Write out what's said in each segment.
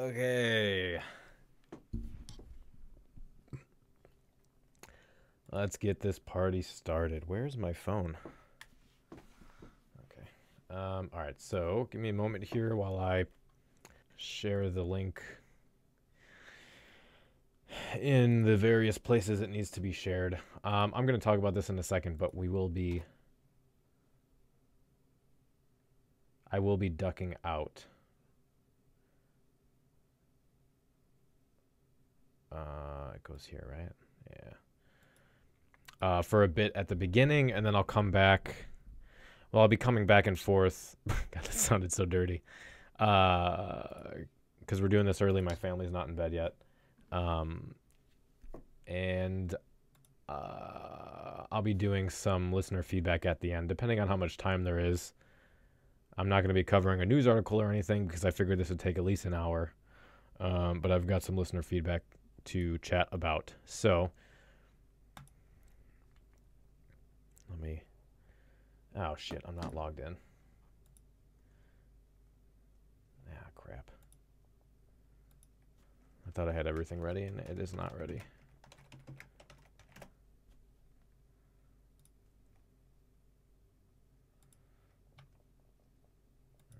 Okay. Let's get this party started. Where's my phone? Okay. All right. So give me a moment here while I share the link in the various places it needs to be shared. I'm going to talk about this in a second, but I will be ducking out. It goes here, right? Yeah. For a bit at the beginning, and then I'll come back. Well, I'll be coming back and forth. God, that sounded so dirty. Because we're doing this early. My family's not in bed yet. And I'll be doing some listener feedback at the end, depending on how much time there is. I'm not going to be covering a news article or anything because I figured this would take at least an hour. But I've got some listener feedback to chat about. So let me... Oh, shit. I'm not logged in. Ah, crap. I thought I had everything ready, and it is not ready.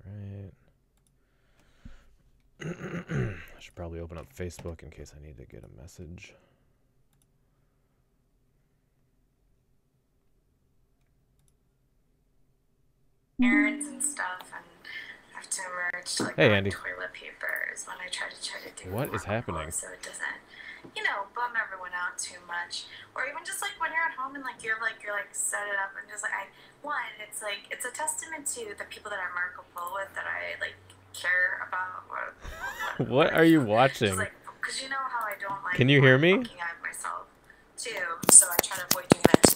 Right. I should probably open up Facebook in case I need to get a message. Errands and stuff, and have to emerge to, like, hey, Andy. toilet paper is when I try to do what is happening? So it doesn't, bum everyone out too much. Or even just like when you're at home and you're set it up and just it's a testament to the people that I'm Marco with that I care about what are you watching? Because you know how I don't like. Can you hear me? Looking at myself too, so I try to avoid doing that.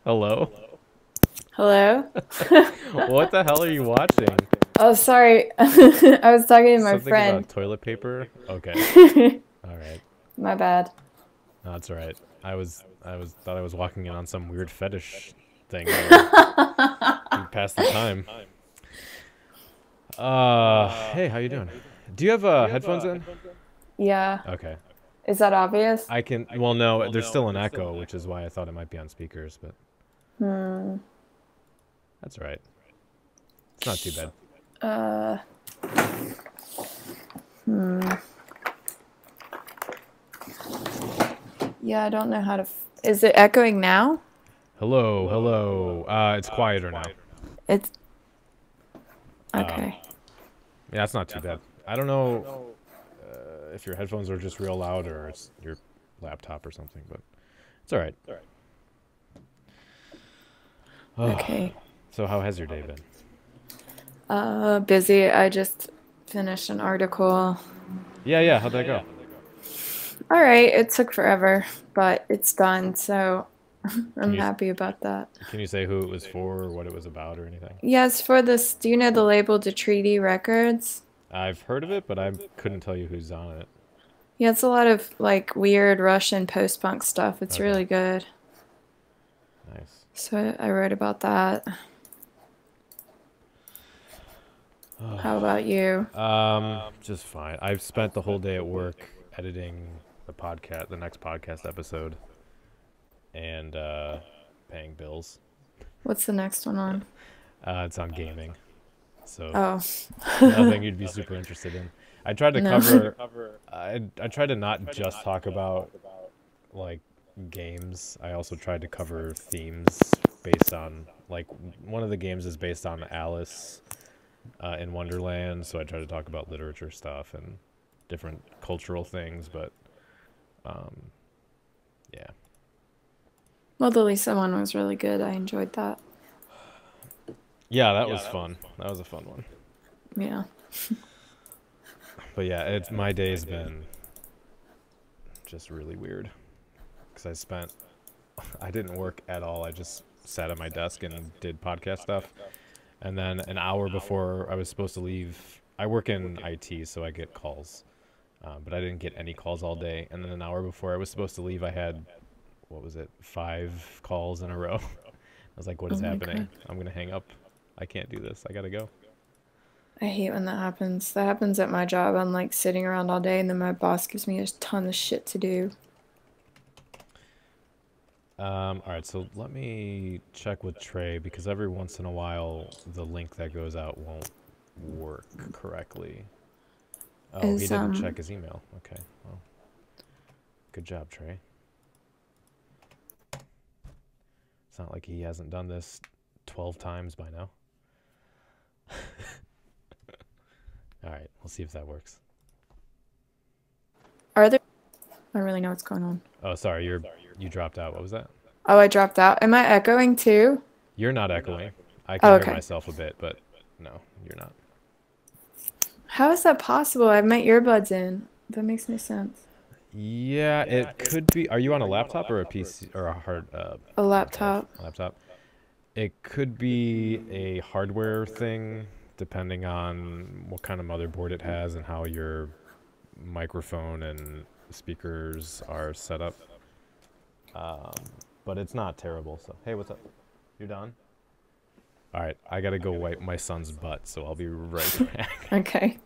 Hello? Hello? What the hell are you watching? Oh, sorry. I was talking to my Something friend. About toilet paper? Okay. All right. My bad. No, that's all right. I thought I was walking in on some weird fetish thing. Pass the time. Hey, how you doing? Do you have headphones in? Yeah. Okay. Is that obvious? I can. Well, no, there's still an echo, which is why I thought it might be on speakers, but. That's all right. It's not too bad. Yeah, I don't know how to... Is it echoing now? Hello. It's quieter now. It's... Okay. Yeah, it's not too bad. I don't know if your headphones are just real loud or it's your laptop or something, but it's all right. Okay. So how has your day been? Busy. I just finished an article. Yeah. How'd that go? All right. It took forever, but it's done, so I'm happy about that. Can you say who it was for or what it was about or anything? Yeah, it's for this... Do you know the label Treaty Records? I've heard of it, but I couldn't tell you who's on it. Yeah, it's a lot of weird Russian post-punk stuff. It's really good. Nice. So I wrote about that. How about you? Just fine. I've spent the whole day at work editing the next podcast episode, and paying bills. What's the next one on? It's on gaming. So oh. Nothing you'd be super interested in. I tried to cover. I tried to not just talk about games. I also tried to cover themes based on one of the games is based on Alice in Wonderland, so I tried to talk about literature stuff and different cultural things, but yeah. Well, the Lisa one was really good. I enjoyed that. Yeah, that was fun. That was a fun one. Yeah. But yeah, my day's been just really weird because I didn't work at all. I just sat at my desk and did podcast stuff. And then an hour before I was supposed to leave, I work in IT, so I get calls. But I didn't get any calls all day. And then an hour before I was supposed to leave, I had, 5 calls in a row. I was like, what is happening? God. I'm going to hang up. I can't do this. I got to go. I hate when that happens. That happens at my job. I'm like sitting around all day and then my boss gives me a ton of shit to do. All right, so let me check with Trae because every once in a while the link that goes out won't work correctly. Oh, he didn't check his email. Okay, well, good job, Trae. It's not like he hasn't done this 12 times by now. All right, we'll see if that works. Are there? I don't really know what's going on. Oh, sorry, you dropped out. What was that? Oh, I dropped out. Am I echoing too? You're not echoing. I can hear myself a bit, but no, you're not. How is that possible? I have my earbuds in. That makes no sense. Yeah, it could be. Are you on a laptop or a PC or a hard? A laptop. A laptop. It could be a hardware thing, depending on what kind of motherboard it has and how your microphone and speakers are set up. But it's not terrible. So, hey, what's up? You're done? All right, I gotta go wipe my son's butt, so I'll be right back. Okay.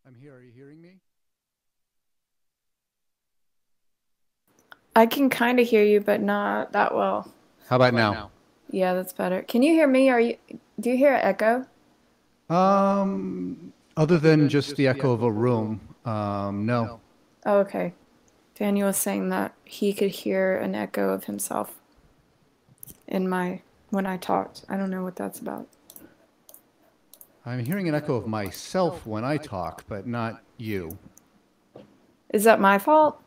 I'm here. Are you hearing me? I can kind of hear you, but not that well. How about now? Yeah, that's better. Can you hear me? Do you hear an echo? Other than just the echo of a room, no. Oh, okay. Daniel was saying that he could hear an echo of himself when I talked. I don't know what that's about. I'm hearing an echo of myself when I talk, but not you. Is that my fault?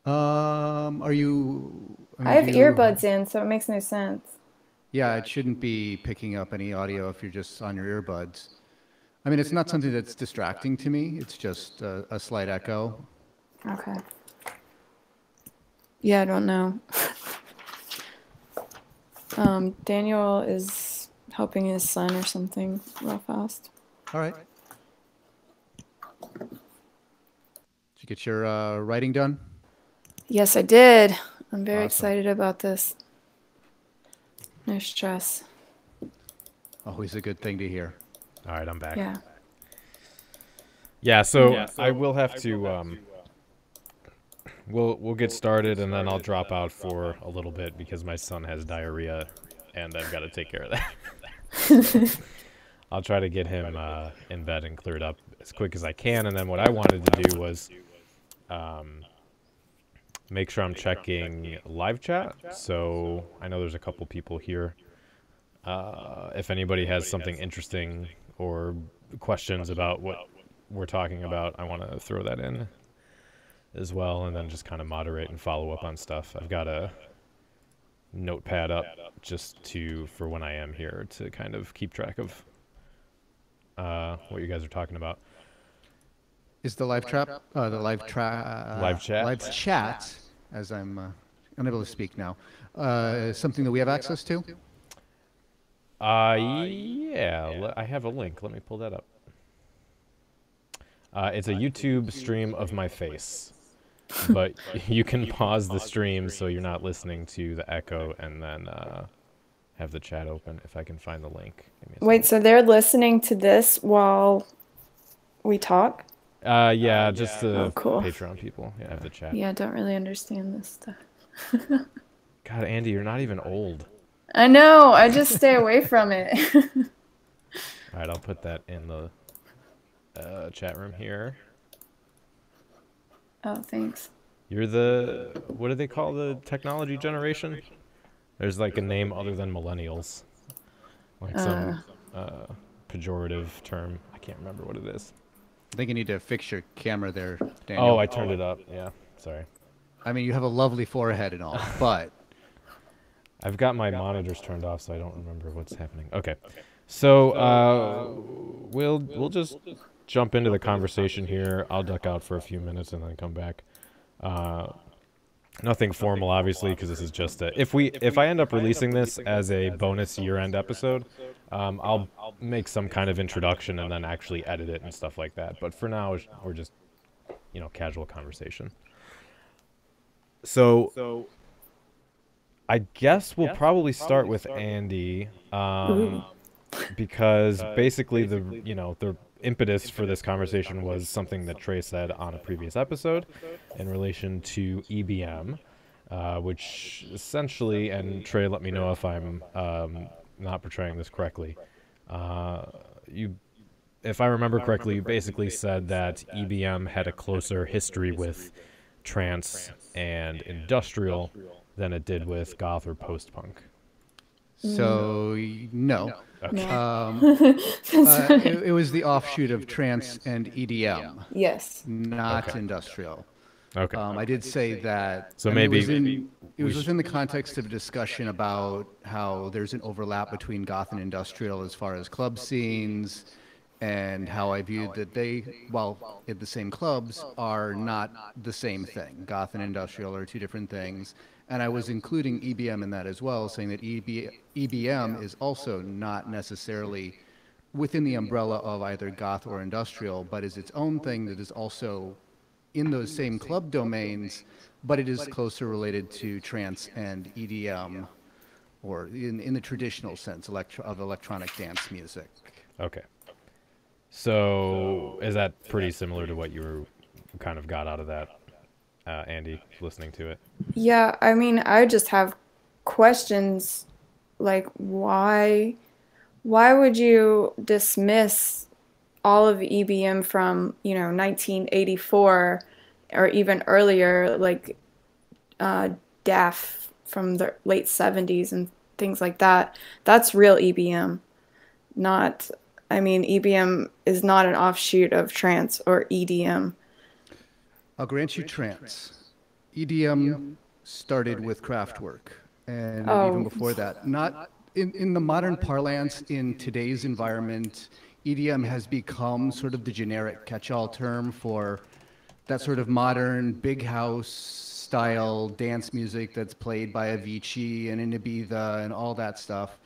Are you... I have earbuds in, so it makes no sense. Yeah, it shouldn't be picking up any audio if you're just on your earbuds. I mean, it's not something that's distracting to me. It's just a slight echo. Okay. Yeah, I don't know. Daniel is helping his son or something real fast. All right. Did you get your writing done? Yes, I did. I'm very excited about this. No stress. Always a good thing to hear. All right, I'm back. Yeah. Yeah, so I will have to we'll get started and then I'll drop out for a little bit because my son has diarrhea and I've got to take care of that. So I'll try to get him in bed and cleared up as quick as I can, and then what I wanted to do was make sure I'm checking live chat. So I know there's a couple people here. If anybody has something interesting or questions about what we're talking about, I want to throw that in as well, and then just kind of moderate and follow up on stuff. I've got a notepad up just for when I am here to kind of keep track of what you guys are talking about. Is the live chat, live chat, as I'm unable to speak now, something that we have access to? Yeah, I have a link. Let me pull that up. It's a YouTube stream of my face, but you can pause the stream so you're not listening to the echo, and then have the chat open if I can find the link. Wait, so they're listening to this while we talk? Yeah, just the cool. Patreon people. Yeah, have the chat. Yeah, I don't really understand this stuff. God, Andy, you're not even old. I know. I just stay away from it. All right, I'll put that in the chat room here. Oh, thanks. You're what do they call the technology generation? There's like a name other than millennials. Like some pejorative term. I can't remember what it is. I think you need to fix your camera there, Daniel. Oh, I turned it up. Yeah, sorry. I mean, you have a lovely forehead and all, but... I've got my monitors turned off, so I don't remember what's happening. Okay. So we'll just jump into the conversation here. I'll duck out for a few minutes and then come back. Nothing formal, obviously, because this is just a. If I end up releasing this as a bonus year-end episode, I'll make some kind of introduction and then actually edit it and stuff like that. But for now, we're just, casual conversation. So I guess we'll probably start with Andy, because basically the impetus for this conversation was something that Trae said on a previous episode in relation to EBM, which essentially, and Trae, let me know if I'm not portraying this correctly. If I remember correctly, you basically said that EBM had a closer history with trance and industrial than it did with goth or post-punk. So, no. Okay. It was the offshoot of trance and EDM, Yes. not Okay. industrial. Okay. I did say that. So I mean, maybe it was within the context of a discussion about how there's an overlap between goth and industrial as far as club scenes, and how I viewed that they, while at the same clubs, are not the same thing. Goth and industrial are two different things. And I was including EBM in that as well, saying that EBM is also not necessarily within the umbrella of either goth or industrial, but is its own thing that is also in those same club domains, but it is closer related to trance and EDM, or in the traditional sense of electronic dance music. Okay. So is that pretty similar to what you kind of got out of that, Andy, listening to it? Yeah, I mean, I just have questions like why would you dismiss all of EBM from, 1984 or even earlier, like DAF from the late 70s and things like that? That's real EBM. EBM is not an offshoot of trance or EDM. I'll grant you trance. EDM started with Kraftwerk, and even before that. Not in the modern parlance, in today's environment, EDM has become sort of the generic catch-all term for that sort of modern big house style dance music that's played by Avicii and in Ibiza and all that stuff.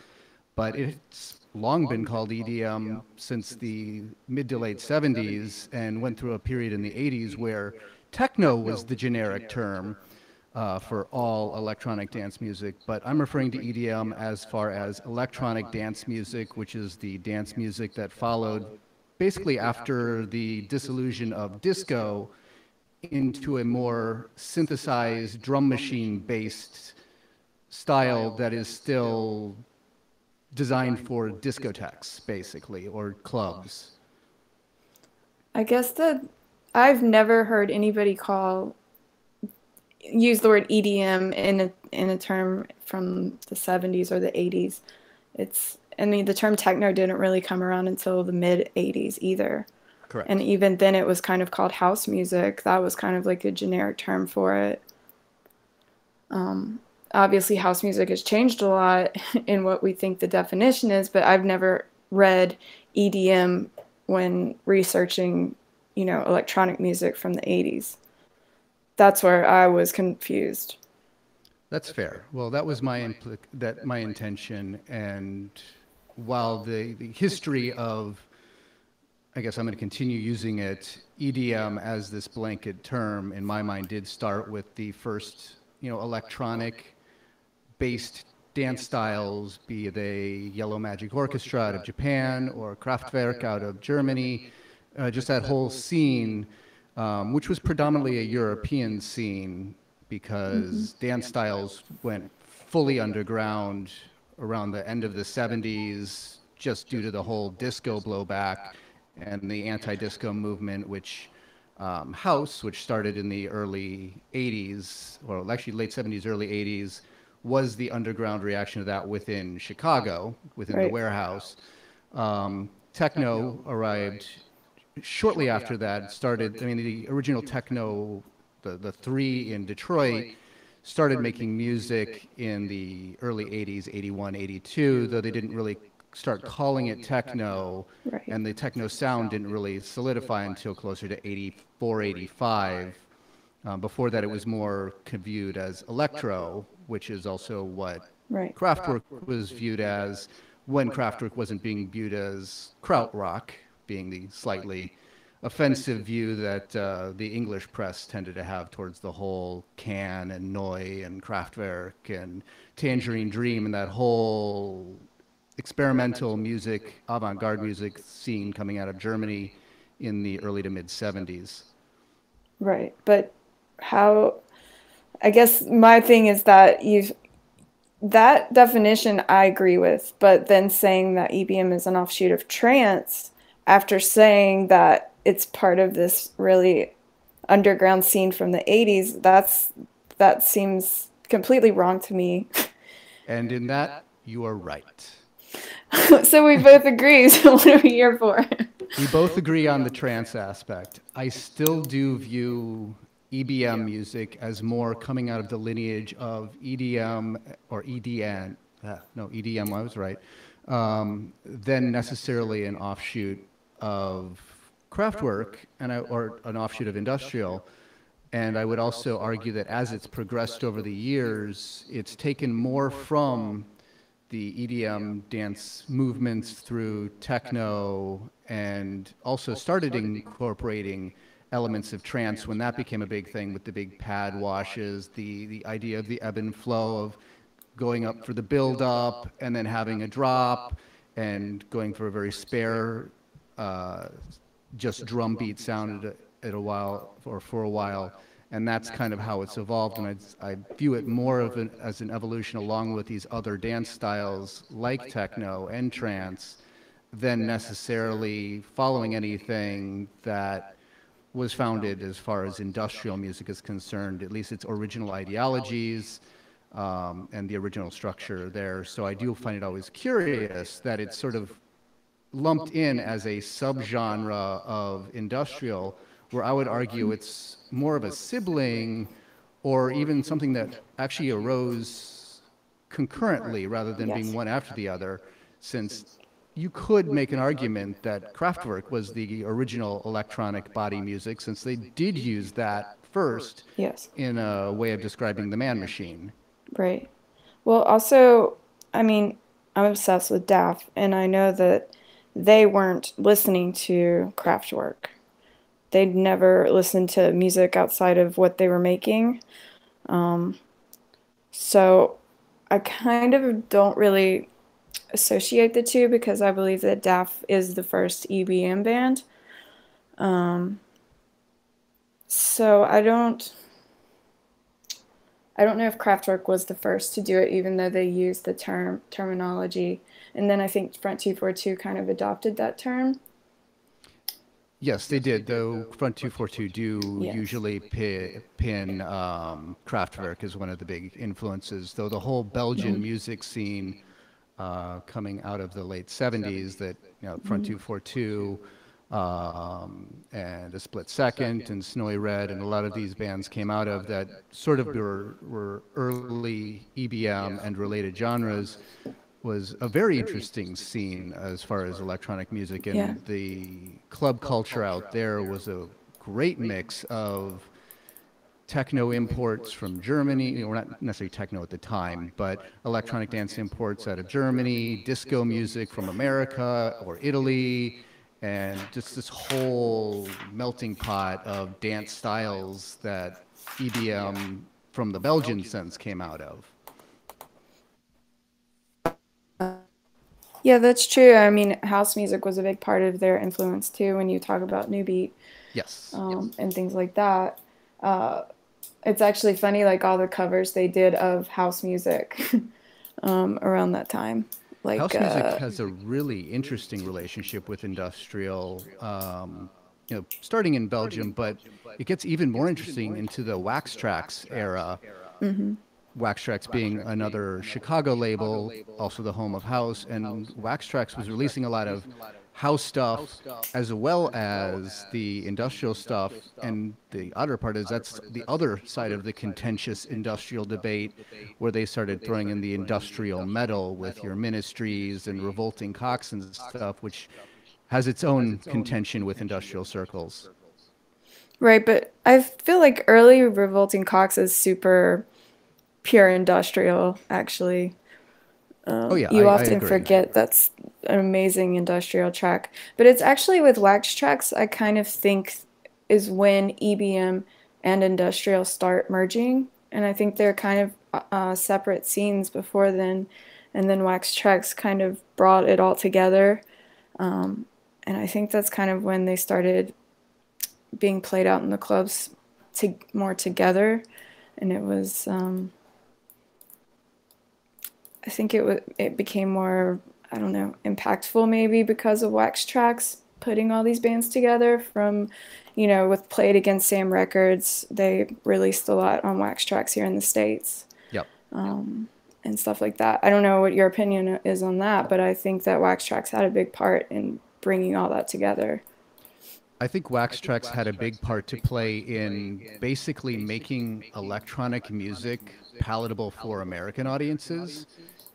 But it's long been called EDM since the mid to late 70s, and went through a period in the 80s where techno was the generic term for all electronic dance music. But I'm referring to EDM as far as electronic dance music, which is the dance music that followed basically after the dissolution of disco into a more synthesized drum machine based style that is still designed for discotheques, basically, or clubs. I guess that I've never heard anybody use the word EDM in a term from the 70s or the 80s. The term techno didn't really come around until the mid 80s either. Correct. And even then it was kind of called house music. That was kind of like a generic term for it. Obviously house music has changed a lot in what we think the definition is, but I've never read EDM when researching, electronic music from the 80s. That's where I was confused. That's fair. Well, that was my intention. And while the history of, I guess I'm going to continue using it, EDM as this blanket term, in my mind, did start with the first, electronic based dance styles, be they Yellow Magic Orchestra out of Japan or Kraftwerk out of Germany, just that whole scene, which was predominantly a European scene, because dance styles went fully underground around the end of the 70s, just due to the whole disco blowback and the anti-disco movement, which house, which started in the early 80s, or actually late 70s, early 80s, was the underground reaction to that within Chicago, within the warehouse. Techno arrived shortly after that. The original techno, the three in Detroit, started making music in the early 80s, 81, 82, though they didn't really start calling it techno, and the techno sound didn't really solidify until closer to 84, 85. Before that, it was more viewed as electro, which is also what Right. Kraftwerk was viewed as when Kraftwerk wasn't being viewed as krautrock, being the slightly offensive view that the English press tended to have towards the whole Can and Neu and Kraftwerk and Tangerine Dream and that whole experimental music, avant-garde music scene coming out of Germany in the early to mid 70s. Right. But how, I guess my thing is that that definition I agree with, but then saying that EBM is an offshoot of trance after saying that it's part of this really underground scene from the 80s, that seems completely wrong to me. And in that, you are right. So we both agree. So what are we here for? We both agree on the trance aspect. I still do view EBM music as more coming out of the lineage of EDM or EDN. No, EDM, I was right. Than necessarily an offshoot of Kraftwerk or an offshoot of industrial. And I would also argue that as it's progressed over the years, it's taken more from the EDM dance movements through techno and also started incorporating elements of trance when that became a big thing with the big pad washes, the idea of the ebb and flow of going up for the build up and then having a drop and going for a very spare, just drum beat sound at a while or for a while. And that's kind of how it's evolved. And I view it more as an evolution along with these other dance styles like techno and trance than necessarily following anything that was founded as far as industrial music is concerned, at least its original ideologies and the original structure there. So I do find it always curious that it's sort of lumped in as a subgenre of industrial, where I would argue it's more of a sibling or even something that actually arose concurrently rather than being one after the other, since you could make an argument that Kraftwerk was the original electronic body music, since they did use that first in a way of describing the man machine. Right. Well, also, I mean, I'm obsessed with Daft, and I know that they weren't listening to Kraftwerk. They'd never listened to music outside of what they were making. So I kind of don't really associate the two because I believe that Daft is the first EBM band. So I don't know if Kraftwerk was the first to do it, even though they used the terminology. And then I think Front 242 kind of adopted that term. Yes, they did, though Front 242 do usually pin Kraftwerk as one of the big influences, though the whole Belgian music scene coming out of the late 70s that, Front 242 and A Split Second and Snowy Red and a lot of these bands came out of that sort of were early EBM and related genres, was a very interesting scene as far as electronic music, and the club culture out there was a great mix of techno imports from Germany, or not necessarily techno at the time, but electronic dance imports out of Germany, disco music from America or Italy, and just this whole melting pot of dance styles that EBM from the Belgian sense came out of. Yeah, that's true. I mean, house music was a big part of their influence too when you talk about New Beat. And things like that. It's actually funny, like all the covers they did of house music around that time. Like house music has a really interesting relationship with industrial, starting in Belgium, but it gets even more interesting into the Wax Trax era. Wax Trax being another Chicago label, also the home of house, and Wax Trax was releasing a lot of house stuff as well as the industrial stuff. And the other part is that's the other side of the contentious industrial debate, where they started throwing in the industrial metal with your Ministries and Revolting Cocks and stuff, which has its own contention with industrial circles. Right, but I feel like early Revolting Cocks is super pure industrial, actually. Oh yeah, You I often agree. forget that's an amazing industrial track. But it's actually with Wax Tracks, I kind of think is when EBM and industrial start merging. And I think they're kind of separate scenes before then. And then Wax Tracks kind of brought it all together. And I think that's kind of when they started being played out in the clubs more together. And it was, I think it became more, I don't know, impactful maybe because of Wax Tracks putting all these bands together from, with Played Against Sam Records, they released a lot on Wax Tracks here in the States, Yep. and stuff like that. I don't know what your opinion is on that, but I think that Wax Tracks had a big part in bringing all that together. I think Wax Trax had a big part to play in basically making electronic music palatable for American audiences.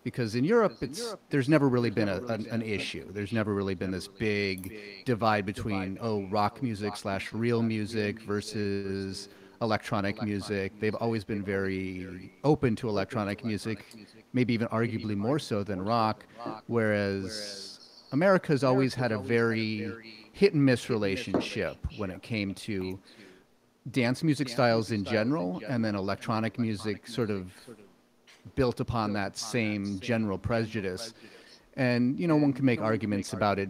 Because in Europe, there's never really been an issue. There's never really been this big divide between, oh, rock music slash real music versus electronic music. They've always been very open to electronic music, maybe even arguably more so than rock, whereas America's always had a very hit and miss relationship when it came to dance music styles in general, and then electronic music sort of built upon that same general prejudice. And, one can make arguments about it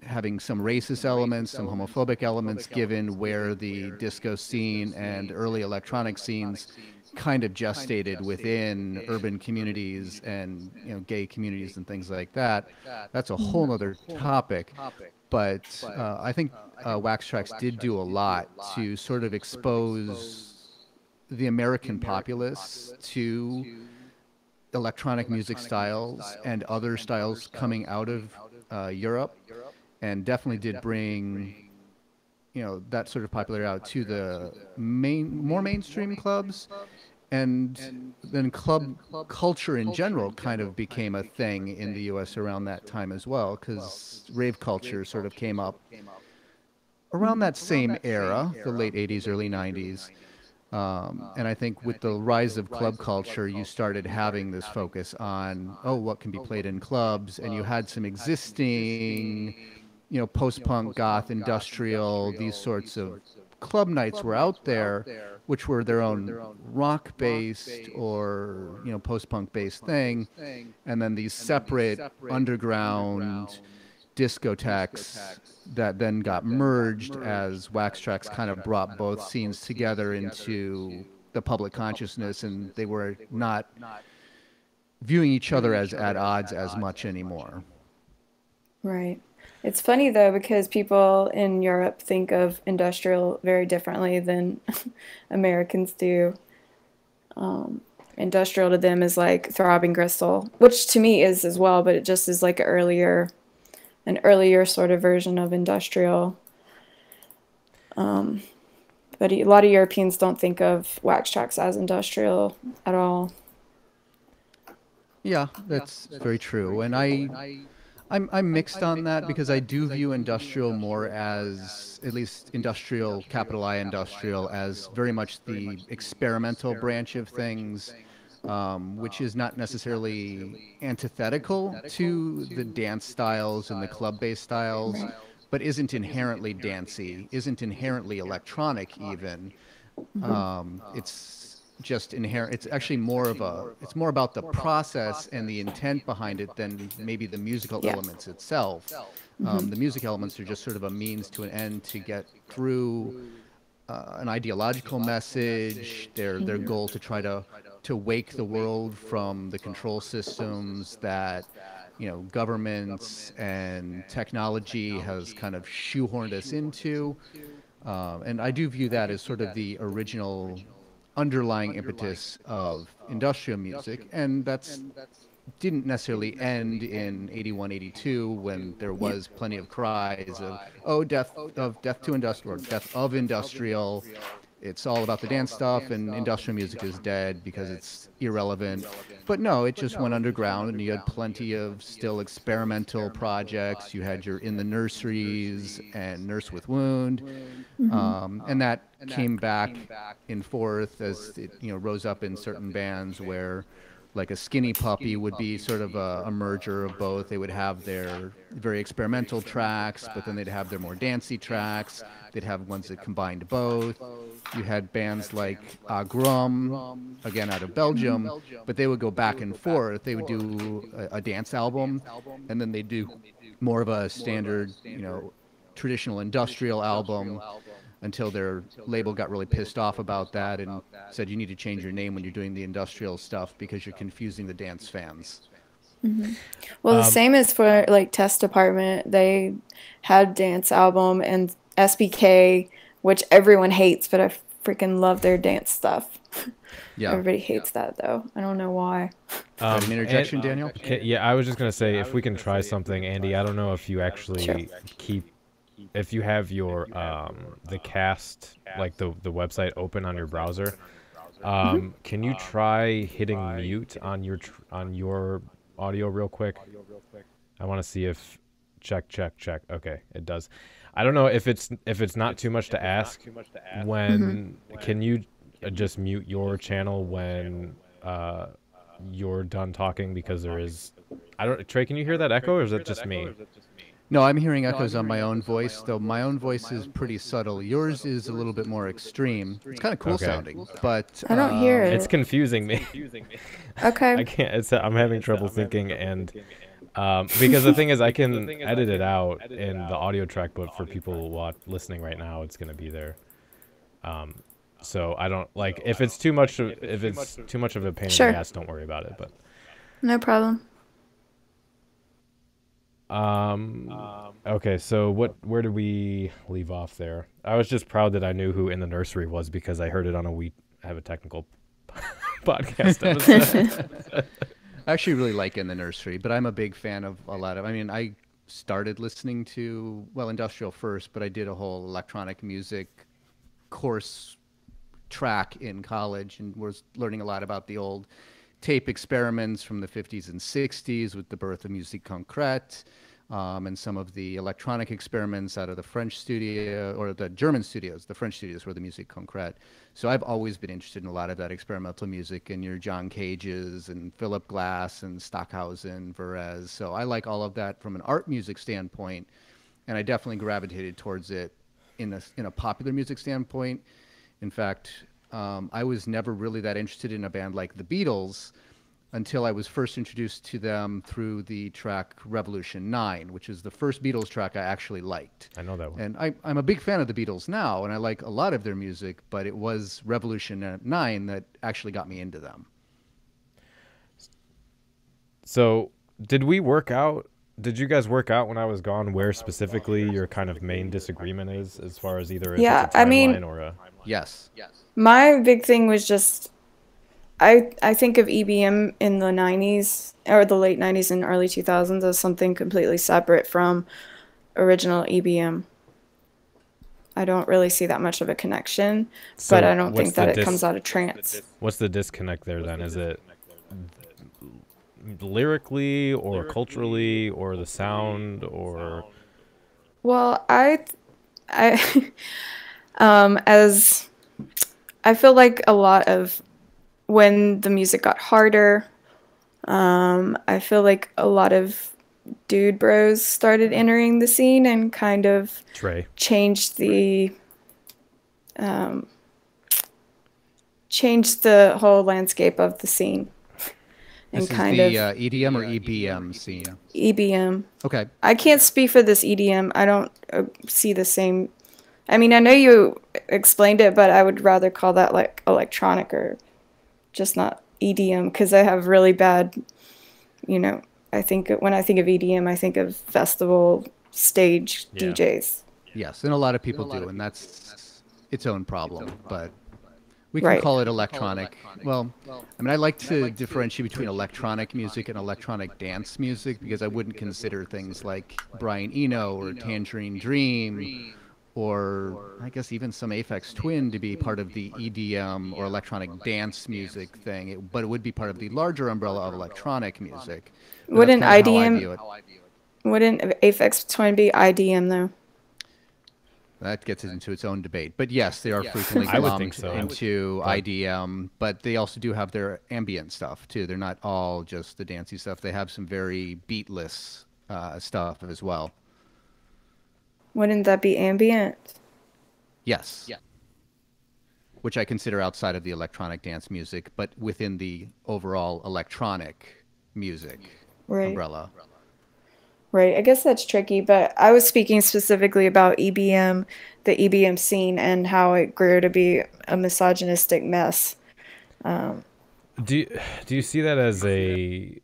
having some racist elements, some homophobic elements, given where the disco scene and early electronic scenes kind of gestated within urban communities and gay communities and things like that. That's a whole other topic. But I think Wax Trax did do a lot to sort of expose the American populace to electronic music styles and other styles coming out of Europe, and definitely did bring that sort of popularity out to the more mainstream clubs. And then club culture in general kind of became a thing in the US around that time as well, because rave culture sort of came up around that same era, the late 80s, early 90s. And I think with the rise of club culture, you started having this focus on, oh, what can be played in clubs? And you had some existing, post-punk, goth, industrial, these sorts of club nights were out there, which were their own rock-based or, post-punk-based thing. And then these separate underground discotheques that then got merged as Wax Trax kind of brought both scenes together into the public consciousness, and they were not viewing each other as at odds as much anymore. Right. It's funny though because people in Europe think of industrial very differently than Americans do. Industrial to them is like throbbing gristle, which to me is as well, but it just is like an earlier sort of version of industrial. But a lot of Europeans don't think of Wax Trax as industrial at all. Yeah, that's very true. And I'm mixed on that because I do view industrial more as, at least industrial, capital I industrial, as very much the experimental branch of things, which is not necessarily antithetical to the dance styles and the club-based styles, Right. but isn't inherently dancey, isn't inherently electronic even. It's just inherent. It's actually it's more about the process and the intent behind it than maybe the musical Yeah. elements itself. The music elements are just sort of a means to an end to get through an ideological message, their goal to try to wake the world from the control systems that governments and technology has kind of shoehorned us into. And I do view that as sort of the original underlying impetus of industrial music, and that's didn't necessarily end in 81, 82 when there was plenty of cries of, oh, death to industrial, or death of industrial. it's all about the dance stuff, and industrial music is dead because it's irrelevant. But no, it just went underground, and you had plenty of still experimental projects. You had your In the Nurseries and Nurse with Wound, and that came back and forth as it, you know, rose up in certain bands where, like a Skinny Puppy would be sort of a merger of both. They would have their very experimental tracks, but then they'd have their more dancey tracks. They'd have ones that combined both. You had bands like Agrum, again out of Belgium, but they would go back and forth. They would do a dance album, and then they'd do more of a standard, you know, traditional industrial album, until their label got really pissed off about that and said, you need to change your name when you're doing the industrial stuff because you're confusing the dance fans. Well, the same as for like Test Department. They had dance album, and SBK, which everyone hates, but I freaking love their dance stuff. Yeah. Everybody hates that though. I don't know why. An interjection, Daniel? Yeah, I was just going to say, if we can try something, Andy, I don't know if you actually if you have your the cast, like the website open on your browser, can you try hitting mute on your audio real quick? I want to see if check. Okay, it does. I don't know if it's not too much to ask. When can you just mute your channel when you're done talking, because there is, I don't, Trae, can you hear that echo, or is it just me? No, I'm hearing echoes on my own voice, though my own voice is pretty subtle. Yours is a little bit more extreme. It's kind of cool sounding, but I don't hear it. It's confusing me. Okay. I can't. I'm having trouble thinking, and because the thing is, I can edit it out in the audio track, but for people listening right now, it's going to be there. So I don't like if it's too much of a pain in the ass. Don't worry about it. But no problem. Okay, so where did we leave off there? I was just proud that I knew who In the Nursery was because I heard it on I have a technical podcast episode. I actually really like In the Nursery, but I'm a big fan of a lot of, I mean, I started listening to, well, industrial first, but I did a whole electronic music course track in college and was learning a lot about the old tape experiments from the 50s and 60s with the birth of musique concrète, and some of the electronic experiments out of the French studio, or the German studios. The French studios were the musique concrète. So I've always been interested in a lot of that experimental music, and your John Cages and Philip Glass and Stockhausen, Varese. So I like all of that from an art music standpoint, and I definitely gravitated towards it in a popular music standpoint. In fact, I was never really that interested in a band like the Beatles until I was first introduced to them through the track Revolution 9, which is the first Beatles track I actually liked. I know that one. And I'm a big fan of the Beatles now, and I like a lot of their music, but it was Revolution 9 that actually got me into them. So did you guys work out when I was gone where specifically your kind of main disagreement is, as far as either it's a timeline or a... Yes. My big thing was just, I think of EBM in the 90s, or the late 90s and early 2000s, as something completely separate from original EBM. I don't really see that much of a connection, but I don't think that it comes out of trance. What's the disconnect there then? Is it lyrically or culturally or the sound or... Well, as I feel like a lot of when the music got harder, I feel like a lot of dude bros started entering the scene and kind of Trae changed the whole landscape of the scene. And this kind is the of EDM or EBM scene? EBM. Okay. I can't speak for this EDM. I don't see the same. I mean, I know you explained it, but I would rather call that like electronic or just not EDM, because I have really bad, I think when I think of EDM, I think of festival stage DJs. Yes, and a lot of people do, and that's its own problem, but we can call it electronic. Well, I mean, I like to differentiate between electronic music and electronic dance music, because I wouldn't consider things like Brian Eno or Tangerine Dream or I guess even some Aphex Twin to be part of the EDM or electronic dance music thing, but it would be part of the larger umbrella of electronic music. But that's Wouldn't kind of how I IDM, view it. wouldn't Aphex Twin be IDM though? That gets into its own debate. But yes, they are frequently I would think lumped so. into IDM, but they also do have their ambient stuff too. They're not all just the dancey stuff. They have some very beatless stuff as well. Wouldn't that be ambient? Yes. Yeah. Which I consider outside of the electronic dance music, but within the overall electronic music umbrella. Right. I guess that's tricky, but I was speaking specifically about EBM, the EBM scene, and how it grew to be a misogynistic mess. Do you see that as a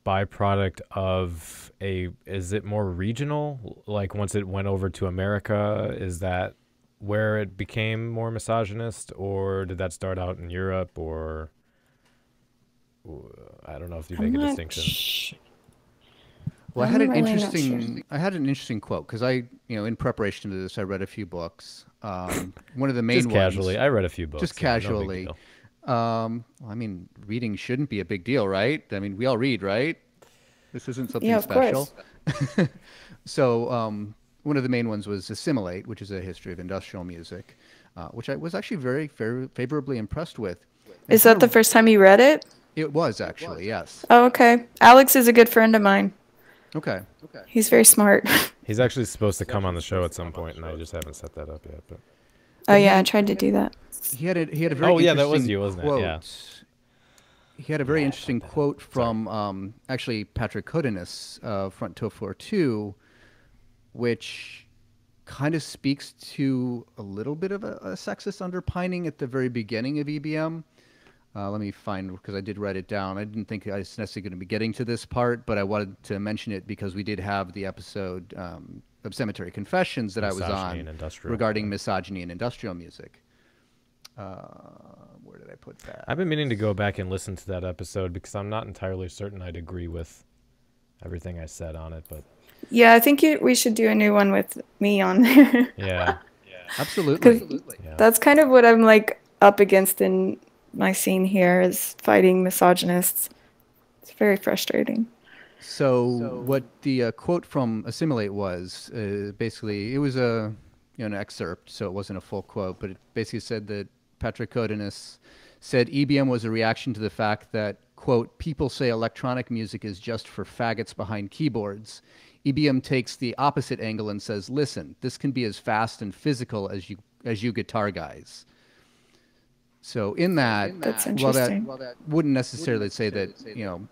byproduct of is it more regional? Like once it went over to America, is that where it became more misogynist, or did that start out in Europe, or I don't know if you make a distinction. Well, I had an interesting quote because in preparation to this, I read a few books. One of the main just casually, I read a few books. Just casually. I mean, reading shouldn't be a big deal, right? I mean, we all read, right? This isn't something special. So, one of the main ones was Assimilate, which is a history of industrial music, which I was actually very, very favorably impressed with. Is that the first time you read it? It was actually, yes. Oh, okay. Alex is a good friend of mine. Okay. He's very smart. He's actually supposed to come on the show at some point, and I just haven't set that up yet. But oh yeah, I tried to do that. He had a very interesting that was you, wasn't it? Yeah. He had a very interesting quote from actually Patrick Hodenis, Front 242, which kind of speaks to a little bit of a sexist underpinning at the very beginning of EBM. Let me find, because I did write it down. I didn't think I was necessarily going to be getting to this part, but I wanted to mention it because we did have the episode of Cemetery Confessions that I was on regarding misogyny and industrial music. Where did I put that? I've been meaning to go back and listen to that episode because I'm not entirely certain I'd agree with everything I said on it. But yeah, I think we should do a new one with me on there. Yeah. Absolutely. Yeah. That's kind of what I'm like up against in my scene here, is fighting misogynists. It's very frustrating. So what the quote from Assimilate was, basically, it was an excerpt, so it wasn't a full quote, but it basically said that Patrick Hodenis said EBM was a reaction to the fact that, quote, people say electronic music is just for faggots behind keyboards. EBM takes the opposite angle and says, listen, this can be as fast and physical as you guitar guys. So in that, while that wouldn't necessarily say that,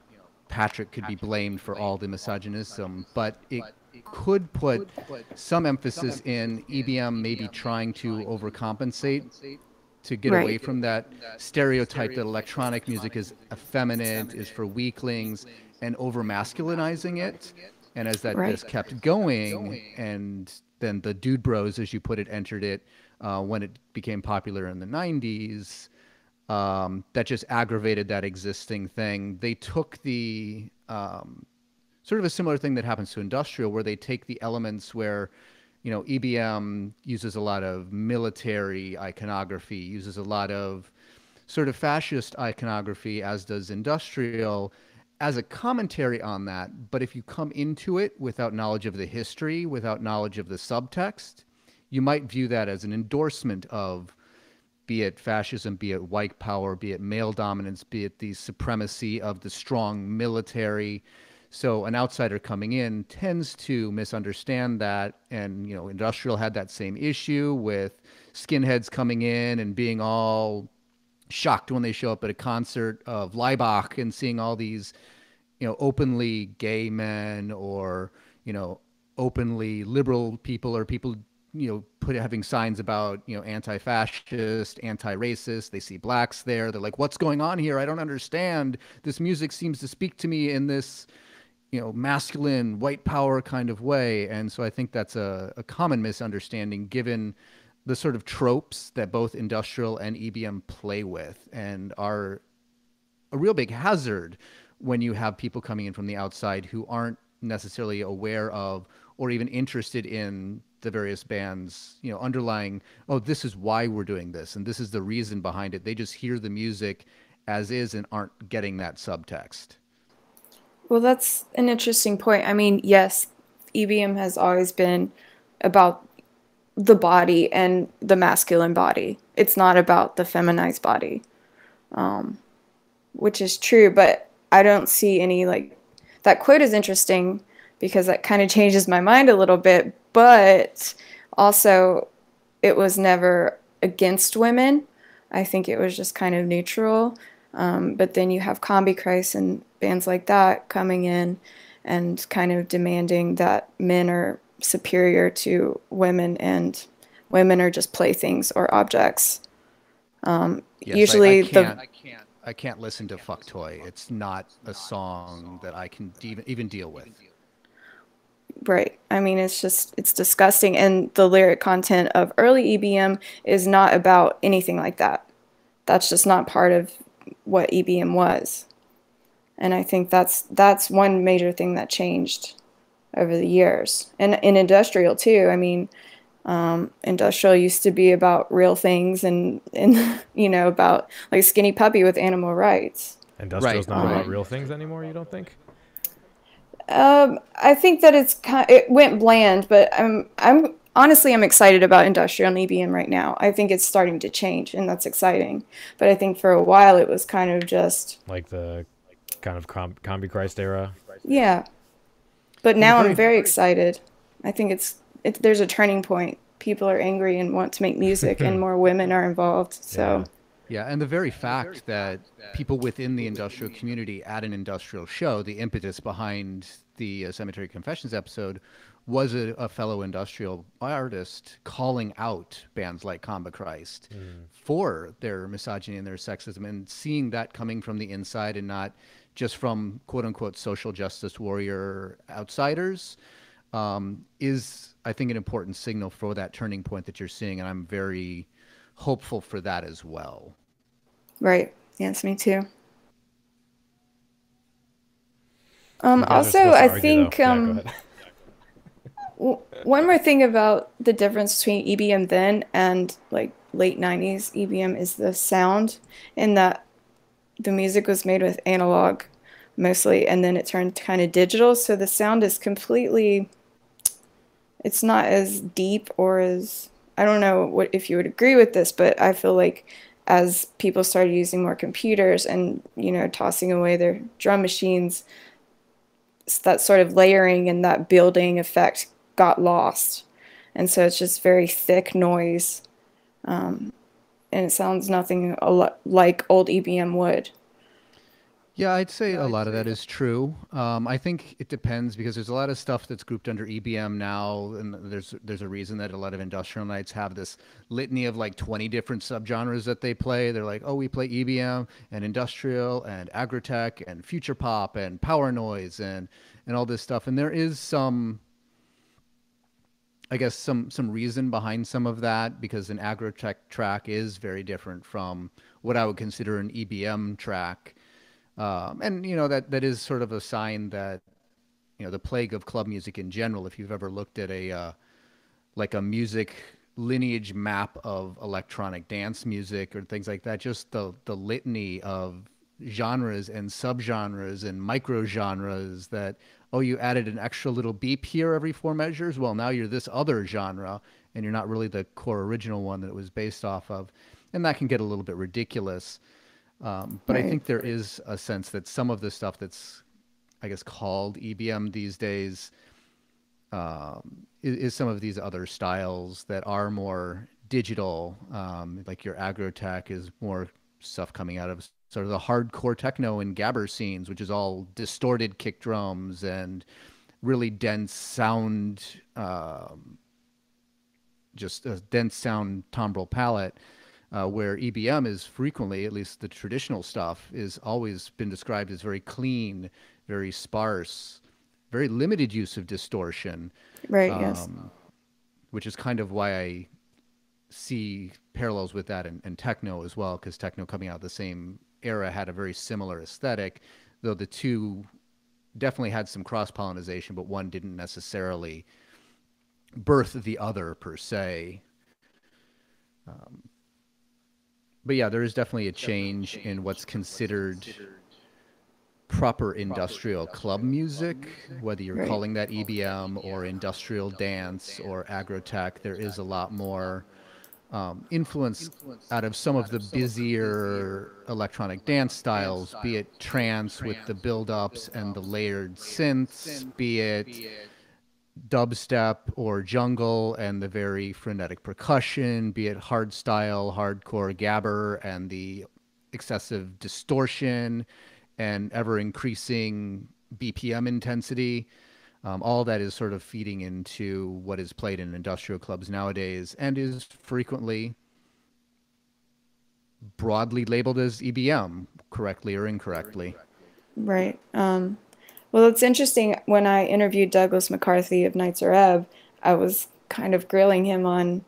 Patrick could be blamed for all the misogynism, but it could put some emphasis in EBM maybe trying to overcompensate to get away from that stereotype that electronic music is effeminate, is for weaklings, and over-masculinizing it. And as that just kept going, and then the dude bros, as you put it, entered it when it became popular in the 90s, that just aggravated that existing thing. They took the sort of a similar thing that happens to industrial, where they take the elements where, EBM uses a lot of military iconography, uses a lot of sort of fascist iconography, as does industrial, as a commentary on that. But if you come into it without knowledge of the history, without knowledge of the subtext, you might view that as an endorsement of, be it fascism, be it white power, be it male dominance, be it the supremacy of the strong military. So an outsider coming in tends to misunderstand that. And, industrial had that same issue with skinheads coming in and being all shocked when they show up at a concert of Laibach and seeing all these, openly gay men or, openly liberal people, or people, having signs about, anti-fascist, anti-racist. They see blacks there. They're like, what's going on here? I don't understand. This music seems to speak to me in this, masculine white power kind of way. And so I think that's a common misunderstanding, given the sort of tropes that both industrial and EBM play with, and are a real big hazard when you have people coming in from the outside who aren't necessarily aware of or even interested in the various bands, you know, underlying, oh, this is why we're doing this, and this is the reason behind it. They just hear the music as is and aren't getting that subtext. Well, that's an interesting point. I mean, yes, EBM has always been about the body and the masculine body. It's not about the feminized body, which is true, but I don't see any like that quote is interesting because that kind of changes my mind a little bit, but also it was never against women. I think it was just kind of neutral. But then you have Combi Christ and bands like that coming in and kind of demanding that men are superior to women and women are just playthings or objects. Yes, Usually I can't listen to Fuck Toy. It's not a song that I can even deal with. right. I mean, it's disgusting. And the lyric content of early EBM is not about anything like that. That's just not part of what EBM was. And I think that's one major thing that changed over the years. And in industrial too. I mean, industrial used to be about real things and you know, about like Skinny Puppy with animal rights. Industrial's Right, not about right. real things anymore, you don't think? I think that it went bland, but I'm honestly I'm excited about industrial and EBM right now. I think it's starting to change, and that's exciting. But I think for a while it was kind of just Like the kind of Combi Christ era. yeah. But And the now I'm very very excited. I think there's a turning point. People are angry and want to make music, and more women are involved. Yeah. So Yeah, and the very fact that people within the industrial community at an industrial show, the impetus behind the Cemetery Confessions episode was a fellow industrial artist calling out bands like Comba Christ for their misogyny and their sexism, and seeing that coming from the inside and not just from quote unquote social justice warrior outsiders is, I think, an important signal for that turning point that you're seeing. And I'm very hopeful for that as well. right, yes, me too. You guys are Also, supposed to I argue, though. think Yeah, go ahead. one more thing about the difference between EBM then and like late 90s EBM is the sound, in that the music was made with analog mostly, and then it turned kind of digital. So the sound is completely, it's not as deep or as, I don't know what if you would agree with this, but I feel like as people started using more computers and, you know, tossing away their drum machines, that sort of layering and that building effect got lost. And so it's just very thick noise. And it sounds nothing like old EBM would. Yeah, I'd say a lot of that is true. I think it depends because there's a lot of stuff that's grouped under EBM now, and there's a reason that a lot of industrial nights have this litany of like 20 different subgenres that they play. They're like, oh, we play EBM and industrial and agritech and future pop and power noise and all this stuff. And there is some, I guess, some reason behind some of that, because an agritech track is very different from what I would consider an EBM track. And you know that is sort of a sign that, you know, the plague of club music in general. If you've ever looked at a like a music lineage map of electronic dance music or things like that, just the litany of genres and subgenres and micro genres that, oh, you added an extra little beep here every 4 measures. Well, now you're this other genre, and you're not really the core original one that it was based off of, and that can get a little bit ridiculous. But I Right. think there is a sense that some of the stuff that's, I guess, called EBM these days is some of these other styles that are more digital. Like your agrotech is more stuff coming out of sort of the hardcore techno and gabber scenes, which is all distorted kick drums and really dense sound, just a dense sound timbre palette. Where EBM is frequently, at least the traditional stuff, is always been described as very clean, very sparse, very limited use of distortion, Right, yes. um, which is kind of why I see parallels with that and techno as well, because techno coming out of the same era had a very similar aesthetic, though the two definitely had some cross-pollination, but one didn't necessarily birth the other per se. But yeah, there is definitely a change in what's considered proper industrial club music, whether you're Right. calling that EBM or industrial dance or agrotech. There is a lot more influence out of some of the busier electronic dance styles, be it trance with the build-ups and the layered synths, be it dubstep or jungle and the very frenetic percussion, be it hardstyle, hardcore gabber and the excessive distortion and ever increasing BPM intensity. All that is sort of feeding into what is played in industrial clubs nowadays and is frequently broadly labeled as EBM, correctly or incorrectly. Right. Well, it's interesting. When I interviewed Douglas McCarthy of Nights Are Ebb, I was kind of grilling him on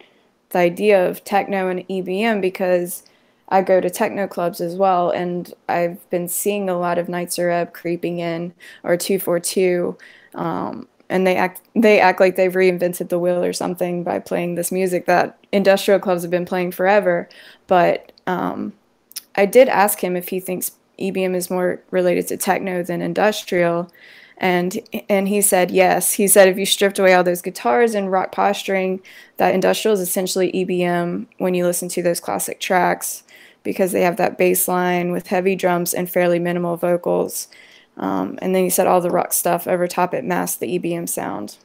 the idea of techno and EBM because I go to techno clubs as well, and I've been seeing a lot of Nights Are Ebb creeping in, or 242, and they act like they've reinvented the wheel or something by playing this music that industrial clubs have been playing forever. But I did ask him if he thinks EBM is more related to techno than industrial, and he said yes. He said if you stripped away all those guitars and rock posturing, that industrial is essentially EBM when you listen to those classic tracks because they have that bass line with heavy drums and fairly minimal vocals. And then he said all the rock stuff over top it masks the EBM sound.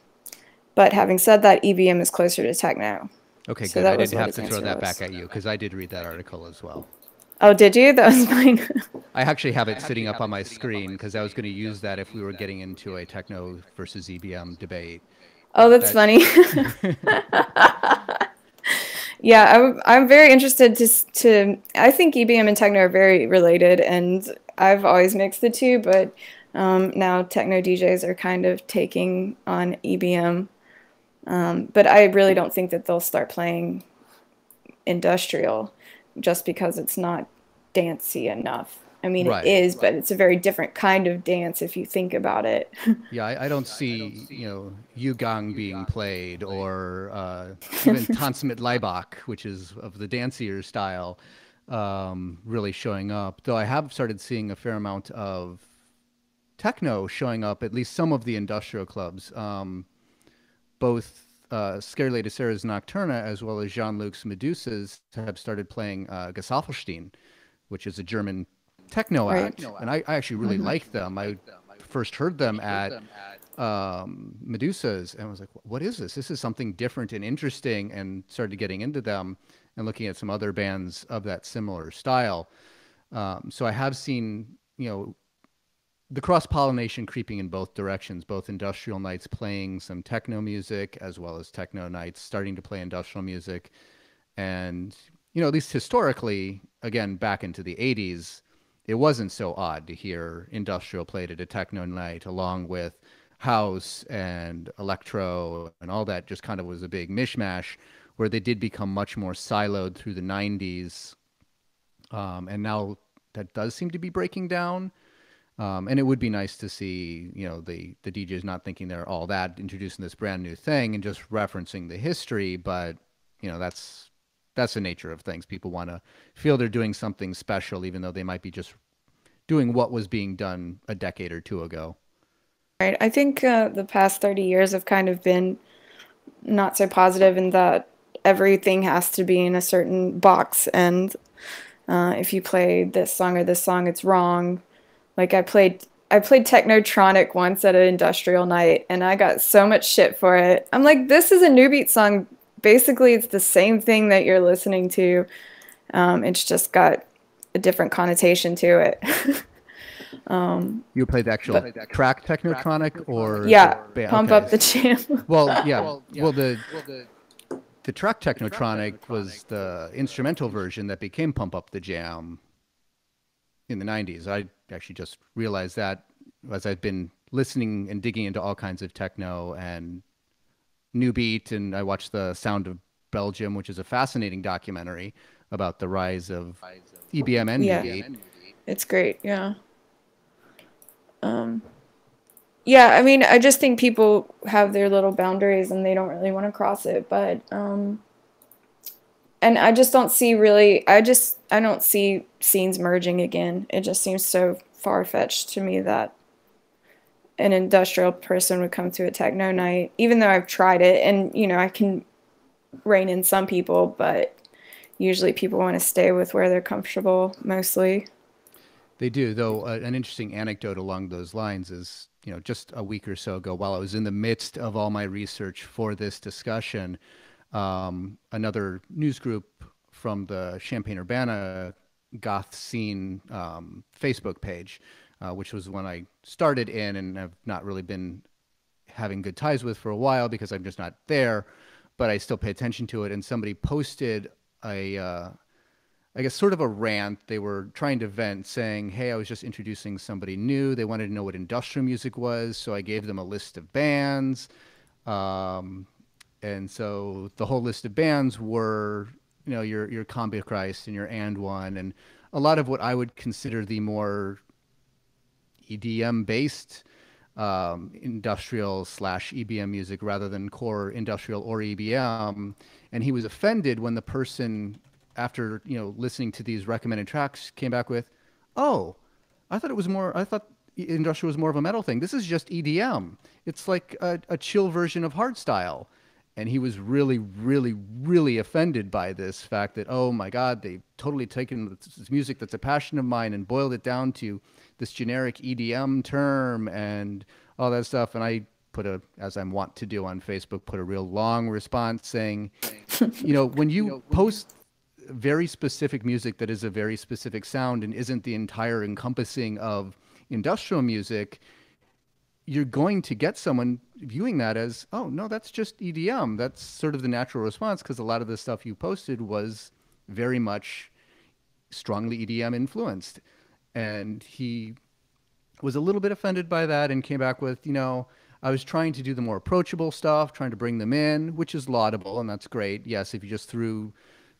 But having said that, EBM is closer to techno. Okay, So good. I that was didn't what have his to throw answer that was. back at you because I did read that article as well. Oh, did you? That was fine. I actually have it sitting up on my screen because I was going to use that if we were getting into a techno versus EBM debate. Oh, that's funny. Yeah, I'm very interested to. I think EBM and techno are very related, and I've always mixed the two, but now techno DJs are kind of taking on EBM. But I really don't think that they'll start playing industrial just because it's not dancey enough. I mean, it Right. is, but it's a very different kind of dance if you think about it. Yeah, I don't see, Yugong being played or even Tanzmet Laibach, which is of the dancier style, really showing up. Though I have started seeing a fair amount of techno showing up, at least some of the industrial clubs. Both Scarlett de Serra's Nocturna as well as Jean-Luc's Medusas have started playing Gesaffelstein, which is a German techno Right. act. And I actually really like them. I first heard them at Medusa's and was like, what is this? This is something different and interesting, and started getting into them and looking at some other bands of that similar style. So I have seen, the cross-pollination creeping in both directions, both industrial nights playing some techno music as well as techno nights starting to play industrial music. And, at least historically, again, back into the 80s, it wasn't so odd to hear industrial played at a techno night along with house and electro, and all that just kind of was a big mishmash where they did become much more siloed through the 90s. And now that does seem to be breaking down. And it would be nice to see, the DJs not thinking they're all that, introducing this brand new thing and just referencing the history. But, that's the nature of things. People want to feel they're doing something special, even though they might be just doing what was being done a decade or two ago. Right. I think the past 30 years have kind of been not so positive in that everything has to be in a certain box, and if you play this song or this song, it's wrong. Like I played Technotronic once at an industrial night, and I got so much shit for it. I'm like, this is a new beat song. Basically, it's the same thing that you're listening to. It's just got a different connotation to it. You played the actual track Technotronic, or Yeah, the Pump Up the Jam. Well, yeah. Well, the track Technotronic was the instrumental version that became Pump Up the Jam in the 90s. I actually just realized that as I've been listening and digging into all kinds of techno and new beat, and I watched The Sound of Belgium, which is a fascinating documentary about the rise of EBM and new Yeah. beat. It's great, yeah. Yeah, I mean, I just think people have their little boundaries and they don't really want to cross it. But and I just don't see really, I don't see scenes merging again. It just seems so far-fetched to me that an industrial person would come to a techno night, even though I've tried it, and you know, I can rein in some people, but usually people want to stay with where they're comfortable mostly. They do, though. An interesting anecdote along those lines is, just a week or so ago, while I was in the midst of all my research for this discussion, another news group from the Champaign-Urbana goth scene Facebook page, which was one I started in and have not really been having good ties with for a while because I'm just not there, but I still pay attention to it. And somebody posted I guess sort of a rant. They were trying to vent, saying, hey, I was just introducing somebody new. They wanted to know what industrial music was, so I gave them a list of bands. And so the whole list of bands were, your Combi Christ and your And One, and a lot of what I would consider the more EDM-based industrial / EBM music rather than core industrial or EBM. And he was offended when the person, after listening to these recommended tracks, came back with, "Oh, I thought industrial was more of a metal thing. This is just EDM. It's like a chill version of hardstyle." And he was really, really, really offended by this fact that, oh my God, they've totally taken this music that's a passion of mine and boiled it down to this generic EDM term and all that stuff. And I put as I'm wont to do on Facebook, put a real long response saying, when you post very specific music that is a very specific sound and isn't the entire encompassing of industrial music, you're going to get someone viewing that as, oh, no, that's just EDM. That's sort of the natural response because a lot of the stuff you posted was very much strongly EDM influenced. And he was a little bit offended by that and came back with, I was trying to do the more approachable stuff, trying to bring them in, which is laudable, and that's great. Yes, if you just threw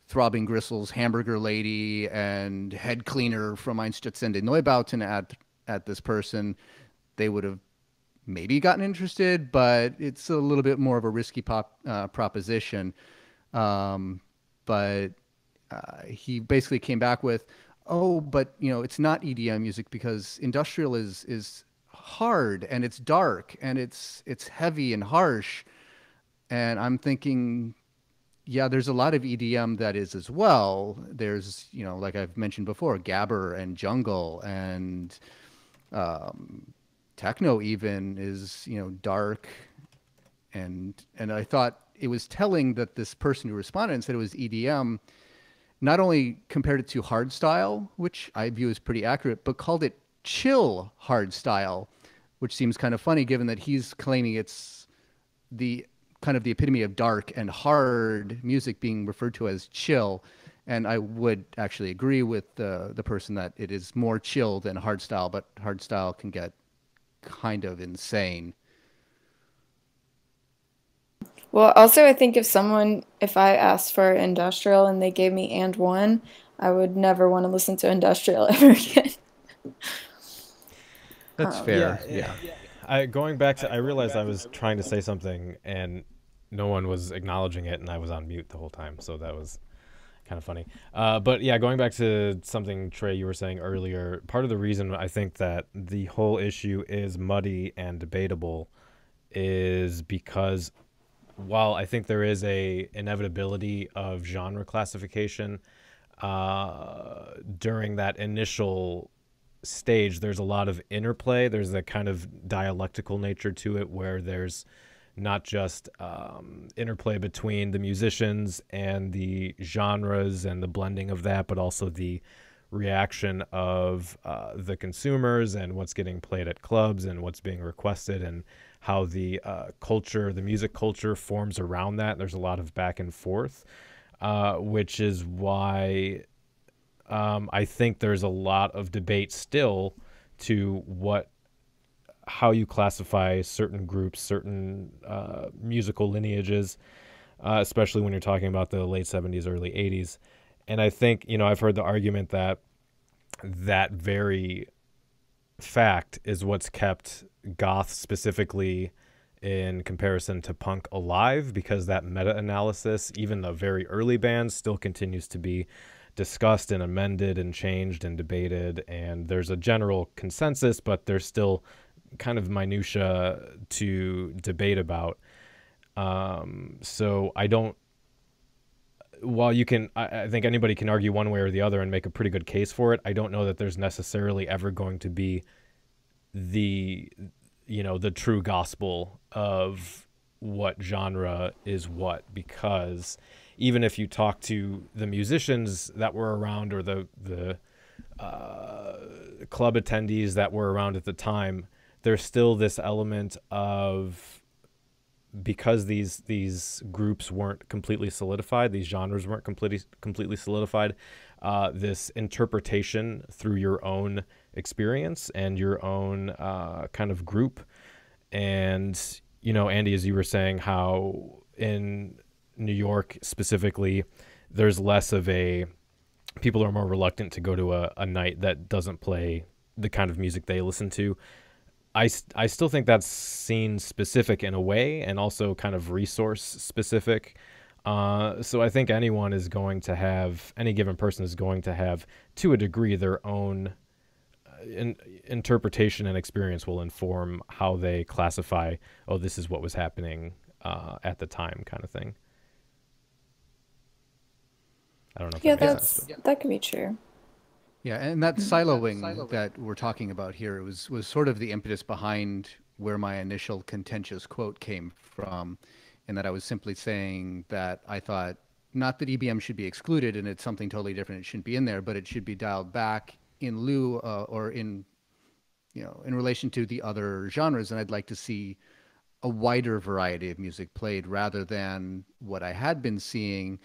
Throbbing Gristle's Hamburger Lady and Head Cleaner from Einstürzende Neubauten at this person, they would have maybe gotten interested, but it's a little bit more of a risky proposition. But he basically came back with, oh, but it's not EDM music because industrial is hard and it's dark and it's heavy and harsh. And I'm thinking, yeah, there's a lot of EDM that is as well. There's, like I've mentioned before, gabber and jungle and techno even is, dark. And I thought it was telling that this person who responded and said it was EDM not only compared it to hardstyle, which I view as pretty accurate, but called it chill hardstyle, which seems kind of funny given that he's claiming it's the kind of the epitome of dark and hard music being referred to as chill. And I would actually agree with the person that it is more chill than hardstyle, but hardstyle can get kind of insane. Well, also, I think if I asked for industrial and they gave me And One, I would never want to listen to industrial ever again. That's fair. Yeah. Going back to, I realized I was trying to say something and no one was acknowledging it, and I was on mute the whole time, so that was kind of funny. But yeah, going back to something, Trae, you were saying earlier, part of the reason I think that the whole issue is muddy and debatable is because while I think there is a inevitability of genre classification, during that initial stage, there's a lot of interplay. There's a kind of dialectical nature to it where there's not just interplay between the musicians and the genres and the blending of that, but also the reaction of the consumers and what's getting played at clubs and what's being requested and how the culture, the music culture forms around that. There's a lot of back and forth, which is why I think there's a lot of debate still to how you classify certain groups, certain musical lineages, especially when you're talking about the late 70s, early 80s. And I think, I've heard the argument that that very fact is what's kept goth specifically in comparison to punk alive, because that meta-analysis, even the very early bands, still continues to be discussed and amended and changed and debated, and there's a general consensus, but there's still kind of minutia to debate about. So I don't, while you can, I think anybody can argue one way or the other and make a pretty good case for it, I don't know that there's necessarily ever going to be the true gospel of what genre is what, because even if you talk to the musicians that were around, or the club attendees that were around at the time, there's still this element of, because these groups weren't completely solidified, these genres weren't completely solidified, this interpretation through your own experience and your own kind of group. And, Andy, as you were saying, how in New York specifically, there's less of people are more reluctant to go to a night that doesn't play the kind of music they listen to. I still think that's scene specific in a way, and also kind of resource specific. So I think any given person is going to have, to a degree, their own interpretation and experience will inform how they classify, oh, this is what was happening at the time, kind of thing. I don't know if Yeah, that makes sense. that could be true. Yeah, and that siloing that we're talking about here was sort of the impetus behind where my initial contentious quote came from, in that I was simply saying that I thought, not that EBM should be excluded and it's something totally different, it shouldn't be in there, but it should be dialed back in lieu or in relation to the other genres, and I'd like to see a wider variety of music played rather than what I had been seeing,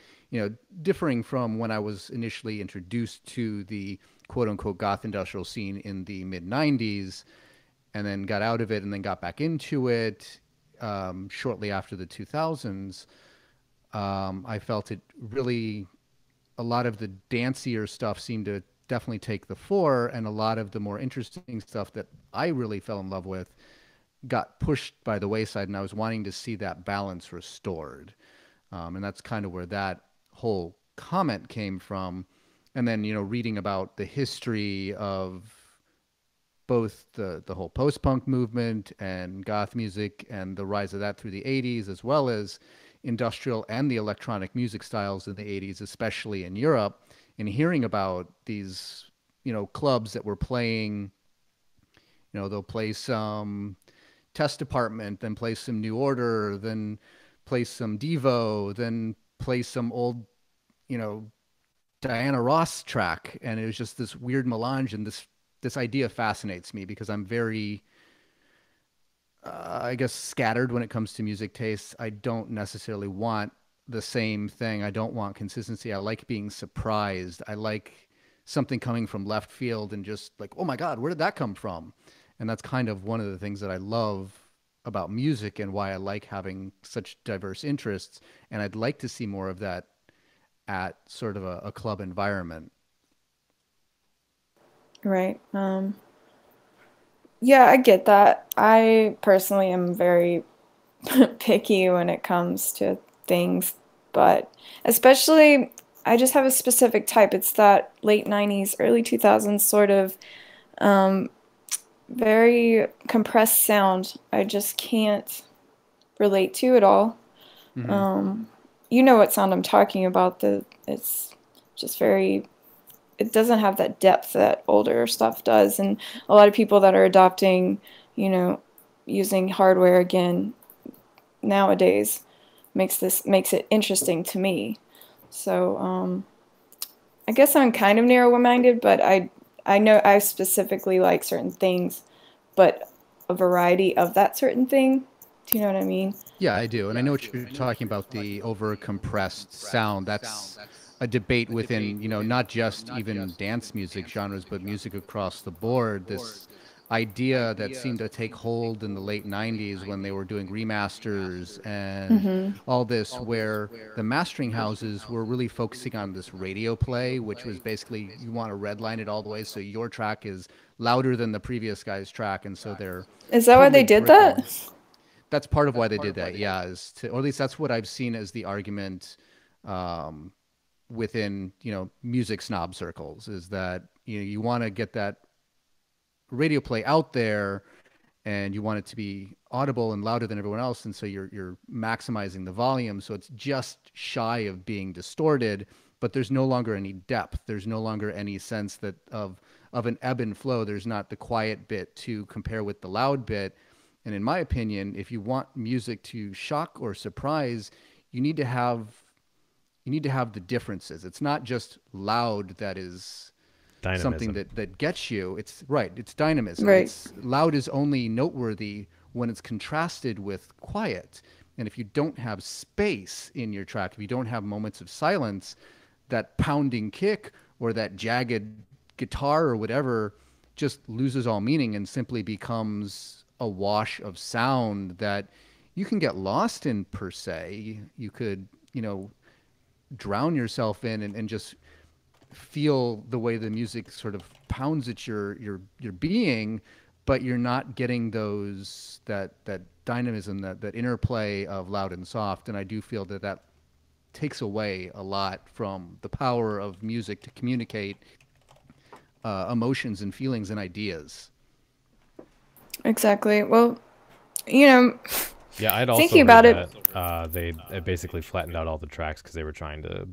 differing from when I was initially introduced to the quote unquote goth industrial scene in the mid 90s, and then got out of it and then got back into it shortly after the 2000s. I felt it really, a lot of the dancier stuff seemed to definitely take the fore, and a lot of the more interesting stuff that I really fell in love with got pushed by the wayside, and I was wanting to see that balance restored. And that's kind of where that whole comment came from. And then, reading about the history of both the whole post-punk movement and goth music and the rise of that through the 80s, as well as industrial and the electronic music styles in the 80s, especially in Europe, and hearing about these, clubs that were playing, they'll play some Test Department, then play some New Order, then play some Devo, then play some old, Diana Ross track. And it was just this weird melange, and this idea fascinates me because I'm very, I guess, scattered when it comes to music tastes. I don't necessarily want the same thing. I don't want consistency. I like being surprised. I like something coming from left field and just like, oh my God, where did that come from? And that's kind of one of the things that I love about music and why I like having such diverse interests. And I'd like to see more of that at sort of a club environment. Right. Yeah, I get that. I personally am very picky when it comes to things, but especially I just have a specific type. It's that late 90s, early 2000s sort of very compressed sound. I just can't relate to at all. Mm-hmm. You know what sound I'm talking about. It's just very, it doesn't have that depth that older stuff does. And a lot of people that are adopting, using hardware again nowadays makes it interesting to me. So I guess I'm kind of narrow-minded, but I know I specifically like certain things, but a variety of that certain thing. Do you know what I mean? Yeah, I do. And I know what you're talking about, the over compressed sound. That's a debate within, not just even dance music genres, but music across the board. This idea that seemed to take hold in the late 90s when they were doing remasters and all this, where the mastering houses were really focusing on this radio play, which was basically you want to redline it all the way so your track is louder than the previous guy's track, and so they're Is that why they did that? That's part of why they did that, yeah, or at least that's what I've seen as the argument within, music snob circles, is that, you want to get that radio play out there and you want it to be audible and louder than everyone else. And so you're maximizing the volume. So it's just shy of being distorted, but there's no longer any depth. There's no longer any sense that of an ebb and flow. There's not the quiet bit to compare with the loud bit. And in my opinion, if you want music to shock or surprise, you need to have the differences. It's not just loud that is Dynamism. Something that gets you. It's right. It's dynamism. Right. Loud is only noteworthy when it's contrasted with quiet. And if you don't have space in your track, if you don't have moments of silence, that pounding kick or that jagged guitar or whatever just loses all meaning and simply becomes a wash of sound that you can get lost in, per se. You could, drown yourself in and just feel the way the music sort of pounds at your being, but you're not getting that dynamism, that interplay of loud and soft. And I do feel that takes away a lot from the power of music to communicate emotions and feelings and ideas. Exactly. Well, yeah, I'd also thinking about that, they basically flattened out all the tracks because they were trying to,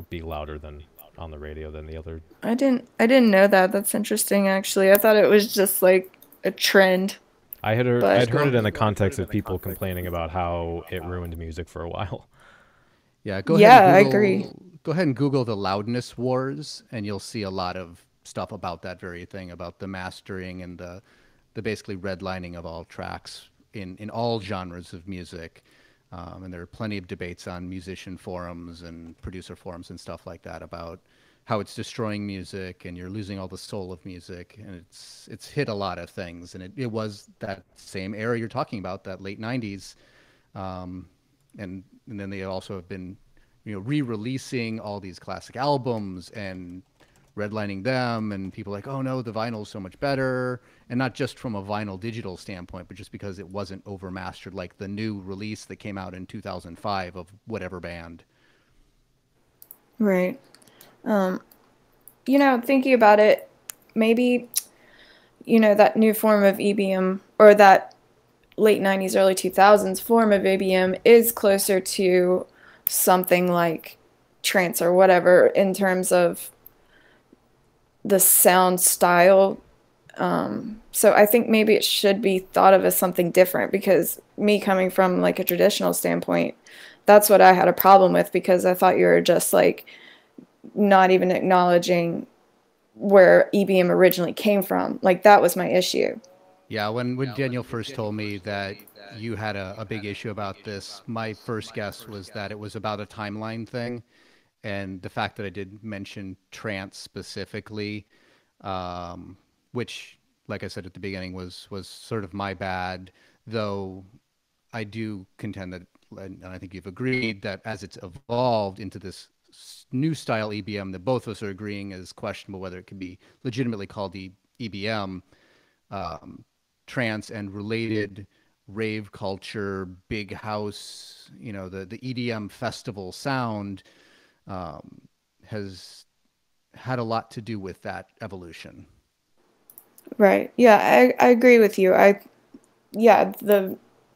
be louder than on the radio than the other. I didn't know that. That's interesting, actually. I thought it was just like a trend. I'd heard it in the context of people complaining about how it ruined music for a while. Yeah, go ahead. I agree. Go ahead and Google the loudness wars, and you'll see a lot of stuff about that very thing, about the mastering and the basically redlining of all tracks in all genres of music. And there are plenty of debates on musician forums and producer forums and stuff like that about how it's destroying music and you're losing all the soul of music. And it's hit a lot of things. And it was that same era you're talking about, that late 90s. And then they also have been, re-releasing all these classic albums and redlining them, and people like, oh no, the vinyl's so much better. And not just from a vinyl digital standpoint, but just because it wasn't overmastered like the new release that came out in 2005 of whatever band. Right. Thinking about it, maybe, that new form of EBM, or that late 90s, early 2000s form of EBM is closer to something like trance or whatever in terms of the sound style. So I think maybe it should be thought of as something different, because me coming from like a traditional standpoint, that's what I had a problem with, because I thought you were just like not even acknowledging where EBM originally came from. Like that was my issue. Yeah, when Daniel first told me that you had a big issue about this, my first guess was that it was about a timeline thing. And the fact that I did mention trance specifically, which, like I said at the beginning, was sort of my bad, though I do contend that, and I think you've agreed, that as it's evolved into this new style EBM that both of us are agreeing is questionable whether it can be legitimately called the EBM, trance and related rave culture, big house, the EDM festival sound, has had a lot to do with that evolution. Right. Yeah, I agree with you.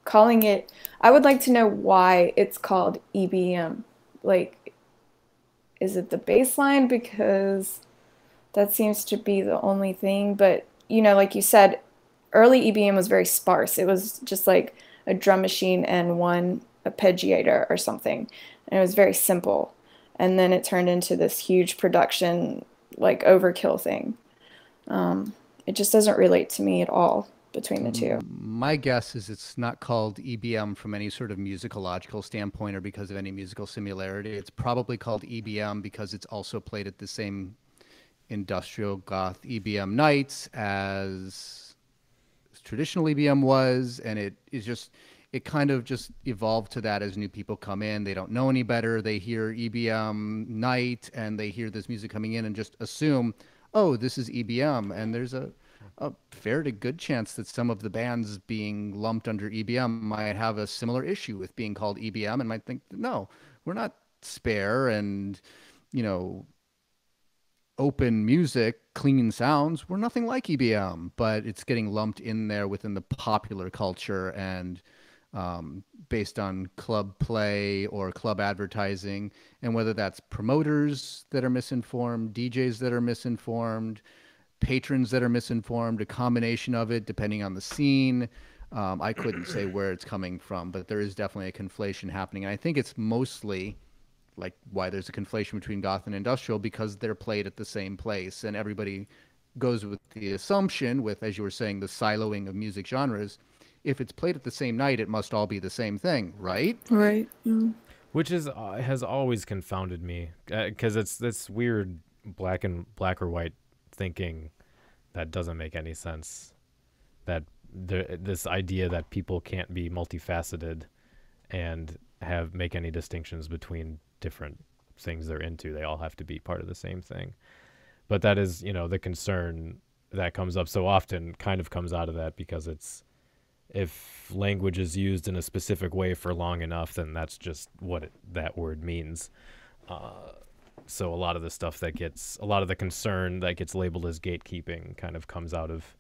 Calling it, I would like to know why it's called EBM. Like, is it the bass line? Because that seems to be the only thing. But, like you said, early EBM was very sparse. It was just like a drum machine and one arpeggiator or something. And it was very simple. And then it turned into this huge production, like overkill thing. It just doesn't relate to me at all between the two. My guess is it's not called EBM from any sort of musicological standpoint or because of any musical similarity. It's probably called EBM because it's also played at the same industrial goth EBM nights as traditional EBM was, and it kind of just evolved to that as new people come in. They don't know any better. They hear EBM night and they hear this music coming in and just assume, oh, this is EBM, and there's a fair to good chance that some of the bands being lumped under EBM might have a similar issue with being called EBM and might think, no, we're not spare and, you know, open music, clean sounds. We're nothing like EBM, but it's getting lumped in there within the popular culture and based on club play or club advertising, and whether that's promoters that are misinformed, DJs that are misinformed, patrons that are misinformed, a combination of it, depending on the scene. I couldn't say where it's coming from, but there is definitely a conflation happening. And I think it's mostly like why there's a conflation between goth and industrial, because they're played at the same place. And everybody goes with the assumption, with, as you were saying, the siloing of music genres, if it's played at the same night, it must all be the same thing, right? Right. Mm. Which is has always confounded me, because it's this weird black or white thinking that doesn't make any sense. That this idea that people can't be multifaceted and make any distinctions between different things they're into. They all have to be part of the same thing. But that is, the concern that comes up so often kind of comes out of that, because it's, if language is used in a specific way for long enough, then that's just what that word means. So a lot of the stuff a lot of the concern that gets labeled as gatekeeping kind of comes out of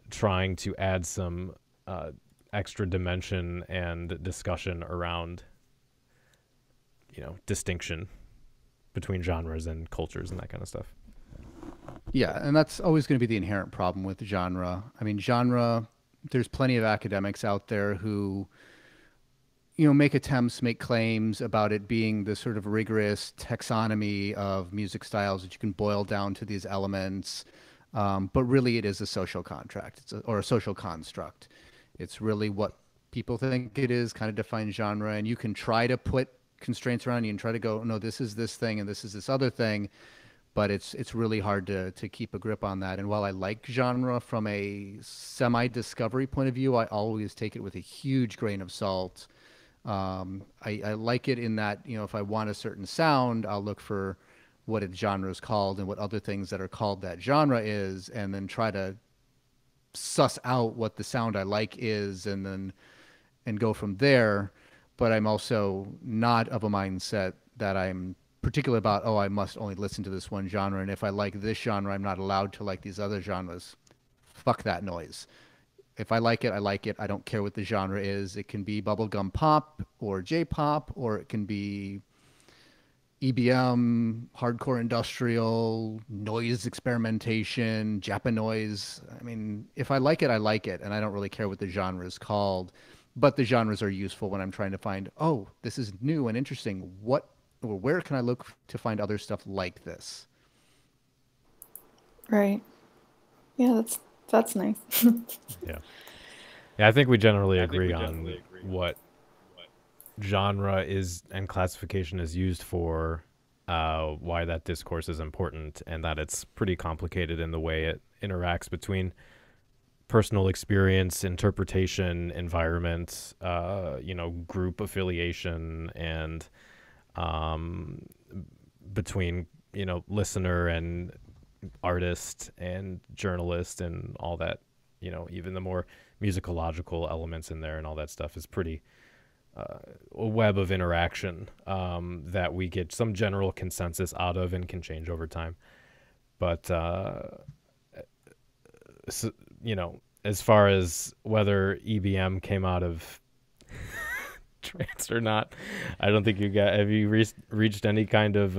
trying to add some extra dimension and discussion around, distinction between genres and cultures and that kind of stuff. Yeah, and that's always going to be the inherent problem with genre. I mean, genre, there's plenty of academics out there who, make attempts, make claims about it being this sort of rigorous taxonomy of music styles that you can boil down to these elements. But really it is a social contract, or a social construct. It's really what people think it is, kind of defines genre. And you can try to put constraints around, you can try to go, no, this is this thing and this is this other thing. But it's really hard to keep a grip on that. And while I like genre from a semi-discovery point of view, I always take it with a huge grain of salt. I like it in that, if I want a certain sound, I'll look for what its genre is called and what other things that are called that genre is, and then try to suss out what the sound I like is, and go from there. But I'm also not of a mindset that I'm particular about, I must only listen to this one genre, and if I like this genre, I'm not allowed to like these other genres. Fuck that noise. If I like it, I like it. I don't care what the genre is. It can be bubblegum pop or J-pop, or it can be EBM, hardcore industrial, noise experimentation, Japanoise. I mean, if I like it, I like it, and I don't really care what the genre is called. But the genres are useful when I'm trying to find, this is new and interesting. Where can I look to find other stuff like this? Right. Yeah, that's nice. Yeah. Yeah, I think we generally agree on what genre is and classification is used for, why that discourse is important, and that it's pretty complicated in the way it interacts between personal experience, interpretation, environment, group affiliation, and between, listener and artist and journalist and all that, even the more musicological elements in there and all that stuff is pretty a web of interaction that we get some general consensus out of and can change over time. But, as far as whether EBM came out of trance or not, I don't think have you reached any kind of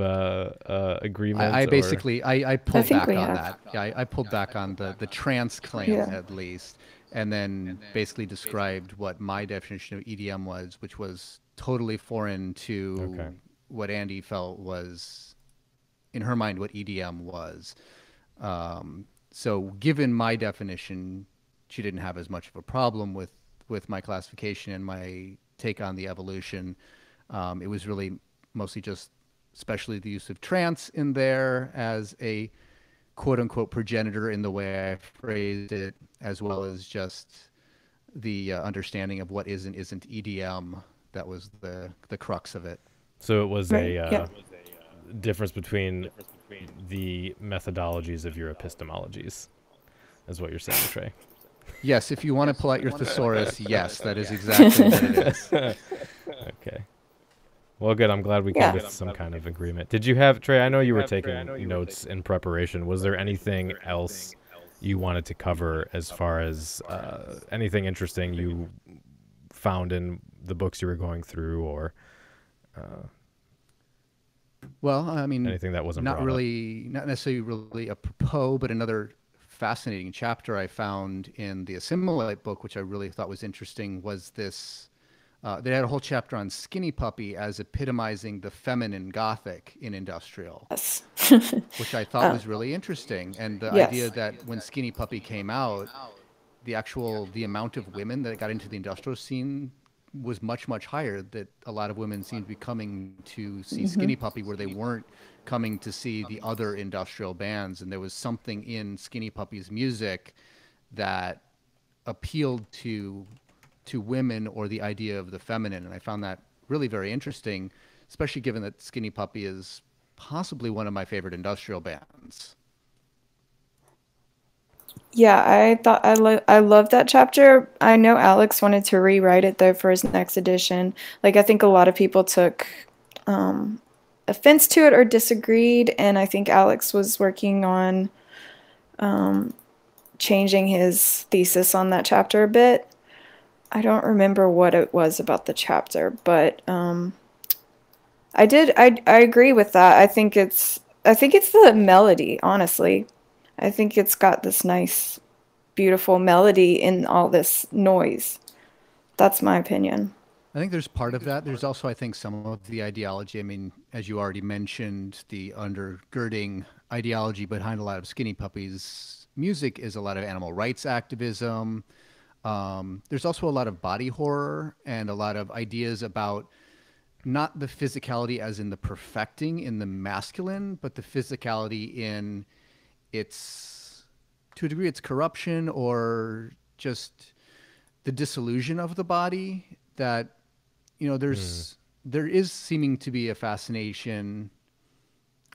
agreement? I basically pulled back on that. Yeah, I pulled back on the trance claim, at least, and then basically described what my definition of EDM was, which was totally foreign to what Andi felt was, in her mind, what EDM was. So given my definition, she didn't have as much of a problem with my classification and my take on the evolution. It was really mostly just, especially the use of trance in there as a quote unquote progenitor in the way I phrased it, as well as just the understanding of what is and isn't EDM. That was the crux of it. So it was a difference between the methodologies of your epistemologies, is what you're saying, Trae. Yes, if you want to pull out your thesaurus, yes, that is exactly what it is. Okay. Well, good. I'm glad we came to some kind of agreement. Did you have, Trae, I know you were taking notes in preparation. Was there anything else you wanted to cover as far as anything interesting you found in the books you were going through, or well, I mean, anything that wasn't not brought really, not necessarily really apropos, but another fascinating chapter I found in the Assimilate book, which I really thought was interesting, was this. They had a whole chapter on Skinny Puppy as epitomizing the feminine Gothic in industrial, Yes. which I thought was really interesting. And the Yes. idea that when Skinny Puppy came out, the amount of women that got into the industrial scene was much, much higher, that a lot of women seemed to be coming to see Skinny Puppy where they weren't coming to see the other industrial bands. And there was something in Skinny Puppy's music that appealed to women, or the idea of the feminine. And I found that really very interesting, especially given that Skinny Puppy is possibly one of my favorite industrial bands. Yeah, I thought I loved that chapter. I know Alex wanted to rewrite it though for his next edition. Like I think a lot of people took offense to it or disagreed, and I think Alex was working on changing his thesis on that chapter a bit. I don't remember what it was about the chapter, but I agree with that. I think it's the melody, honestly. I think it's got this nice, beautiful melody in all this noise. That's my opinion. I think there's part of that. There's also, I think, some of the ideology. I mean, as you already mentioned, the undergirding ideology behind a lot of Skinny Puppy's music is a lot of animal rights activism. There's also a lot of body horror and a lot of ideas about not the physicality as in the perfecting in the masculine, but the physicality in its, to a degree, its corruption or just the disillusion of the body. That, you know, there is seeming to be a fascination.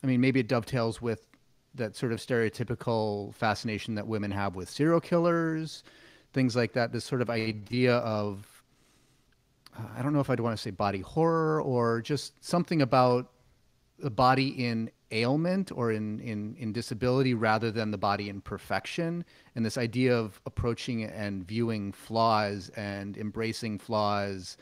I mean, maybe it dovetails with that sort of stereotypical fascination that women have with serial killers, things like that. This sort of idea of, I don't know if I'd want to say body horror, or just something about the body in ailment or in disability rather than the body in perfection. And this idea of approaching and viewing flaws and embracing flaws,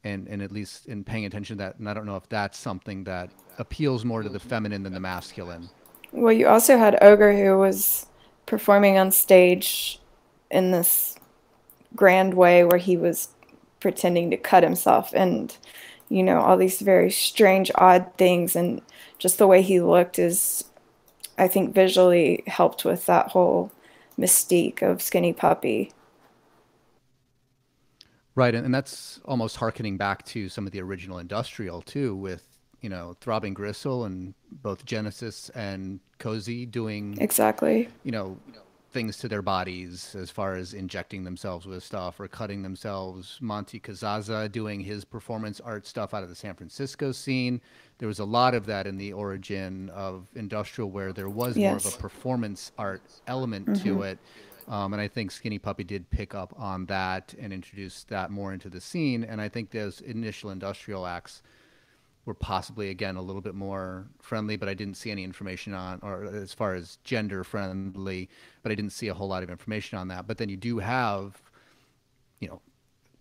and at least in paying attention to that. And I don't know if that's something that appeals more to the feminine than the masculine. Well, you also had Ogre, who was performing on stage in this grand way where he was pretending to cut himself, and you know, all these very strange, odd things, and just the way he looked is, I think, visually helped with that whole mystique of Skinny Puppy. Right, and that's almost hearkening back to some of the original industrial too, with, you know, Throbbing Gristle and both Genesis and Cozy doing Exactly. you know, things to their bodies as far as injecting themselves with stuff or cutting themselves. Monty Kazaza doing his performance art stuff out of the San Francisco scene. There was a lot of that in the origin of industrial, where there was more of a performance art element to it. And I think Skinny Puppy did pick up on that and introduce that more into the scene. And I think those initial industrial acts were possibly, again, a little bit more friendly, but I didn't see any information on, or as far as gender friendly, but I didn't see a whole lot of information on that. But then you do have, you know,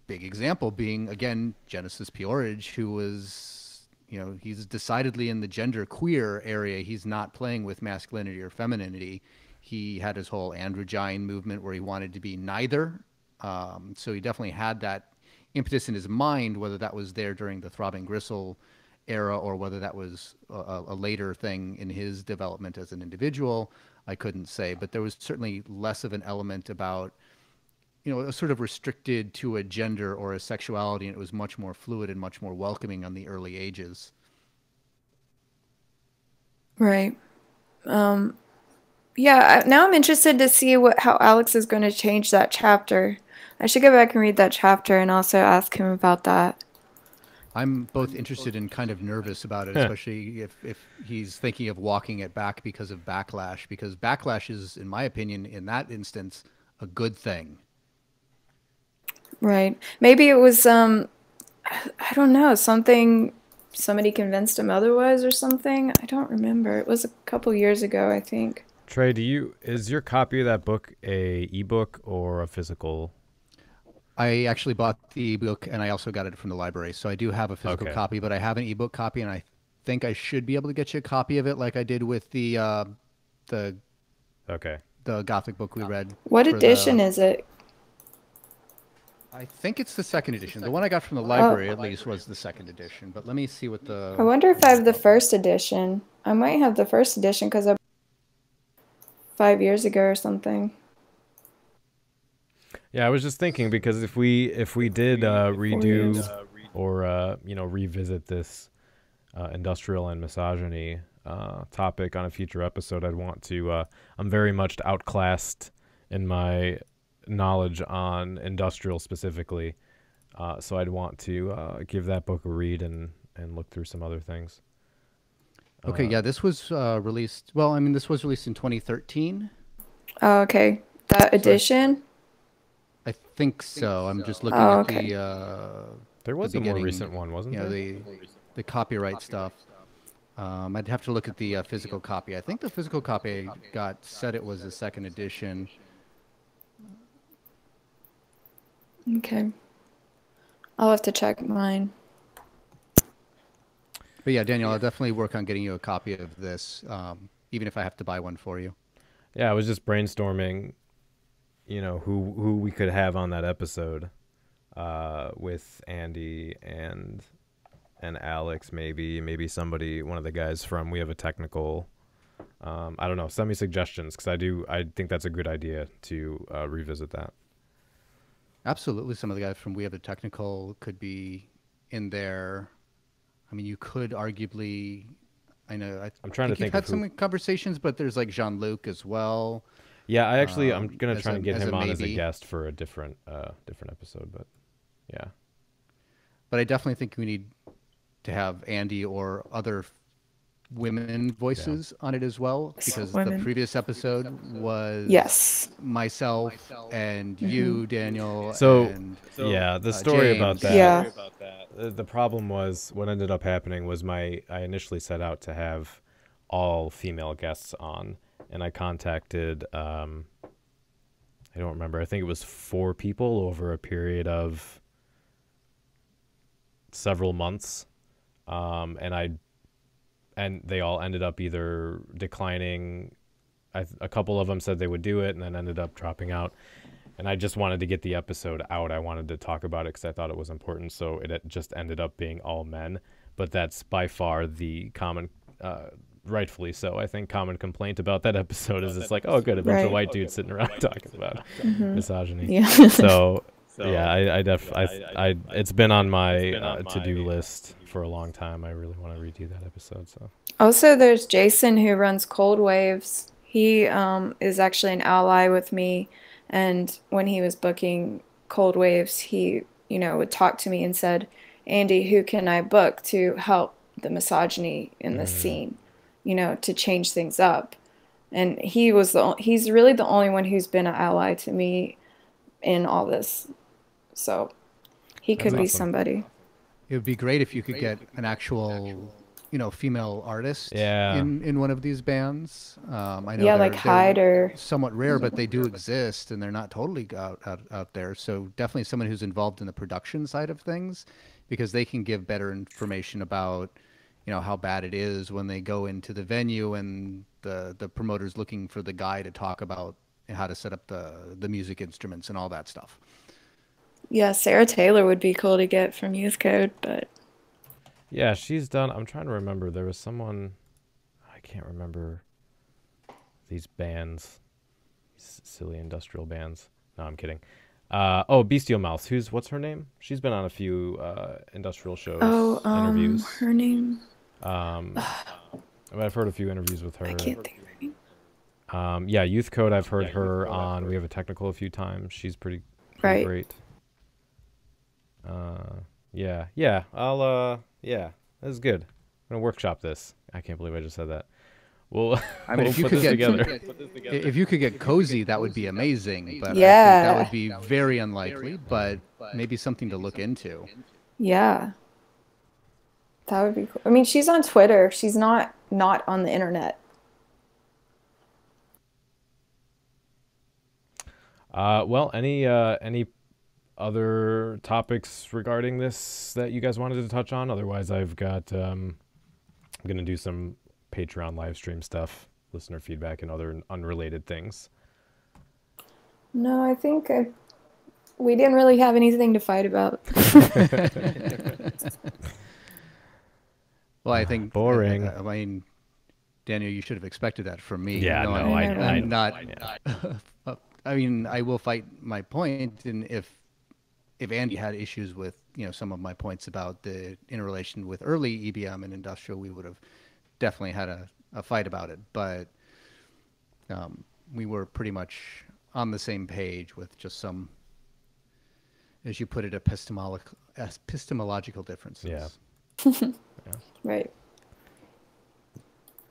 big example being, again, Genesis Peorage, who was, you know, he's decidedly in the gender queer area. He's not playing with masculinity or femininity. He had his whole androgyne movement where he wanted to be neither. So he definitely had that impetus in his mind, whether that was there during the Throbbing Gristle era or whether that was a later thing in his development as an individual, I couldn't say. But there was certainly less of an element about, you know, sort of restricted to a gender or a sexuality, and it was much more fluid and much more welcoming on the early ages. Right. Yeah, now I'm interested to see how Alex is going to change that chapter. I should go back and read that chapter and also ask him about that. I'm both interested and kind of nervous about it, especially if he's thinking of walking it back because of backlash. Because backlash is, in my opinion, in that instance, a good thing. Right. Maybe it was I don't know, somebody convinced him otherwise or something. I don't remember. It was a couple years ago, I think. Trae, is your copy of that book a ebook or a physical? I actually bought the ebook and I also got it from the library. So I do have a physical copy, but I have an ebook copy, and I think I should be able to get you a copy of it like I did with the Okay. the Gothic book we read. What edition is it? I think it's the second edition. The one I got from the library, at least, was the second edition. But let me see what the... I wonder if I have the first edition. I might have the first edition because I 5 years ago or something. Yeah, I was just thinking, because if we did redo or revisit this industrial and misogyny topic on a future episode, I'd want to. I'm very much outclassed in my knowledge on industrial specifically, so I'd want to give that book a read and look through some other things. Okay, yeah, this was released. Well, I mean, this was released in 2013. Oh, okay. That edition? I think so. I'm just looking at the. There was a more recent one, wasn't there? The copyright stuff. I'd have to look at the physical copy. I think the physical copy I got said it was the second edition. Okay. I'll have to check mine. But yeah, Daniel, I'll definitely work on getting you a copy of this, even if I have to buy one for you. Yeah, I was just brainstorming, who we could have on that episode with Andi and Alex, maybe somebody, one of the guys from We Have a Technical. I don't know. Send me suggestions, because I think that's a good idea to revisit that. Absolutely, some of the guys from We Have a Technical could be in there. I mean, you could arguably. I know. I'm trying to think. You've had some conversations, but there's like Jean-Luc as well. Yeah, I'm gonna try and get him on as a guest for a different episode, but yeah. But I definitely think we need to have Andi or other women voices on it as well, because the previous episode was myself and you, Daniel. Yeah, the story about that. Yeah. The problem was, what ended up happening was I initially set out to have all female guests on, and I contacted I don't remember, I think it was 4 people over a period of several months, and they all ended up either declining. A couple of them said they would do it and then ended up dropping out. And I just wanted to get the episode out. I wanted to talk about it because I thought it was important. So it just ended up being all men. But that's by far the common, rightfully so, I think, common complaint about that episode is it's like, oh, good, a bunch of white dudes sitting around talking about misogyny. Yeah. So yeah, it's been on my to-do list for a long time. I really want to redo that episode. So also, there's Jason, who runs Cold Waves. He is actually an ally with me, and when he was booking Cold Waves, he would talk to me and said, Andi, who can I book to help the misogyny in the scene, to change things up? And he's really the only one who's been an ally to me in all this. So he could be somebody. It would be great if you could get an actual, female artist Yeah. in one of these bands. I know like Hyde or somewhat rare, but they do exist, and they're not totally out there. So definitely someone who's involved in the production side of things, because they can give better information about, how bad it is when they go into the venue and the promoter's looking for the guy to talk about how to set up the music instruments and all that stuff. Yeah, Sarah Taylor would be cool to get from Youth Code, but yeah, she's done. I'm trying to remember. There was someone, I can't remember these bands, silly industrial bands. No, I'm kidding. Bestial Mouse. What's her name? She's been on a few industrial shows. Interviews. Her name. I've heard a few interviews with her. I can't think of her name. Yeah, Youth Code. I've heard her on. We Have a Technical a few times. She's pretty great. Yeah, yeah. Yeah, this is good. I'm gonna workshop this. I can't believe I just said that. We'll I mean, we'll if you put could this get together. if you could get cozy, that would be amazing. But I think that Yeah. would be very unlikely. But maybe something to look into. Yeah. That would be cool. I mean, she's on Twitter. She's not on the internet. Well, any other topics regarding this that you guys wanted to touch on? Otherwise, I've got I'm gonna do some Patreon live stream stuff, listener feedback, and other unrelated things. No, I think we didn't really have anything to fight about. Well, I think Boring. I mean, Daniel, you should have expected that from me. Yeah, No, no, I'm know. not. yeah. I mean, I will fight my point, and if Andy had issues with some of my points about the interrelation with early EBM and industrial, we would have definitely had a fight about it. But we were pretty much on the same page with just some, as you put it, epistemological differences. Yeah. Right.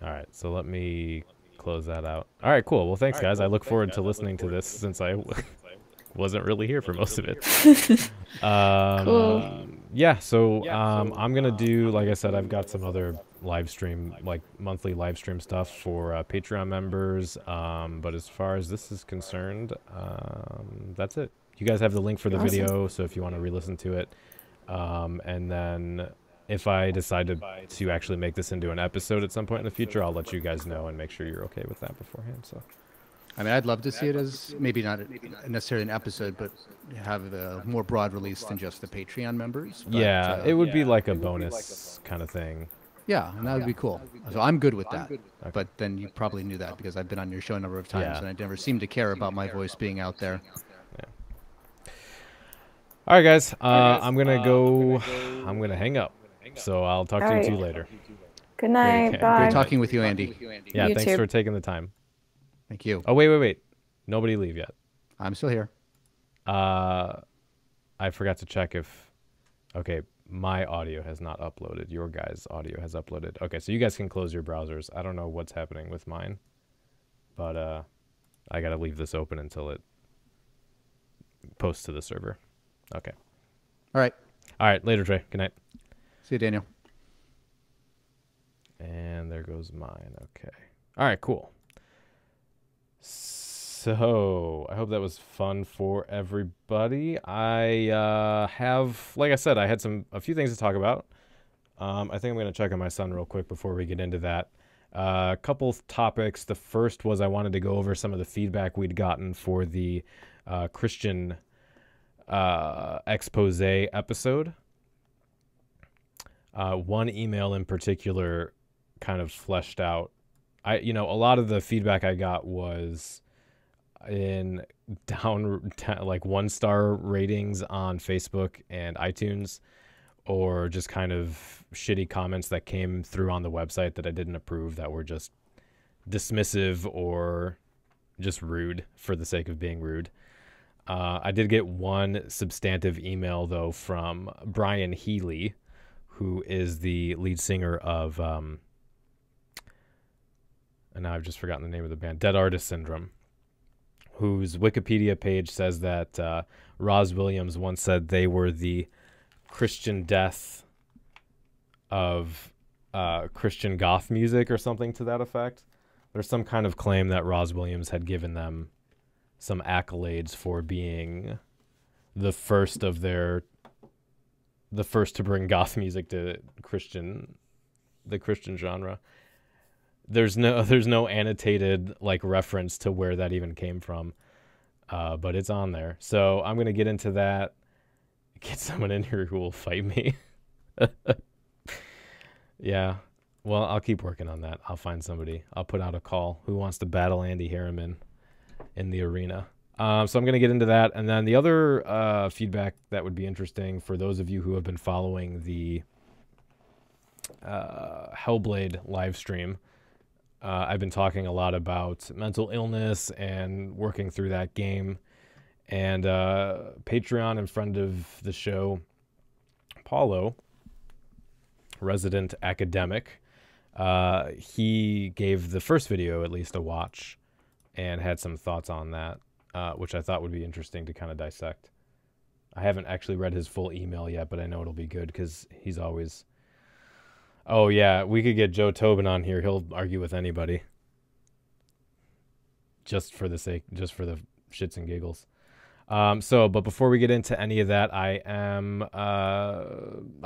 All right, so let me close that out. All right, cool. Well, thanks, guys. I look forward to listening to this since I wasn't really here for most of it. Cool. Yeah, so I'm going to do, like I said, I've got some other live stream, like monthly live stream stuff for Patreon members. But as far as this is concerned, that's it. You guys have the link for the Awesome. video, so if you want to re-listen to it. And then if I decided to actually make this into an episode at some point in the future, I'll let you guys know and make sure you're okay with that beforehand. So, I mean, I'd love to see it as maybe not necessarily an episode, but have a more broad release than just the Patreon members. But, yeah, it would be like a bonus kind of thing. Yeah, and that would be cool. So I'm good with that. Okay. But then you probably knew that because I've been on your show a number of times, Yeah. and I never seem to care about my voice being out there. All right, guys. I'm gonna go. I'm gonna hang up. So I'll talk to you two later. Good night. Okay. Bye. Great talking with you, Andy. Yeah, You thanks too. for taking the time. Thank you. Oh, wait. Nobody leave yet. I'm still here. I forgot to check if. Okay, my audio has not uploaded. Your guys' audio has uploaded. Okay, so you guys can close your browsers. I don't know what's happening with mine, but I gotta leave this open until it posts to the server. Okay. All right. All right. Later, Trae. Good night. See you, Daniel. And there goes mine. Okay. All right, cool. So I hope that was fun for everybody. I have, like I said, I had a few things to talk about. I think I'm going to check on my son real quick before we get into that. A couple topics. The first was I wanted to go over some of the feedback we'd gotten for the Christian expose episode. One email in particular kind of fleshed out. A lot of the feedback I got was in like 1-star ratings on Facebook and iTunes, or just kind of shitty comments that came through on the website that I didn't approve, that were just dismissive or just rude for the sake of being rude. I did get one substantive email, though, from Brian Healy, who is the lead singer of, and now I've just forgotten the name of the band, Dead Artist Syndrome, whose Wikipedia page says that Roz Williams once said they were the Christian death of Christian goth music or something to that effect. There's some kind of claim that Roz Williams had given them some accolades for being the first to bring goth music to the Christian genre. There's no annotated like reference to where that even came from, but it's on there. So I'm gonna get into that. Get someone in here who will fight me. Yeah. Well, I'll keep working on that. I'll find somebody. I'll put out a call. Who wants to battle Andy Harriman in the arena? So I'm going to get into that. And then the other feedback that would be interesting for those of you who have been following the Hellblade live stream. I've been talking a lot about mental illness and working through that game. And Patreon and friend of the show, Paulo, resident academic, he gave the first video at least a watch and had some thoughts on that, which I thought would be interesting to kind of dissect. I haven't actually read his full email yet, but I know it'll be good because he's always... Oh, yeah, we could get Joe Tobin on here. He'll argue with anybody. Just for the shits and giggles. But before we get into any of that, I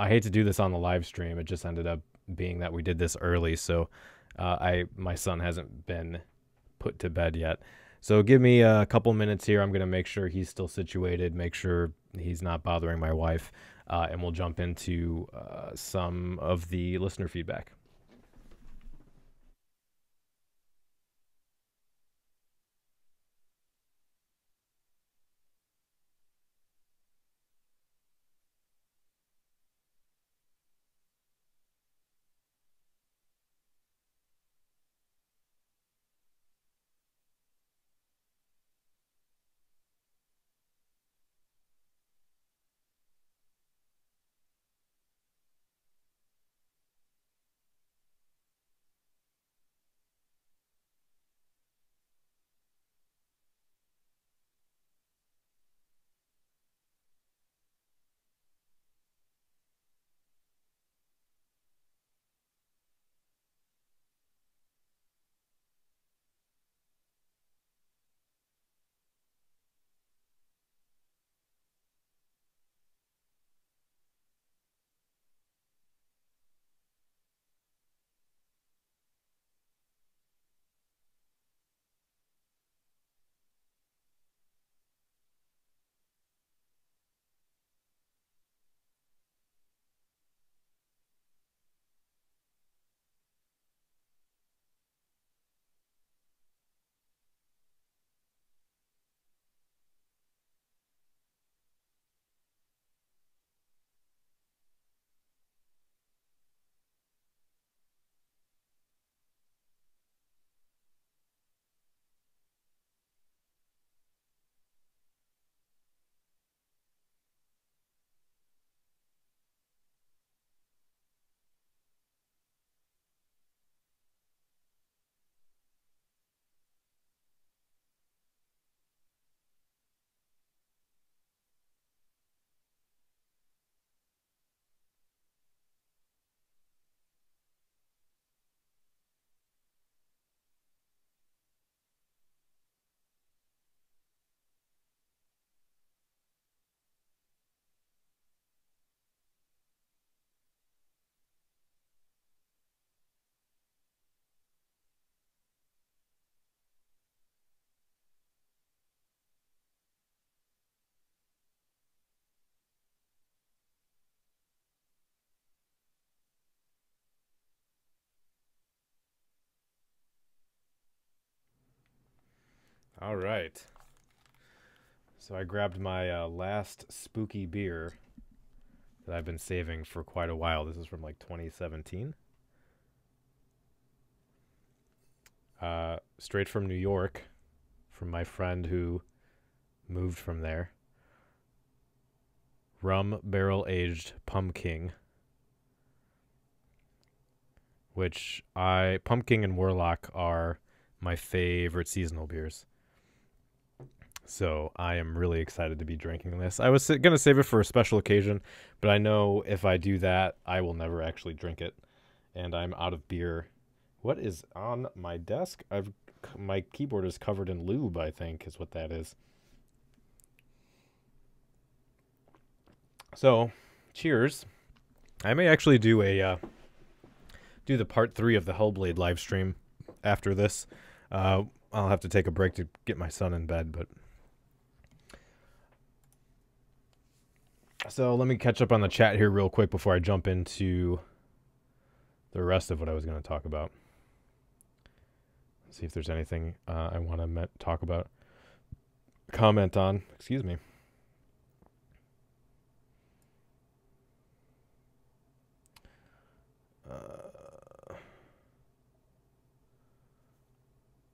hate to do this on the live stream. It just ended up being that we did this early, so my son hasn't been put to bed yet. So give me a couple minutes here. I'm going to make sure he's still situated, make sure he's not bothering my wife, and we'll jump into some of the listener feedback. All right. So I grabbed my last spooky beer that I've been saving for quite a while. This is from like 2017. Straight from New York, from my friend who moved from there. Rum barrel aged pumpkin, which pumpkin and Warlock are my favorite seasonal beers. So I am really excited to be drinking this. I was going to save it for a special occasion, but I know if I do that, I will never actually drink it. And I'm out of beer. What is on my desk? My keyboard is covered in lube, I think, is what that is. So, cheers. I may actually do the part 3 of the Hellblade live stream after this. I'll have to take a break to get my son in bed, but... So let me catch up on the chat here real quick before I jump into the rest of what I was going to talk about. See if there's anything I want to talk about, comment on. Excuse me.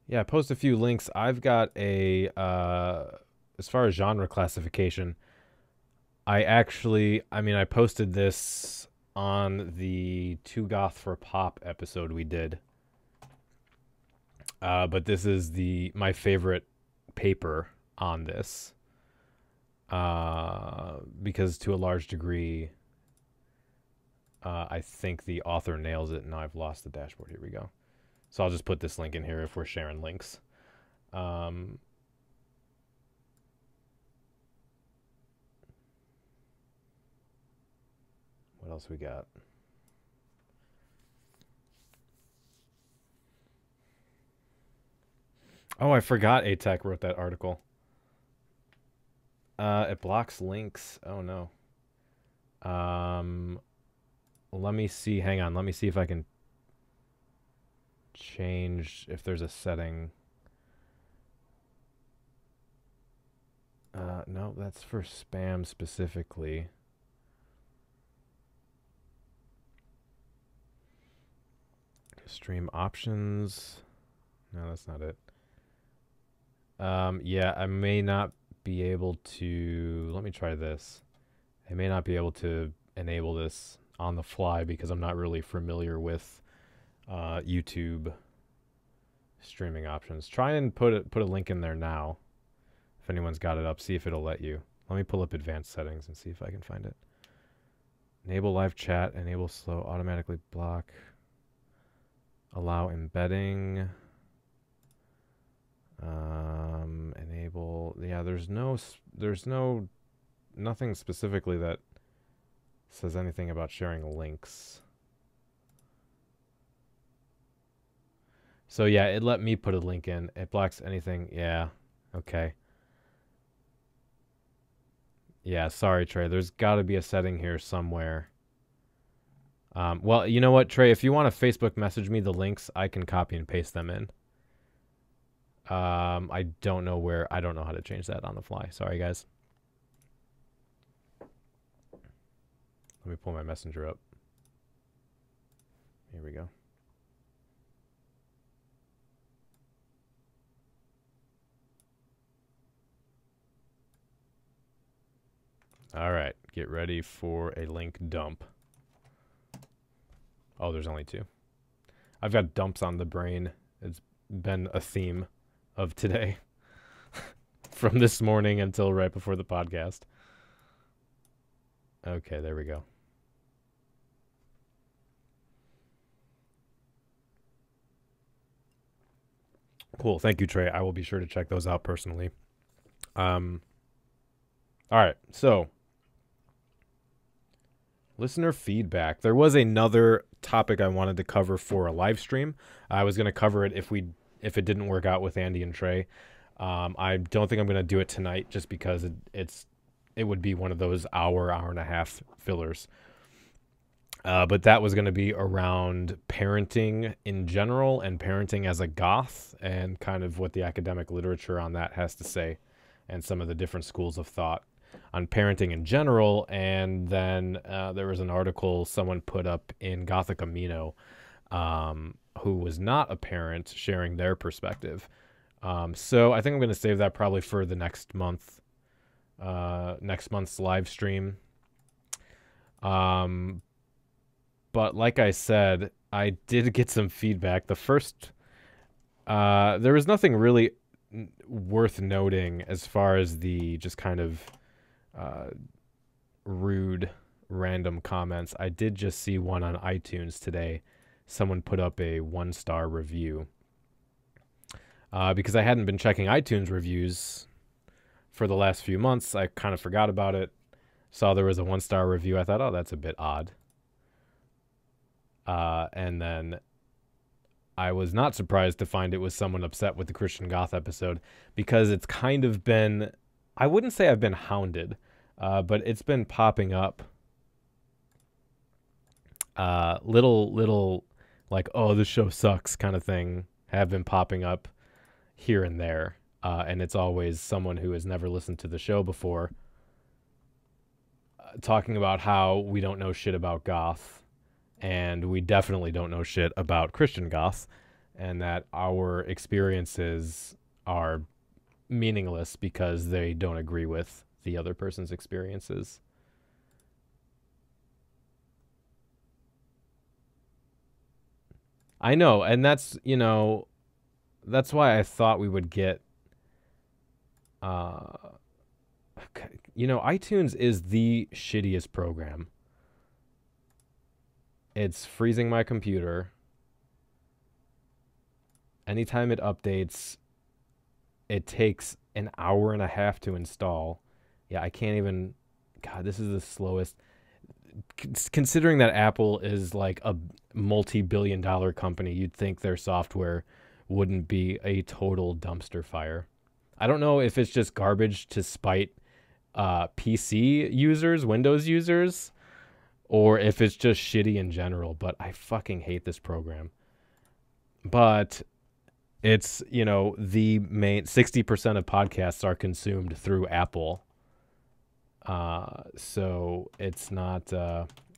Yeah, post a few links. I've got as far as genre classification, I posted this on the Too Goth for Pop episode we did. But this is my favorite paper on this. Because to a large degree, I think the author nails it. Now I've lost the dashboard. Here we go. So I'll just put this link in here if we're sharing links. What else we got? Oh, I forgot ATech wrote that article. It blocks links. Oh no. Let me see. Hang on. Let me see if I can change if there's a setting. No, that's for spam specifically. Stream options. No, that's not it. Yeah, I may not be able to. Let me try this. I may not be able to enable this on the fly because I'm not really familiar with YouTube streaming options. Try and put a link in there now. If anyone's got it up, see if it'll let you. Let me pull up advanced settings and see if I can find it. Enable live chat, enable slow, automatically block, allow embedding, enable. Yeah, there's nothing specifically that says anything about sharing links. So yeah, it let me put a link in. It blocks anything. Yeah. Okay. Yeah, sorry, Trae. There's got to be a setting here somewhere. Well, you know what, Trae? If you want to Facebook message me the links, I can copy and paste them in. I don't know where. I don't know how to change that on the fly. Sorry, guys. Let me pull my messenger up. Here we go. All right, get ready for a link dump. Oh, there's only two. I've got dumps on the brain. It's been a theme of today. From this morning until right before the podcast. Okay, there we go. Cool, thank you, Trae. I will be sure to check those out personally. All right, so listener feedback. There was another topic I wanted to cover for a live stream. I was going to cover it if it didn't work out with Andy and Trae. I don't think I'm going to do it tonight just because it would be one of those hour and a half fillers. But that was going to be around parenting in general and parenting as a goth and kind of what the academic literature on that has to say and some of the different schools of thought on parenting in general. And then there was an article someone put up in Gothic Amino who was not a parent sharing their perspective. So I think I'm going to save that probably for the next month's live stream. But like I said, I did get some feedback. The first, there was nothing really worth noting as far as the just kind of rude random comments. I did just see one on iTunes today. Someone put up a 1-star review. Because I hadn't been checking iTunes reviews for the last few months. I kind of forgot about it. Saw there was a 1-star review. I thought, oh, that's a bit odd. And then I was not surprised to find it was someone upset with the Christian Goth episode because it's kind of been, I wouldn't say I've been hounded, but it's been popping up. Little like, oh, this show sucks kind of thing have been popping up here and there. And it's always someone who has never listened to the show before talking about how we don't know shit about goth. And we definitely don't know shit about Christian goth, and that our experiences are meaningless because they don't agree with the other person's experiences. I know, and that's, you know, that's why I thought we would get, you know, iTunes is the shittiest program. It's freezing my computer. Anytime it updates, it takes an hour and a half to install. Yeah, I can't even, God, this is the slowest. Considering that Apple is like a multi-billion-dollar company, you'd think their software wouldn't be a total dumpster fire. I don't know if it's just garbage to spite PC users, Windows users, or if it's just shitty in general, but I fucking hate this program. But it's, you know, the main 60% of podcasts are consumed through Apple. So it's not,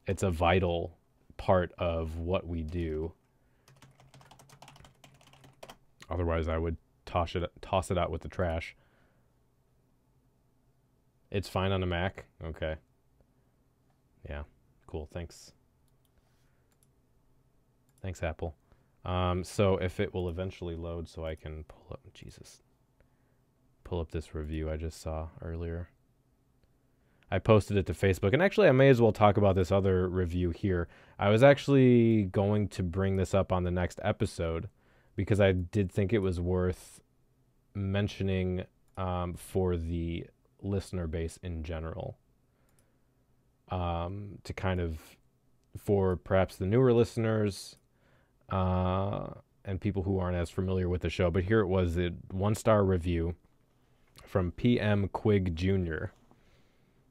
it's a vital part of what we do. Otherwise I would toss it out with the trash. It's fine on a Mac. Okay. Yeah. Cool. Thanks. Thanks, Apple. So if it will eventually load so I can pull up this review I just saw earlier. I posted it to Facebook, and actually I may as well talk about this other review here. I was actually going to bring this up on the next episode because I did think it was worth mentioning for the listener base in general. To kind of, for perhaps the newer listeners and people who aren't as familiar with the show. But here it was, a 1-star review from PM Quig Jr.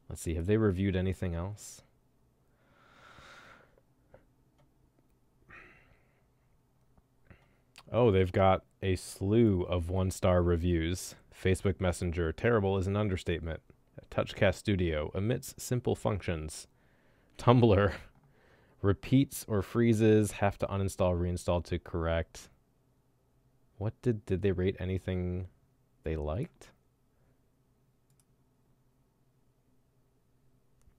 Let's see, have they reviewed anything else? Oh, they've got a slew of 1-star reviews. Facebook Messenger, terrible is an understatement. TouchCast Studio, omits simple functions. Tumblr, repeats or freezes, have to uninstall, reinstall to correct. What did they rate anything they liked?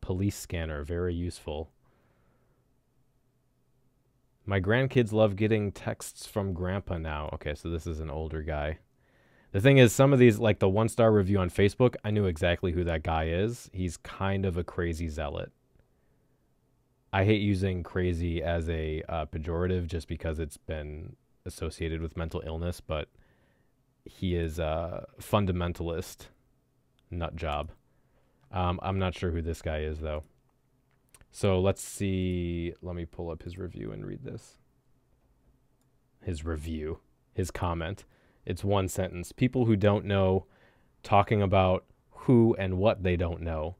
Police scanner, very useful. My grandkids love getting texts from grandpa now. Okay, so this is an older guy. The thing is, some of these, like the 1-star review on Facebook, I knew exactly who that guy is. He's kind of a crazy zealot. I hate using crazy as a pejorative just because it's been associated with mental illness, but he is a fundamentalist nut job. I'm not sure who this guy is, though. So let's see. Let me pull up his review and read this. His review. His comment. It's one sentence. People who don't know, talking about who and what they don't know.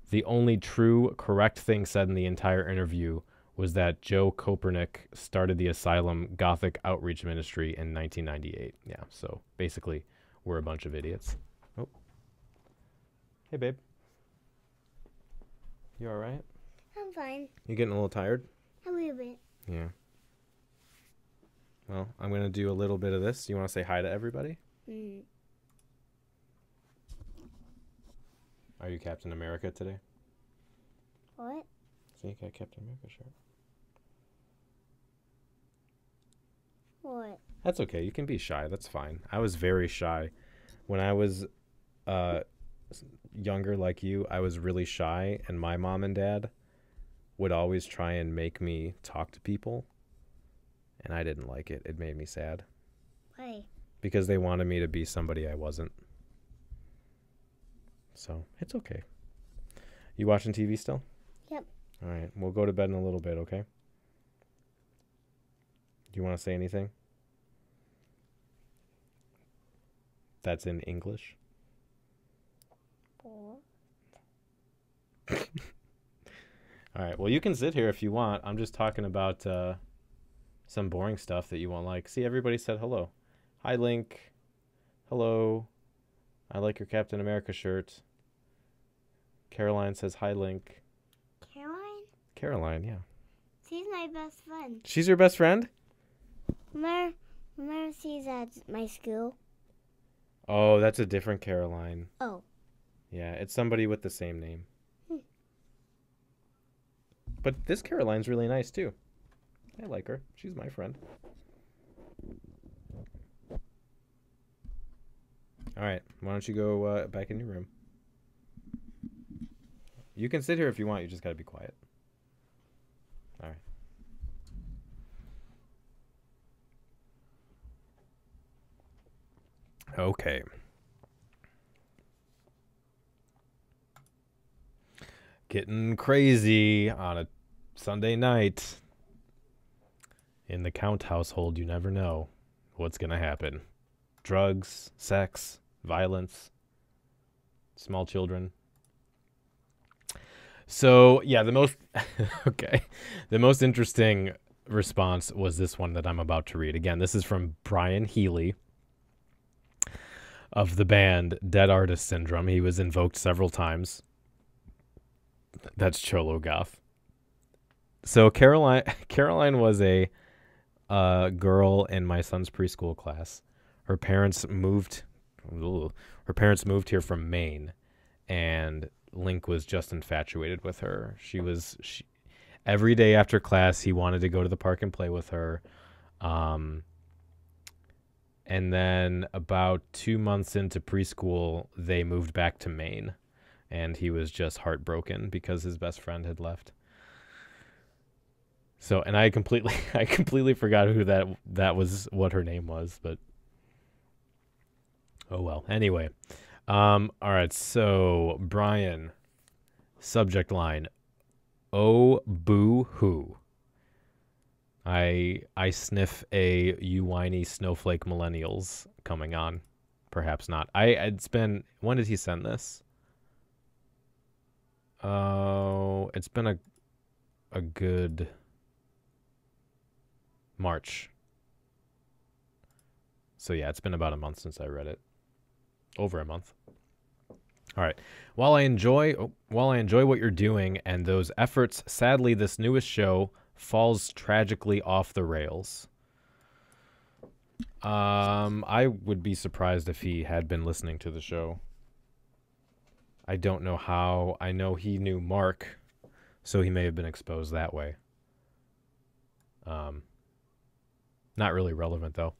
The only true, correct thing said in the entire interview was that Joe Kopernik started the Asylum Gothic Outreach Ministry in 1998. Yeah, so basically, we're a bunch of idiots. Oh. Hey, babe. You all right? I'm fine. You getting a little tired? A little bit. Yeah. Well, I'm going to do a little bit of this. You want to say hi to everybody? Are you Captain America today? What? See, you got Captain America shirt. What? That's okay. You can be shy. That's fine. I was very shy. When I was younger like you, I was really shy, and my mom and dad would always try and make me talk to people, and I didn't like it. It made me sad. Why? Because they wanted me to be somebody I wasn't. So, it's okay. You watching TV still? Yep. All right. We'll go to bed in a little bit, okay? Do you want to say anything? That's in English? Or? All right. Well, you can sit here if you want. I'm just talking about some boring stuff that you won't like. See, everybody said hello. Hi, Link. Hello. I like your Captain America shirt. Caroline says hi, Link. Caroline? Caroline, yeah. She's my best friend. She's your best friend? Remember she's at my school? Oh, that's a different Caroline. Oh. Yeah, it's somebody with the same name. But this Caroline's really nice, too. I like her. She's my friend. All right. Why don't you go back in your room? You can sit here if you want. You just got to be quiet. All right. Okay. Getting crazy on a Sunday night. In the Count household, you never know what's going to happen. Drugs, sex, violence, small children. So, yeah, the most the most interesting response was this one that I'm about to read. Again, this is from Brian Healy of the band Dead Artist Syndrome. He was invoked several times. That's Cholo Goth. So Caroline was a girl in my son's preschool class. Her parents moved here from Maine, and Link was just infatuated with her. Every day after class, he wanted to go to the park and play with her. And then about 2 months into preschool, they moved back to Maine, and he was just heartbroken because his best friend had left. So, and I completely forgot who that was, what her name was, but oh well. Anyway, all right. So Brian, subject line: "Oh boo hoo." I sniff a "you whiny snowflake millennials" coming on. Perhaps not. When did he send this? Oh, it's been a good March. So yeah, it's been about a month since I read it. Over a month. All right. While I enjoy what you're doing and those efforts, sadly this newest show falls tragically off the rails. I would be surprised if he had been listening to the show. I don't know how. I know he knew Mark, so he may have been exposed that way. Not really relevant, though.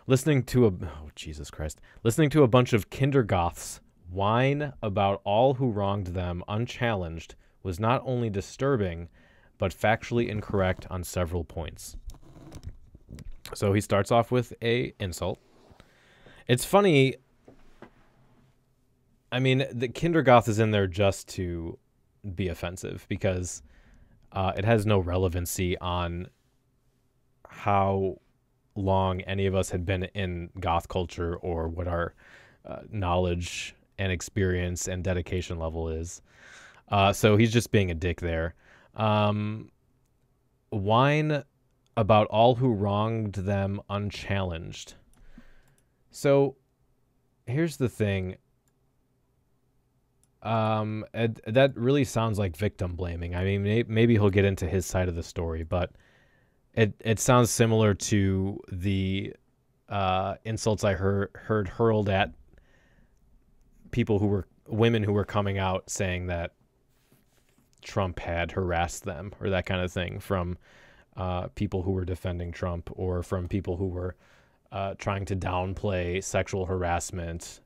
Listening to a bunch of kindergoths whine about all who wronged them unchallenged was not only disturbing, but factually incorrect on several points. So he starts off with a insult. It's funny. I mean, the kindergoth is in there just to be offensive because it has no relevancy on how long any of us had been in goth culture or what our knowledge and experience and dedication level is. So he's just being a dick there. Whine about all who wronged them unchallenged. So here's the thing. That really sounds like victim blaming. I mean, maybe he'll get into his side of the story, but it sounds similar to the insults I heard hurled at women who were coming out saying that Trump had harassed them or that kind of thing from people who were defending Trump or from people who were trying to downplay sexual harassment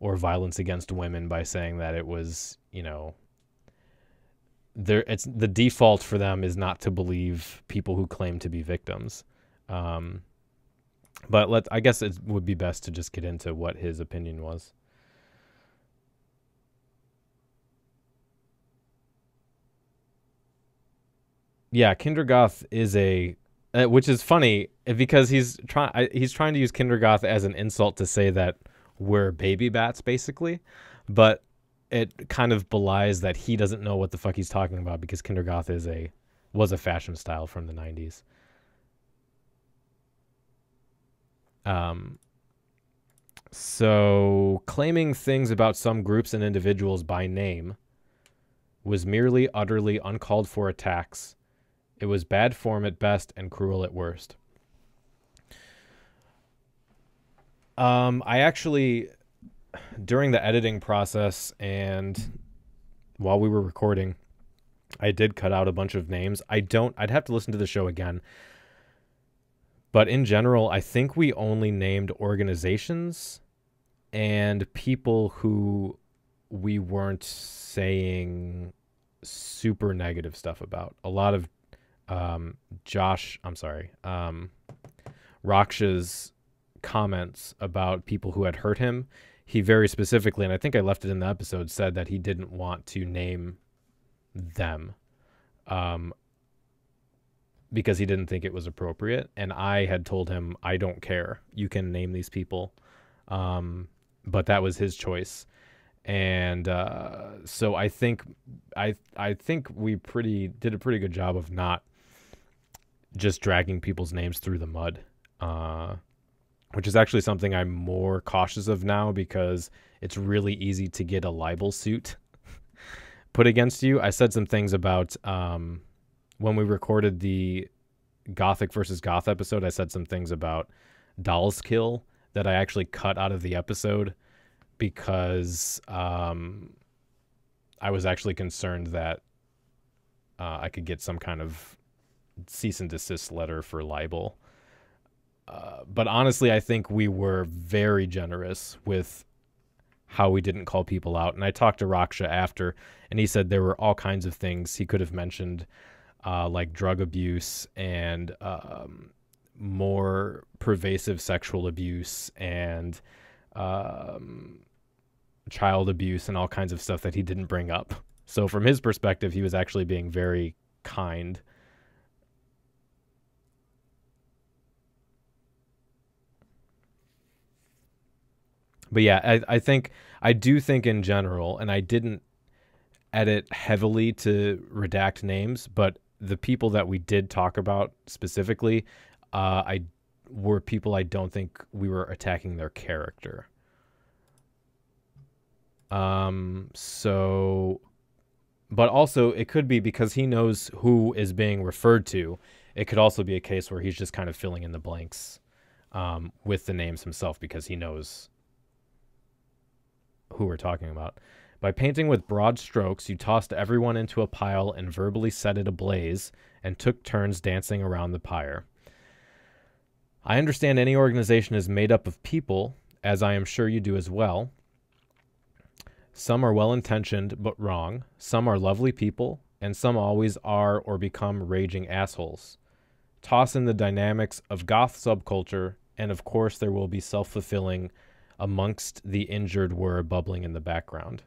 or violence against women by saying that it was, it's the default for them is not to believe people who claim to be victims. But I guess it would be best to just get into what his opinion was. Yeah, Kindergoth is which is funny because he's trying to use Kindergoth as an insult to say that we're baby bats, basically, but it kind of belies that he doesn't know what the fuck he's talking about because Kindergoth was a fashion style from the 90s. So claiming things about some groups and individuals by name was merely utterly uncalled for attacks. It was bad form at best and cruel at worst. I actually, during the editing process and while we were recording, I did cut out a bunch of names. I'd have to listen to the show again. But in general, I think we only named organizations and people who we weren't saying super negative stuff about. A lot of Raksha's comments about people who had hurt him, he very specifically, and I think I left it in the episode, said that he didn't want to name them because he didn't think it was appropriate. And I had told him, I don't care. You can name these people. But that was his choice. And so I think we did a pretty good job of not just dragging people's names through the mud, which is actually something I'm more cautious of now because it's really easy to get a libel suit put against you. I said some things about when we recorded the Gothic versus Goth episode, I said some things about Doll's Kill that I actually cut out of the episode because I was actually concerned that I could get some kind of cease and desist letter for libel. But honestly, I think we were very generous with how we didn't call people out. And I talked to Raksha after, and he said there were all kinds of things he could have mentioned, like drug abuse and more pervasive sexual abuse and child abuse and all kinds of stuff that he didn't bring up. So from his perspective, he was actually being very kind. But yeah, I do think in general, and I didn't edit heavily to redact names, but the people that we did talk about specifically, were people I don't think we were attacking their character. So, but also it could be because he knows who is being referred to. It could also be a case where he's just kind of filling in the blanks, with the names himself because he knows who we're talking about. By painting with broad strokes, you tossed everyone into a pile and verbally set it ablaze and took turns dancing around the pyre. I understand any organization is made up of people, as I am sure you do as well. Some are well-intentioned but wrong. Some are lovely people, and some always are or become raging assholes. Toss in the dynamics of goth subculture, and of course there will be self-fulfilling amongst the injured were bubbling in the background.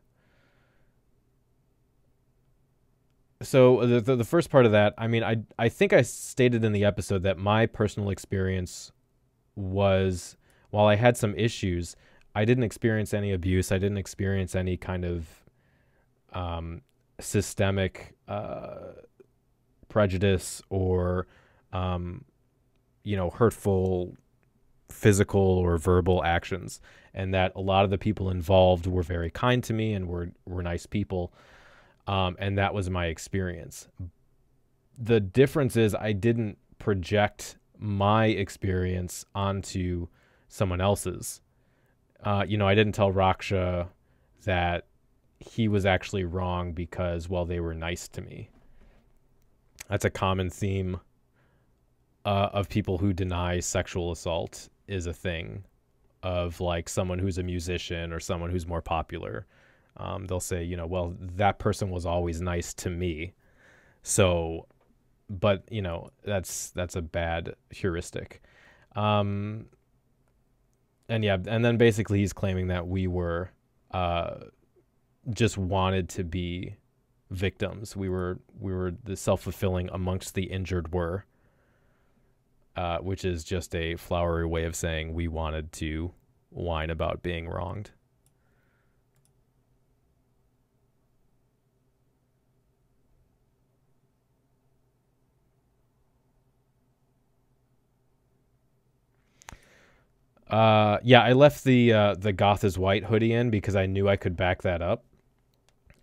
So the first part of that, I mean, I think I stated in the episode that my personal experience was, while I had some issues, I didn't experience any abuse. I didn't experience any kind of systemic prejudice or, hurtful physical or verbal actions, and that a lot of the people involved were very kind to me and were nice people. And that was my experience. The difference is I didn't project my experience onto someone else's. I didn't tell Raksha that he was actually wrong because, they were nice to me. That's a common theme of people who deny sexual assault, is a thing of like someone who's a musician or someone who's more popular. They'll say, that person was always nice to me. So, but that's a bad heuristic. And then basically he's claiming that we were, just wanted to be victims. We were the self-fulfilling amongst the injured were, which is just a flowery way of saying we wanted to whine about being wronged. I left the Goth is White hoodie in because I knew I could back that up.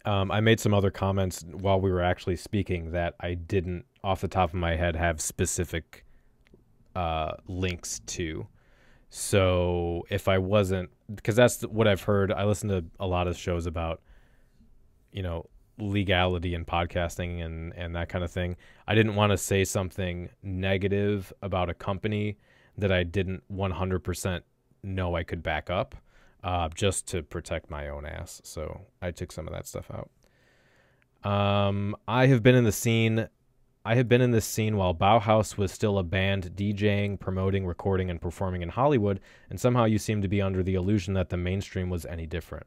I made some other comments while we were actually speaking that I didn't, off the top of my head, have specific links to. So if I wasn't, because that's what I've heard. I listen to a lot of shows about, legality in podcasting and that kind of thing. I didn't want to say something negative about a company that I didn't 100% know I could back up. just to protect my own ass. So I took some of that stuff out. I have been in this scene while Bauhaus was still a band, DJing, promoting, recording, and performing in Hollywood, and somehow you seem to be under the illusion that the mainstream was any different.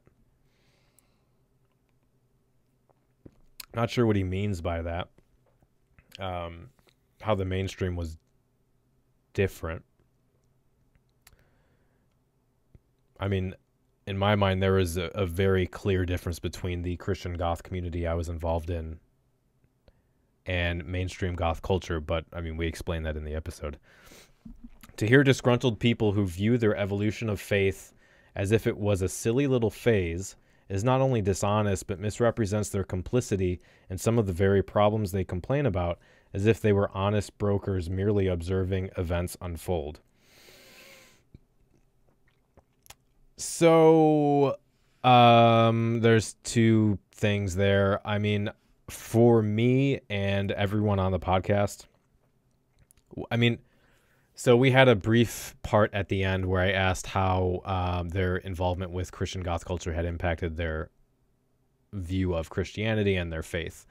Not sure what he means by that. How the mainstream was different. I mean, in my mind, there was a very clear difference between the Christian goth community I was involved in and mainstream goth culture, but I mean, we explained that in the episode. To hear disgruntled people who view their evolution of faith as if it was a silly little phase is not only dishonest, but misrepresents their complicity in some of the very problems they complain about, as if they were honest brokers merely observing events unfold. So, there's two things there. I mean, for me and everyone on the podcast, I mean, so we had a brief part at the end where I asked how their involvement with Christian goth culture had impacted their view of Christianity and their faith.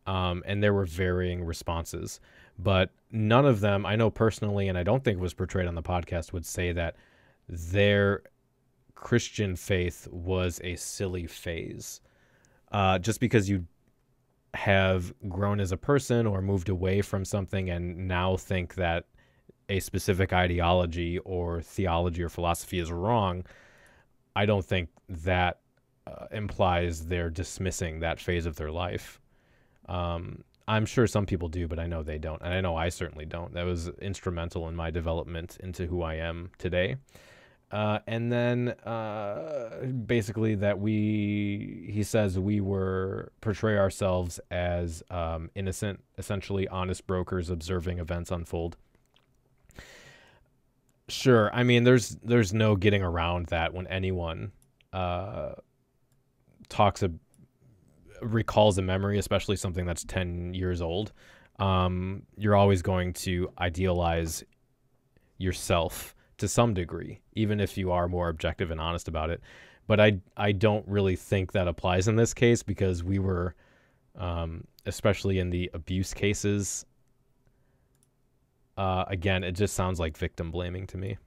And there were varying responses. But none of them, I know personally, and I don't think it was portrayed on the podcast, would say that their Christian faith was a silly phase. Just because you have grown as a person or moved away from something and now think that a specific ideology or theology or philosophy is wrong, I don't think that implies they're dismissing that phase of their life. I'm sure some people do, but I know they don't. And I know I certainly don't. That was instrumental in my development into who I am today. And then basically that he says we portray ourselves as innocent, essentially honest brokers observing events unfold. Sure. I mean, there's no getting around that when anyone recalls a memory, especially something that's 10 years old. You're always going to idealize yourself to some degree, even if you are more objective and honest about it. But I don't really think that applies in this case, because we were, especially in the abuse cases, again, it just sounds like victim blaming to me.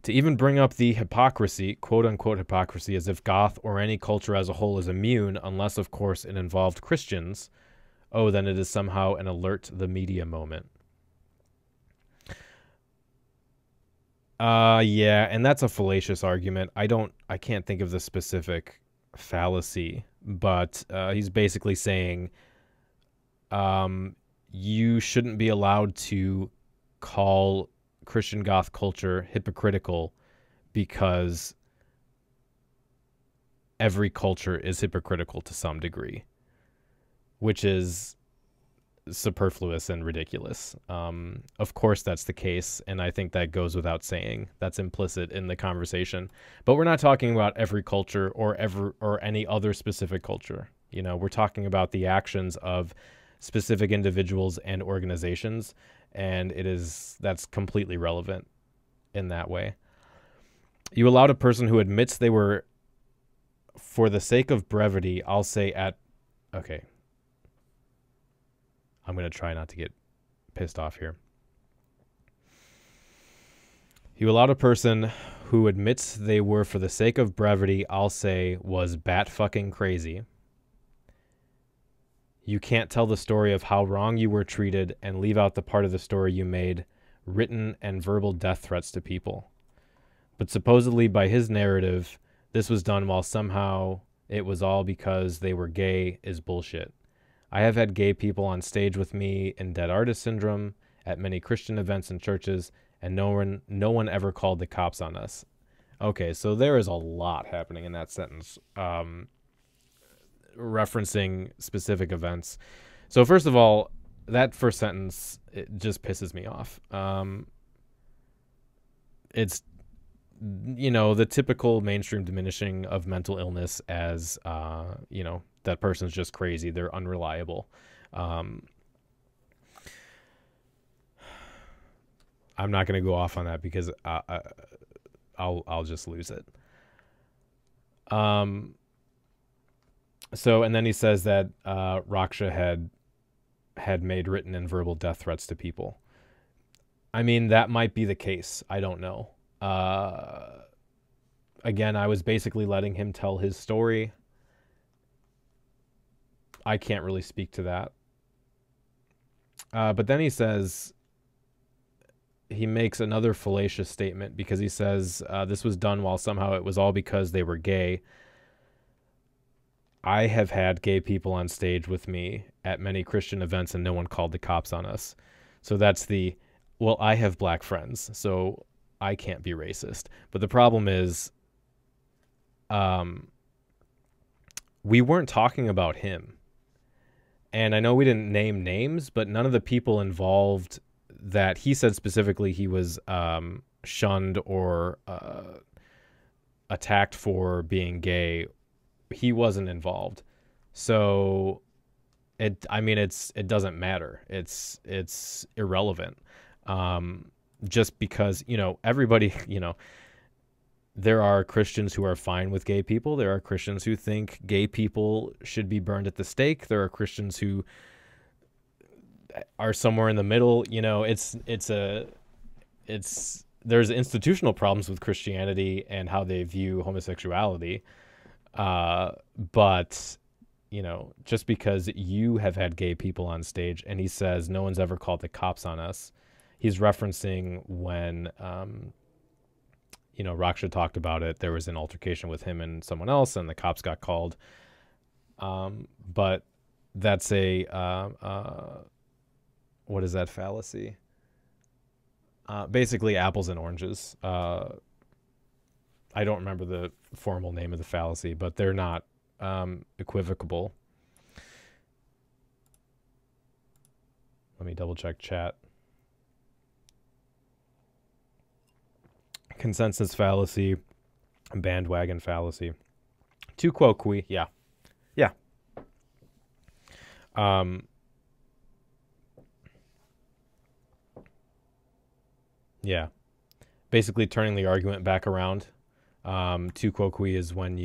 To even bring up the hypocrisy, quote-unquote hypocrisy, as if goth or any culture as a whole is immune, unless, of course, it involved Christians, oh, then it is somehow an alert the media moment. Yeah, and that's a fallacious argument. I can't think of the specific fallacy, but he's basically saying you shouldn't be allowed to call Christian goth culture hypocritical because every culture is hypocritical to some degree, which is superfluous and ridiculous. Of course that's the case, and I think that goes without saying. That's implicit in the conversation. But we're not talking about every culture or any other specific culture. You know, we're talking about the actions of specific individuals and organizations, and that's completely relevant in that way. You allowed a person who admits they were, for the sake of brevity, I'll say okay. I'm going to try not to get pissed off here. You allowed a person who admits they were, for the sake of brevity, I'll say, was bat fucking crazy. You can't tell the story of how wrong you were treated and leave out the part of the story you made written and verbal death threats to people. But supposedly by his narrative, this was done while somehow it was all because they were gay is bullshit. I have had gay people on stage with me in Dead Artist Syndrome, at many Christian events and churches, and no one ever called the cops on us. Okay, so there is a lot happening in that sentence, referencing specific events. So first of all, that first sentence, it just pisses me off. It's, the typical mainstream diminishing of mental illness as, that person's just crazy. They're unreliable. I'm not going to go off on that because I'll just lose it. So, and then he says that Raksha had made written and verbal death threats to people. I mean, that might be the case. I don't know. Again, I was basically letting him tell his story. I can't really speak to that. But then he says, he makes another fallacious statement because he says this was done while somehow it was all because they were gay. I have had gay people on stage with me at many Christian events and no one called the cops on us. So that's well, I have black friends, so I can't be racist. But the problem is, we weren't talking about him. And I know we didn't name names, but none of the people involved that he said specifically he was shunned or attacked for being gay, he wasn't involved. So it doesn't matter. It's irrelevant. Just because, everybody, there are Christians who are fine with gay people. There are Christians who think gay people should be burned at the stake. There are Christians who are somewhere in the middle. There's institutional problems with Christianity and how they view homosexuality. But just because you have had gay people on stage, and he says no one's ever called the cops on us, he's referencing when, Raksha talked about it. There was an altercation with him and someone else, and the cops got called. But that's what is that fallacy? Basically apples and oranges. I don't remember the formal name of the fallacy, but they're not equivocable. Let me double check chat. Consensus fallacy, bandwagon fallacy. Tu quo qui, yeah. Yeah. Yeah. Basically turning the argument back around. Tu quo qui is when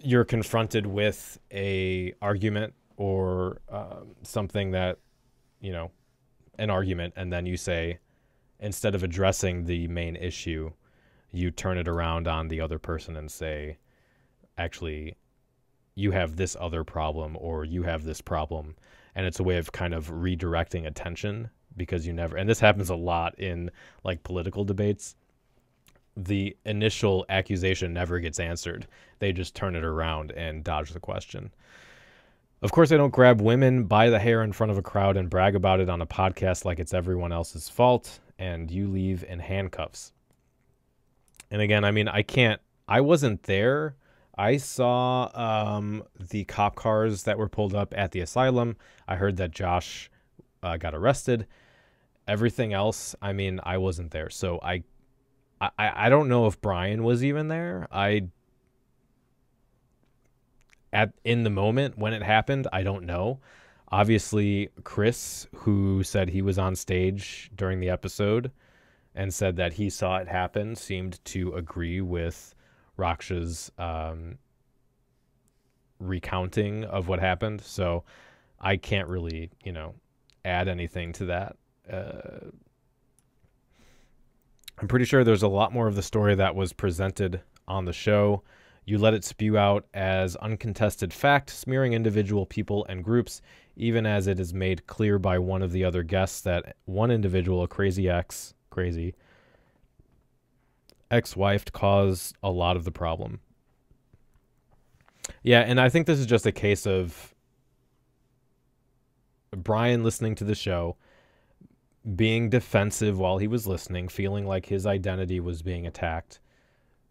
you're confronted with a argument or something that, an argument, and then you say, instead of addressing the main issue, you turn it around on the other person and say, actually, you have this other problem, or you have this problem. And it's a way of kind of redirecting attention, because and this happens a lot in like political debates. The initial accusation never gets answered. They just turn it around and dodge the question. Of course, I don't grab women by the hair in front of a crowd and brag about it on a podcast like it's everyone else's fault, and you leave in handcuffs. And again, I wasn't there. I saw the cop cars that were pulled up at the asylum. I heard that Josh got arrested. Everything else, I wasn't there. So I don't know if Brian was even there. In the moment when it happened, I don't know. Obviously, Chris, who said he was on stage during the episode and said that he saw it happen, seemed to agree with Raksha's recounting of what happened. So I can't really, add anything to that. I'm pretty sure there's a lot more of the story that was presented on the show. You let it spew out as uncontested fact, smearing individual people and groups, even as it is made clear by one of the other guests that one individual, a crazy ex-wife, caused a lot of the problem. Yeah, and I think this is just a case of Brian listening to the show, being defensive while he was listening, feeling like his identity was being attacked.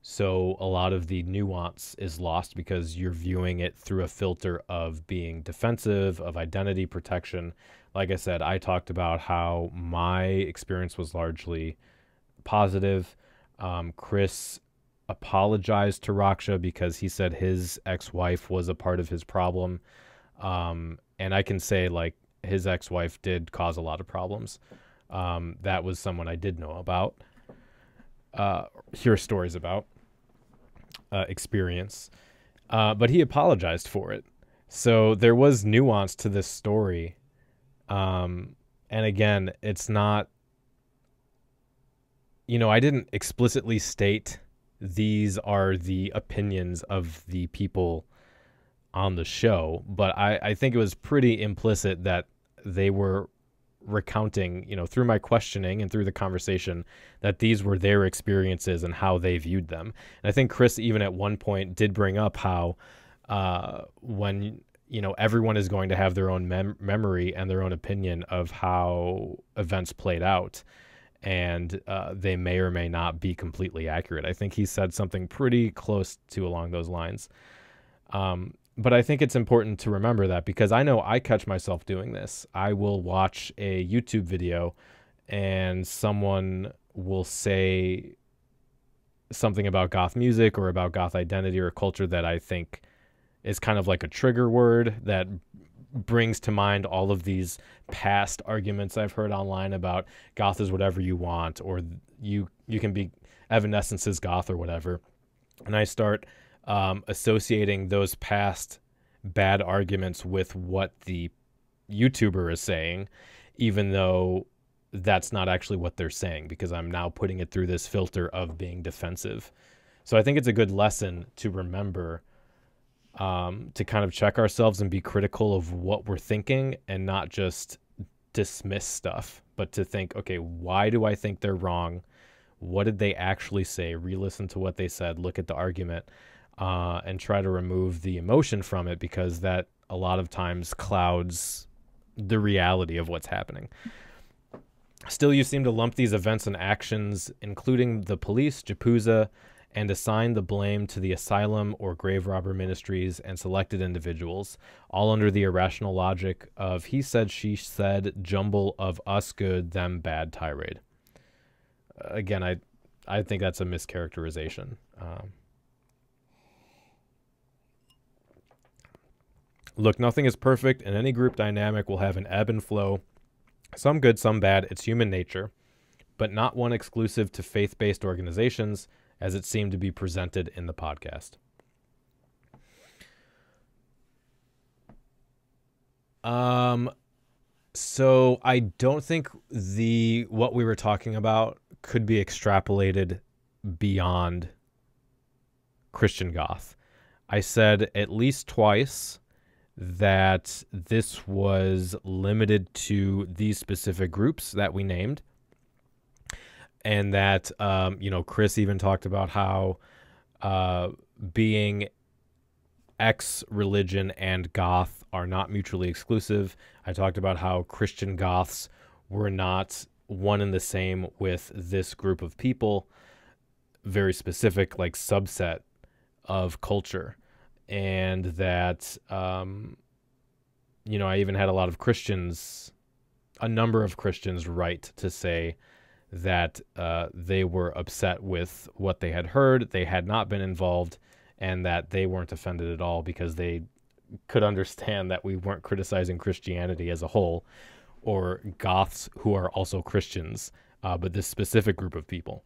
So a lot of the nuance is lost because you're viewing it through a filter of being defensive, of identity protection. Like I said, I talked about how my experience was largely positive. Chris apologized to Raksha because he said his ex-wife was a part of his problem. And I can say, like, his ex-wife did cause a lot of problems. That was someone I did know about, hear stories about, experience. But he apologized for it. So there was nuance to this story. And again, it's not, I didn't explicitly state these are the opinions of the people on the show, but I think it was pretty implicit that they were recounting, through my questioning and through the conversation, that these were their experiences and how they viewed them. And I think Chris even at one point did bring up how when everyone is going to have their own memory and their own opinion of how events played out, and they may or may not be completely accurate. I think he said something pretty close to along those lines. But I think it's important to remember that, because I know I catch myself doing this. I will watch a YouTube video and someone will say something about goth music or about goth identity or culture that I think is kind of like a trigger word that brings to mind all of these past arguments I've heard online about goth is whatever you want, or you can be Evanescence's goth or whatever. And I start associating those past bad arguments with what the YouTuber is saying, even though that's not actually what they're saying, because I'm now putting it through this filter of being defensive. So I think it's a good lesson to remember, to kind of check ourselves and be critical of what we're thinking and not just dismiss stuff, but to think, okay, why do I think they're wrong? What did they actually say? Re-listen to what they said, look at the argument, and try to remove the emotion from it, because that a lot of times clouds the reality of what's happening. Still, you seem to lump these events and actions, including the police, Japuza, and assign the blame to the asylum or grave robber ministries and selected individuals, all under the irrational logic of he said, she said, jumble of us good, them bad tirade. Again, I think that's a mischaracterization. Look, nothing is perfect, and any group dynamic will have an ebb and flow. Some good, some bad. It's human nature, but not one exclusive to faith-based organizations, as it seemed to be presented in the podcast. So I don't think what we were talking about could be extrapolated beyond Christian goth. I said at least twice that this was limited to these specific groups that we named. And that, Chris even talked about how being X religion and goth are not mutually exclusive. I talked about how Christian goths were not one and the same with this group of people, very specific, like subset of culture. And that, I even had a number of Christians write to say that they were upset with what they had heard, they had not been involved, and that they weren't offended at all because they could understand that we weren't criticizing Christianity as a whole, or goths who are also Christians, but this specific group of people.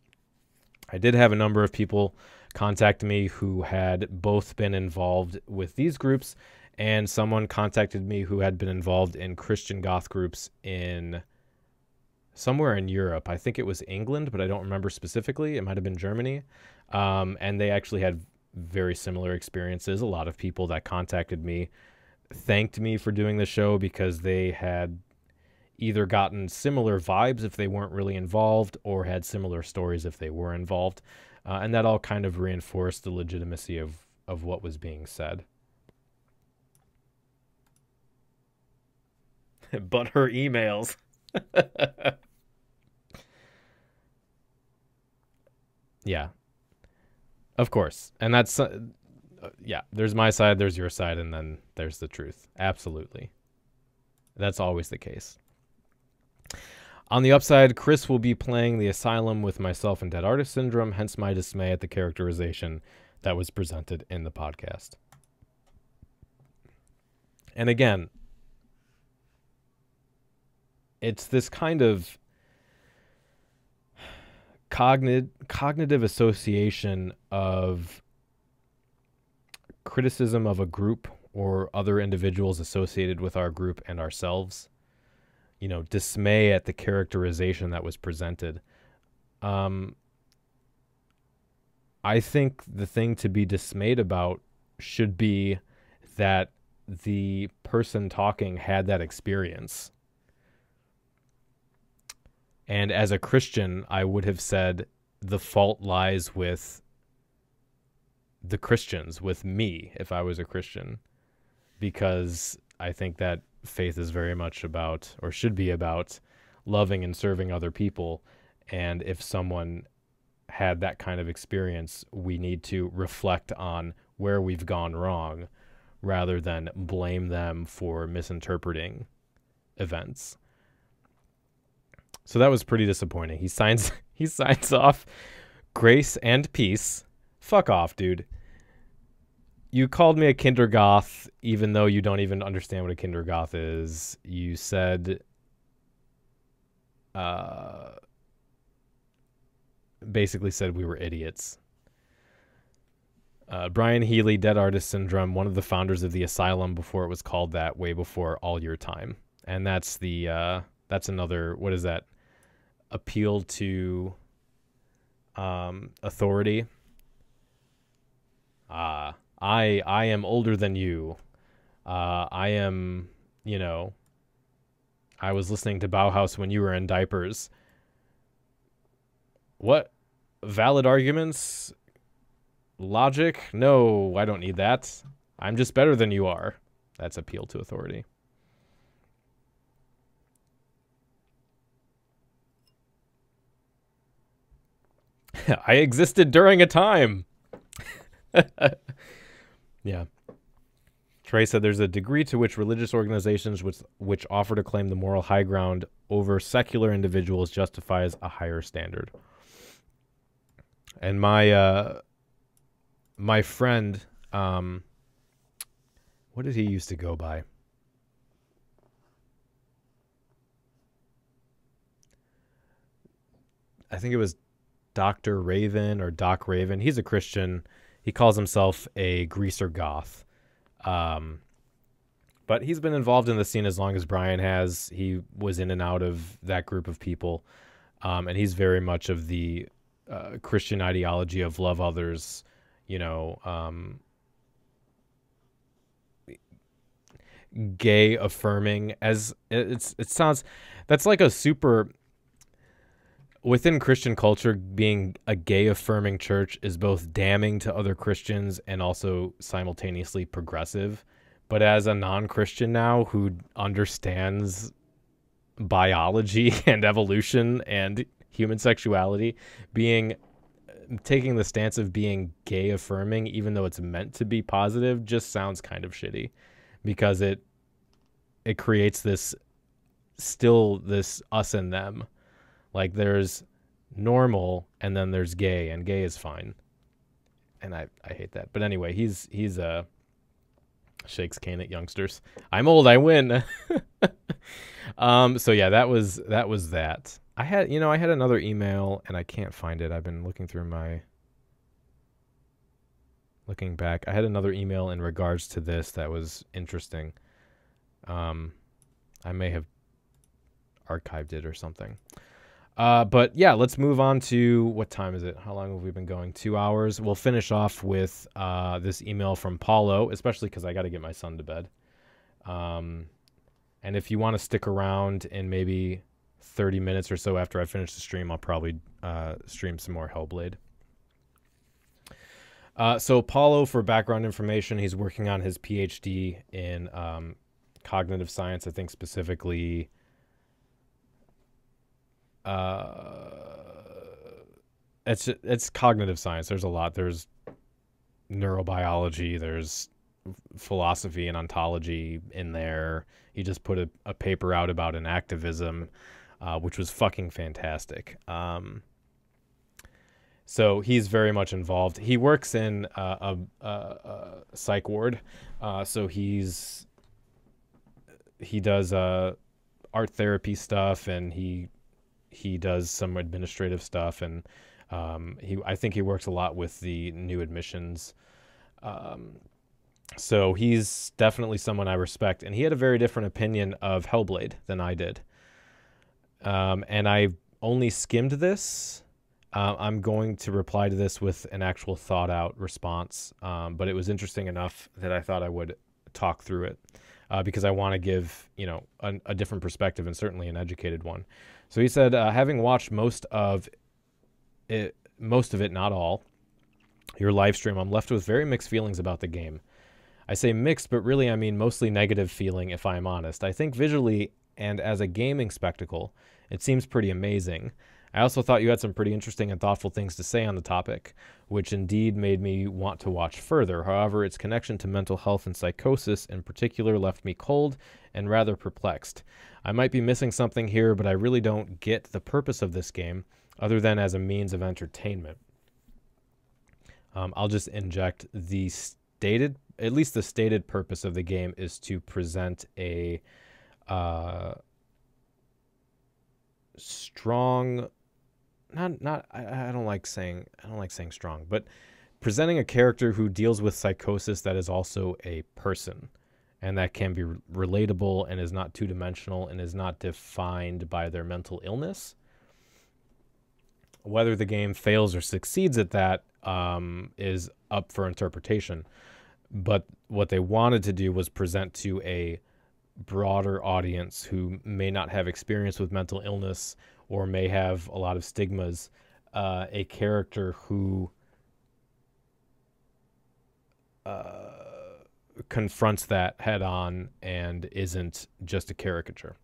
I did have a number of people contact me who had both been involved with these groups, and someone contacted me who had been involved in Christian goth groups in somewhere in Europe. I think it was England, but I don't remember specifically. It might have been Germany. And they actually had very similar experiences. A lot of people that contacted me thanked me for doing the show because they had either gotten similar vibes if they weren't really involved, or had similar stories if they were involved. And that all kind of reinforced the legitimacy of what was being said. But her emails. Yeah, of course. And that's, there's my side, there's your side, and then there's the truth. Absolutely. That's always the case. On the upside, Chris will be playing the asylum with myself and Dead Artist Syndrome, hence my dismay at the characterization that was presented in the podcast. And again, it's this kind of cognitive association of criticism of a group or other individuals associated with our group and ourselves. You know, dismay at the characterization that was presented. I think the thing to be dismayed about should be that the person talking had that experience. And as a Christian, I would have said the fault lies with the Christians, with me, if I was a Christian, because I think that faith is very much about, or should be about, loving and serving other people. And if someone had that kind of experience, we need to reflect on where we've gone wrong rather than blame them for misinterpreting events. So that was pretty disappointing. He signs off grace and peace. Fuck off, dude. You called me a kindergoth even though you don't even understand what a kindergoth is. You said basically said we were idiots. Brian Healy, Dead Artist Syndrome, one of the founders of the Asylum before it was called that, way before All Your Time. And that's the that's another, what is that? Appeal to authority. I am older than you. I am, you know, I was listening to Bauhaus when you were in diapers. What? Valid arguments? Logic? No, I don't need that. I'm just better than you are. That's appeal to authority. I existed during a time. Yeah. Trae said there's a degree to which religious organizations which offer to claim the moral high ground over secular individuals justifies a higher standard. And my my friend, what did he used to go by? I think it was Dr. Raven or Doc Raven. He's a Christian. He calls himself a greaser goth. But he's been involved in the scene as long as Brian has. He was in and out of that group of people. And he's very much of the Christian ideology of love others, you know, gay affirming, as it sounds, that's like a super, within Christian culture, being a gay affirming church is both damning to other Christians and also simultaneously progressive. But as a non-Christian now who understands biology and evolution and human sexuality, taking the stance of being gay affirming, even though it's meant to be positive, just sounds kind of shitty, because it creates this us and them. Like there's normal and then there's gay, and gay is fine. And I hate that. But anyway, he's shakes cane at youngsters. I'm old, I win. So yeah, that was that. I had another email and I can't find it. I've been looking back. I had another email in regards to this that was interesting. I may have archived it or something. But yeah, let's move on to, what time is it? How long have we been going? 2 hours. We'll finish off with this email from Paulo, especially because I got to get my son to bed. And if you want to stick around in maybe 30 minutes or so after I finish the stream, I'll probably stream some more Hellblade. So Paulo, for background information, he's working on his PhD in cognitive science, I think specifically it's cognitive science. There's a lot. There's neurobiology, there's philosophy and ontology in there. He just put a paper out about an activism, which was fucking fantastic. So he's very much involved. He works in a psych ward, so he does art therapy stuff, and he he does some administrative stuff, and I think he works a lot with the new admissions. So he's definitely someone I respect, and he had a very different opinion of Hellblade than I did. And I only skimmed this. I'm going to reply to this with an actual thought-out response, but it was interesting enough that I thought I would talk through it, because I want to give, a different perspective, and certainly an educated one. So he said, having watched most of it, not all, your live stream, I'm left with very mixed feelings about the game. I say mixed, but really I mean mostly negative feeling, if I'm honest. I think visually and as a gaming spectacle, it seems pretty amazing. I also thought you had some pretty interesting and thoughtful things to say on the topic, which indeed made me want to watch further. However, its connection to mental health and psychosis in particular left me cold and rather perplexed. I might be missing something here, but I really don't get the purpose of this game other than as a means of entertainment. I'll just inject at least the stated purpose of the game is to present a strong, I don't like saying strong, but presenting a character who deals with psychosis that is also a person, and that can be relatable and is not two-dimensional and is not defined by their mental illness. Whether the game fails or succeeds at that is up for interpretation. But what they wanted to do was present to a broader audience who may not have experience with mental illness or may have a lot of stigmas, a character who confronts that head on and isn't just a caricature.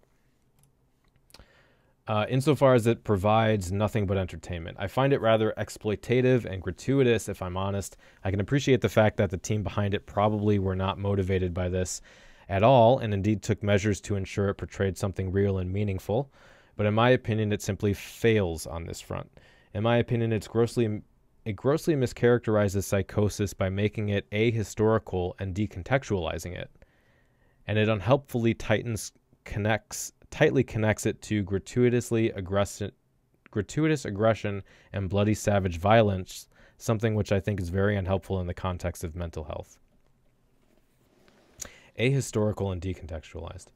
Insofar as it provides nothing but entertainment. I find it rather exploitative and gratuitous, if I'm honest. I can appreciate the fact that the team behind it probably were not motivated by this at all, and indeed took measures to ensure it portrayed something real and meaningful. But in my opinion, it simply fails on this front. In my opinion, it grossly mischaracterizes psychosis by making it ahistorical and decontextualizing it. And it unhelpfully tightly connects it to gratuitous aggression and bloody savage violence, something which I think is very unhelpful in the context of mental health. Ahistorical and decontextualized.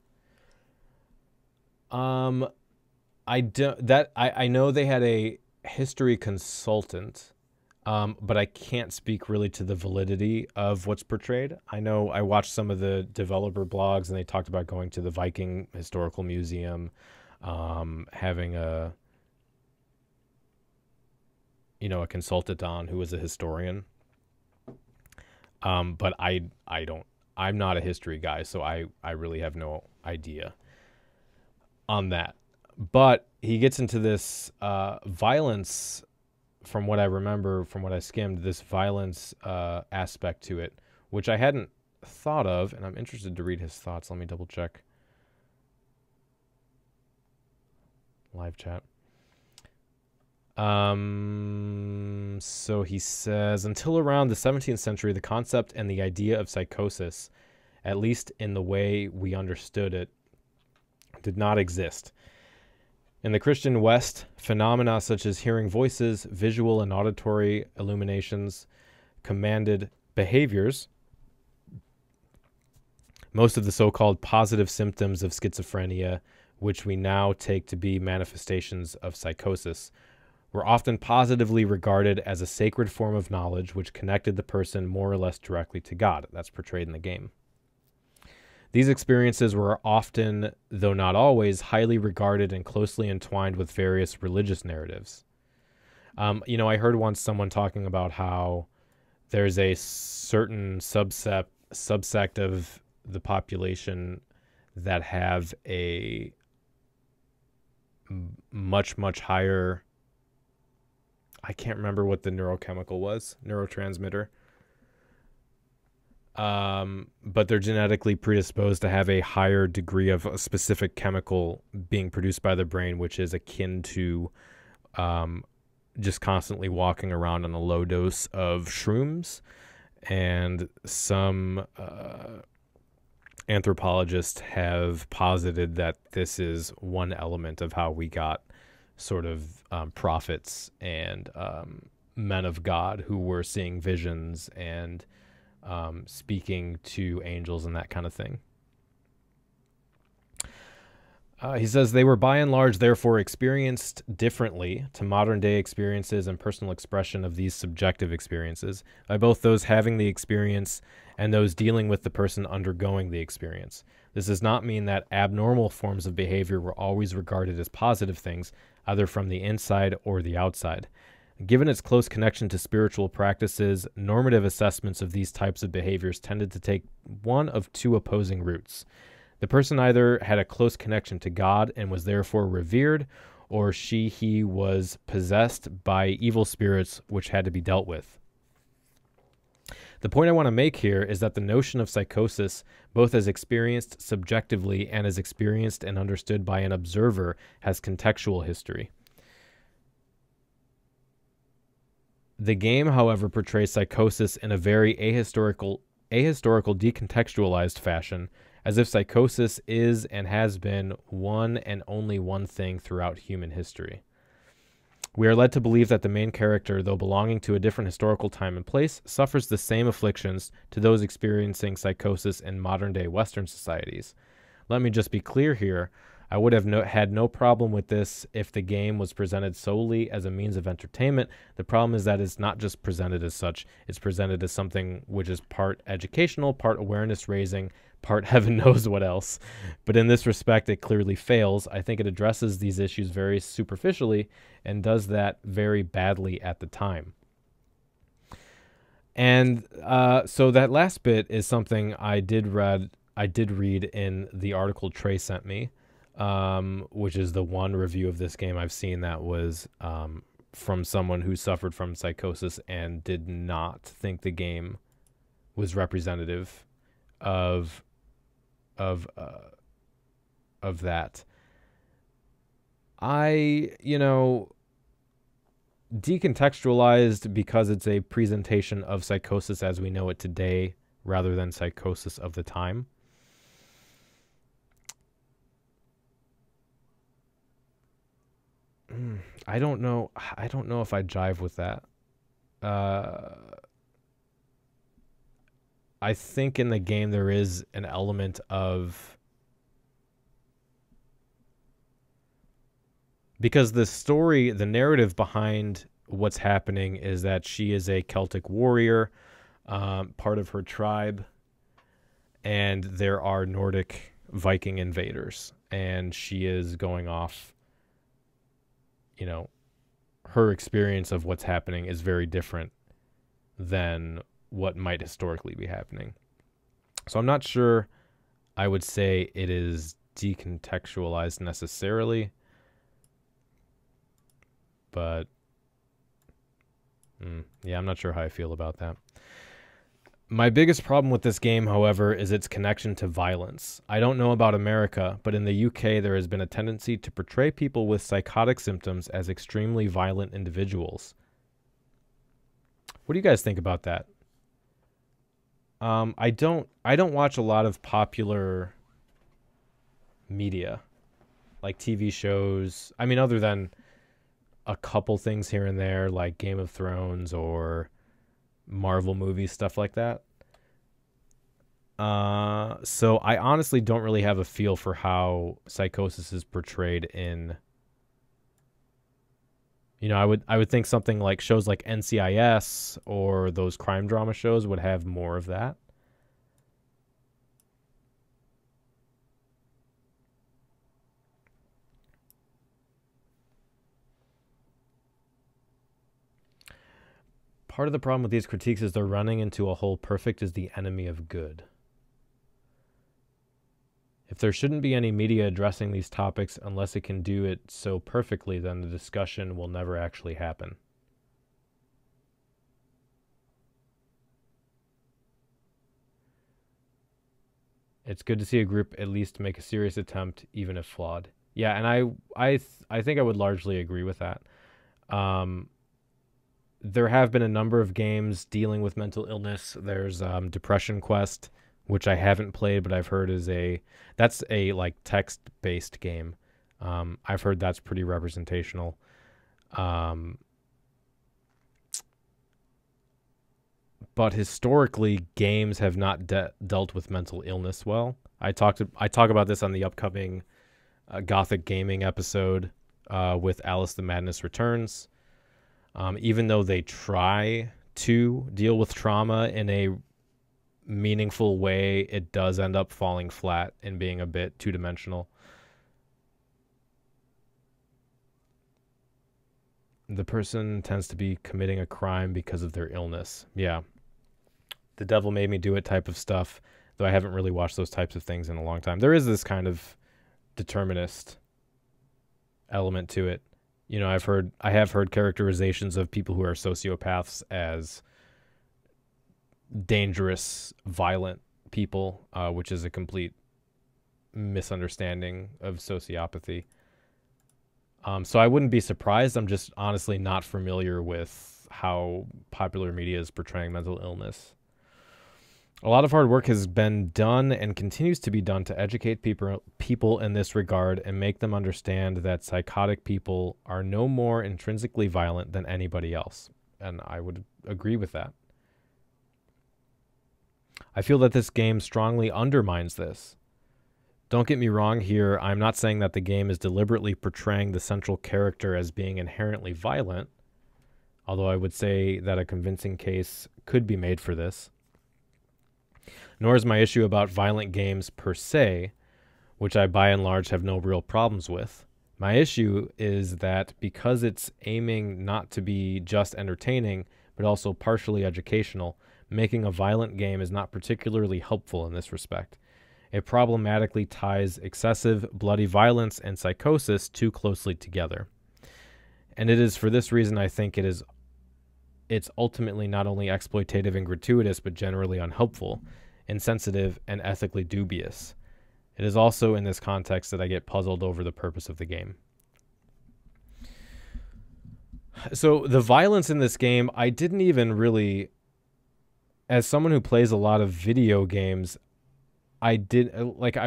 I know they had a history consultant, but I can't speak really to the validity of what's portrayed. I know I watched some of the developer blogs, and they talked about going to the Viking Historical Museum, having a consultant on who was a historian. But I'm not a history guy, so I really have no idea on that. But he gets into this violence, from what I remember, from what I skimmed, this violence aspect to it, which I hadn't thought of, and I'm interested to read his thoughts. Let me double check. Live chat. So he says, until around the 17th century, the concept and the idea of psychosis, at least in the way we understood it, did not exist. In the Christian West, phenomena such as hearing voices, visual and auditory illuminations, commanded behaviors. Most of the so-called positive symptoms of schizophrenia, which we now take to be manifestations of psychosis, were often positively regarded as a sacred form of knowledge which connected the person more or less directly to God. That's portrayed in the game. These experiences were often, though not always, highly regarded and closely entwined with various religious narratives. I heard once someone talking about how there's a certain subsect of the population that have a much, much higher, I can't remember what the neurochemical was, neurotransmitter. But they're genetically predisposed to have a higher degree of a specific chemical being produced by the brain, which is akin to just constantly walking around on a low dose of shrooms. And some anthropologists have posited that this is one element of how we got sort of prophets and men of God who were seeing visions and speaking to angels and that kind of thing. He says they were by and large therefore experienced differently to modern day experiences and personal expression of these subjective experiences by both those having the experience and those dealing with the person undergoing the experience. This does not mean that abnormal forms of behavior were always regarded as positive things, either from the inside or the outside. Given its close connection to spiritual practices, normative assessments of these types of behaviors tended to take one of two opposing routes. The person either had a close connection to God and was therefore revered, or he was possessed by evil spirits which had to be dealt with. The point I want to make here is that the notion of psychosis, both as experienced subjectively and as experienced and understood by an observer, has contextual history. The game, however, portrays psychosis in a very ahistorical decontextualized fashion, as if psychosis is and has been one and only one thing throughout human history. We are led to believe that the main character, though belonging to a different historical time and place, suffers the same afflictions to those experiencing psychosis in modern-day Western societies. Let me just be clear here. I would have had no problem with this if the game was presented solely as a means of entertainment. The problem is that it's not just presented as such. It's presented as something which is part educational, part awareness raising, part heaven knows what else. But in this respect, it clearly fails. I think it addresses these issues very superficially and does that very badly at the time. And so that last bit is something I did read in the article Trae sent me, which is the one review of this game I've seen that was from someone who suffered from psychosis and did not think the game was representative of that. Decontextualized because it's a presentation of psychosis as we know it today rather than psychosis of the time. I don't know if I jive with that. I think in the game there is an element of, because the narrative behind what's happening is that she is a Celtic warrior, part of her tribe, and there are Nordic Viking invaders, and she is going off. Her experience of what's happening is very different than what might historically be happening. So I'm not sure I would say it is decontextualized necessarily, but yeah, I'm not sure how I feel about that. My biggest problem with this game, however, is its connection to violence. I don't know about America, but in the UK there has been a tendency to portray people with psychotic symptoms as extremely violent individuals. What do you guys think about that? I don't watch a lot of popular media, like TV shows. I mean, other than a couple things here and there, like Game of Thrones or Marvel movies, stuff like that. So I honestly don't really have a feel for how psychosis is portrayed in, I would think something like shows like NCIS or those crime drama shows would have more of that. Part of the problem with these critiques is they're running into a whole perfect is the enemy of good. If there shouldn't be any media addressing these topics unless it can do it so perfectly, then the discussion will never actually happen. It's good to see a group at least make a serious attempt, even if flawed. Yeah, and I think I would largely agree with that. There have been a number of games dealing with mental illness. There's Depression Quest, which I haven't played, but I've heard that's a like text-based game. I've heard that's pretty representational. But historically, games have not dealt with mental illness well. I talk about this on the upcoming Gothic Gaming episode with Alice the Madness Returns. Even though they try to deal with trauma in a meaningful way, it does end up falling flat and being a bit two-dimensional. The person tends to be committing a crime because of their illness. Yeah. The devil made me do it type of stuff, though I haven't really watched those types of things in a long time. There is this kind of determinist element to it. You know, I have heard characterizations of people who are sociopaths as dangerous, violent people, which is a complete misunderstanding of sociopathy. So I wouldn't be surprised. I'm just honestly not familiar with how popular media is portraying mental illness. A lot of hard work has been done and continues to be done to educate people in this regard and make them understand that psychotic people are no more intrinsically violent than anybody else. And I would agree with that. I feel that this game strongly undermines this. Don't get me wrong here. I'm not saying that the game is deliberately portraying the central character as being inherently violent, although I would say that a convincing case could be made for this. Nor is my issue about violent games per se, which I by and large have no real problems with. My issue is that because it's aiming not to be just entertaining, but also partially educational, making a violent game is not particularly helpful in this respect. It problematically ties excessive bloody violence and psychosis too closely together. And it is for this reason I think it's ultimately not only exploitative and gratuitous, but generally unhelpful, insensitive, and ethically dubious. It is also in this context that I get puzzled over the purpose of the game. So the violence in this game, I didn't even really, as someone who plays a lot of video games, I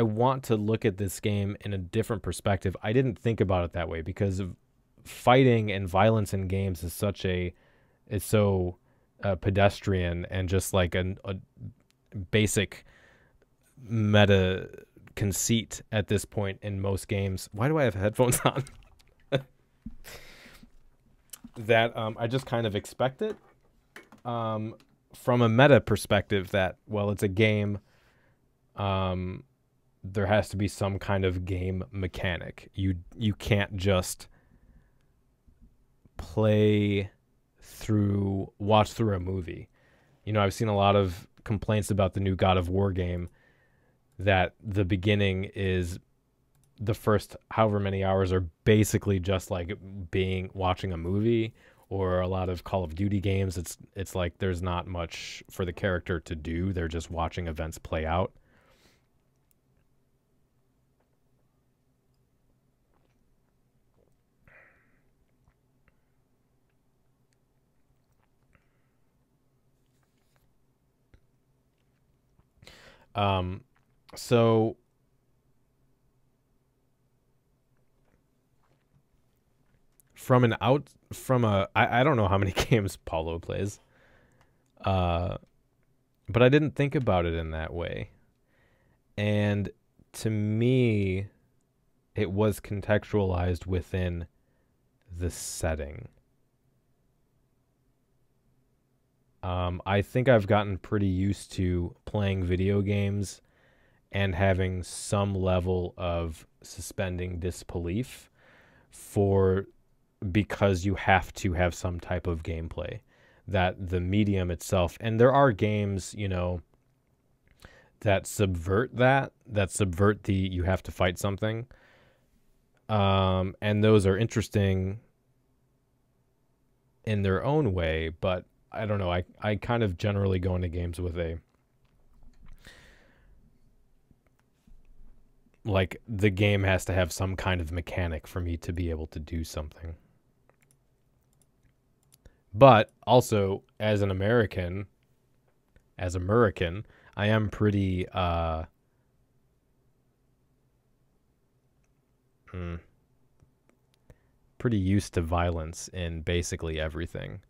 want to look at this game in a different perspective. I didn't think about it that way because of fighting and violence in games is so pedestrian and just like a basic meta conceit at this point in most games. Why do I have headphones on? That I just kind of expect it from a meta perspective that, well, it's a game. There has to be some kind of game mechanic. You can't just watch through a movie. You know, I've seen a lot of complaints about the new God of War game that the beginning is the first however many hours are basically just like watching a movie, or a lot of Call of Duty games. It's like there's not much for the character to do. They're just watching events play out. So I don't know how many games Paulo plays. But I didn't think about it in that way. And to me, it was contextualized within the setting. I think I've gotten pretty used to playing video games and having some level of suspending disbelief because you have to have some type of gameplay, that the medium itself, and there are games, you know, that subvert the you have to fight something. And those are interesting in their own way, but I don't know. I kind of generally go into games with the game has to have some kind of mechanic for me to be able to do something. But also, as an American, I am pretty, pretty used to violence in basically everything.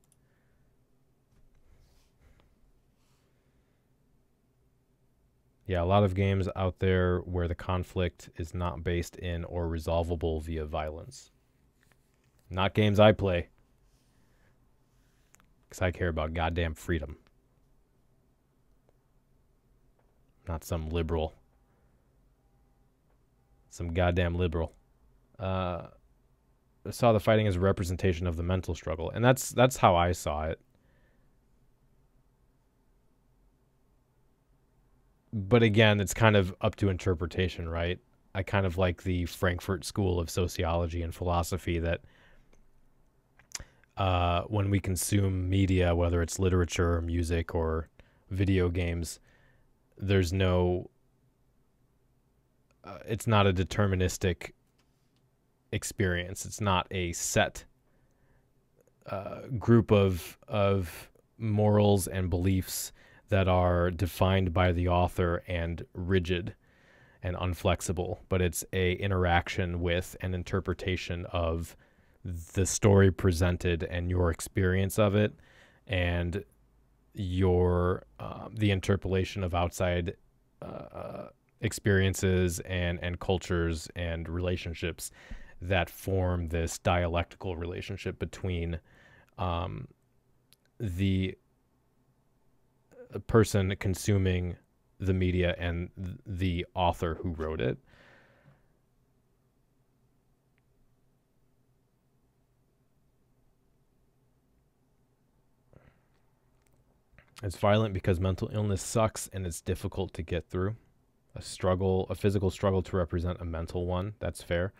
Yeah, a lot of games out there where the conflict is not based in or resolvable via violence. Not games I play. Because I care about goddamn freedom. Not some liberal. Some goddamn liberal. Saw the fighting as a representation of the mental struggle. And that's how I saw it. But again, it's kind of up to interpretation, right? I kind of like the Frankfurt School of Sociology and Philosophy that when we consume media, whether it's literature or music or video games, there's no... it's not a deterministic experience. It's not a set group of morals and beliefs that are defined by the author and rigid and unflexible, but it's a interaction with an interpretation of the story presented and your experience of it, and your the interpolation of outside experiences and cultures and relationships that form this dialectical relationship between the person consuming the media and the author who wrote it. It's violent because mental illness sucks and it's difficult to get through. A physical struggle to represent a mental one. That's fair.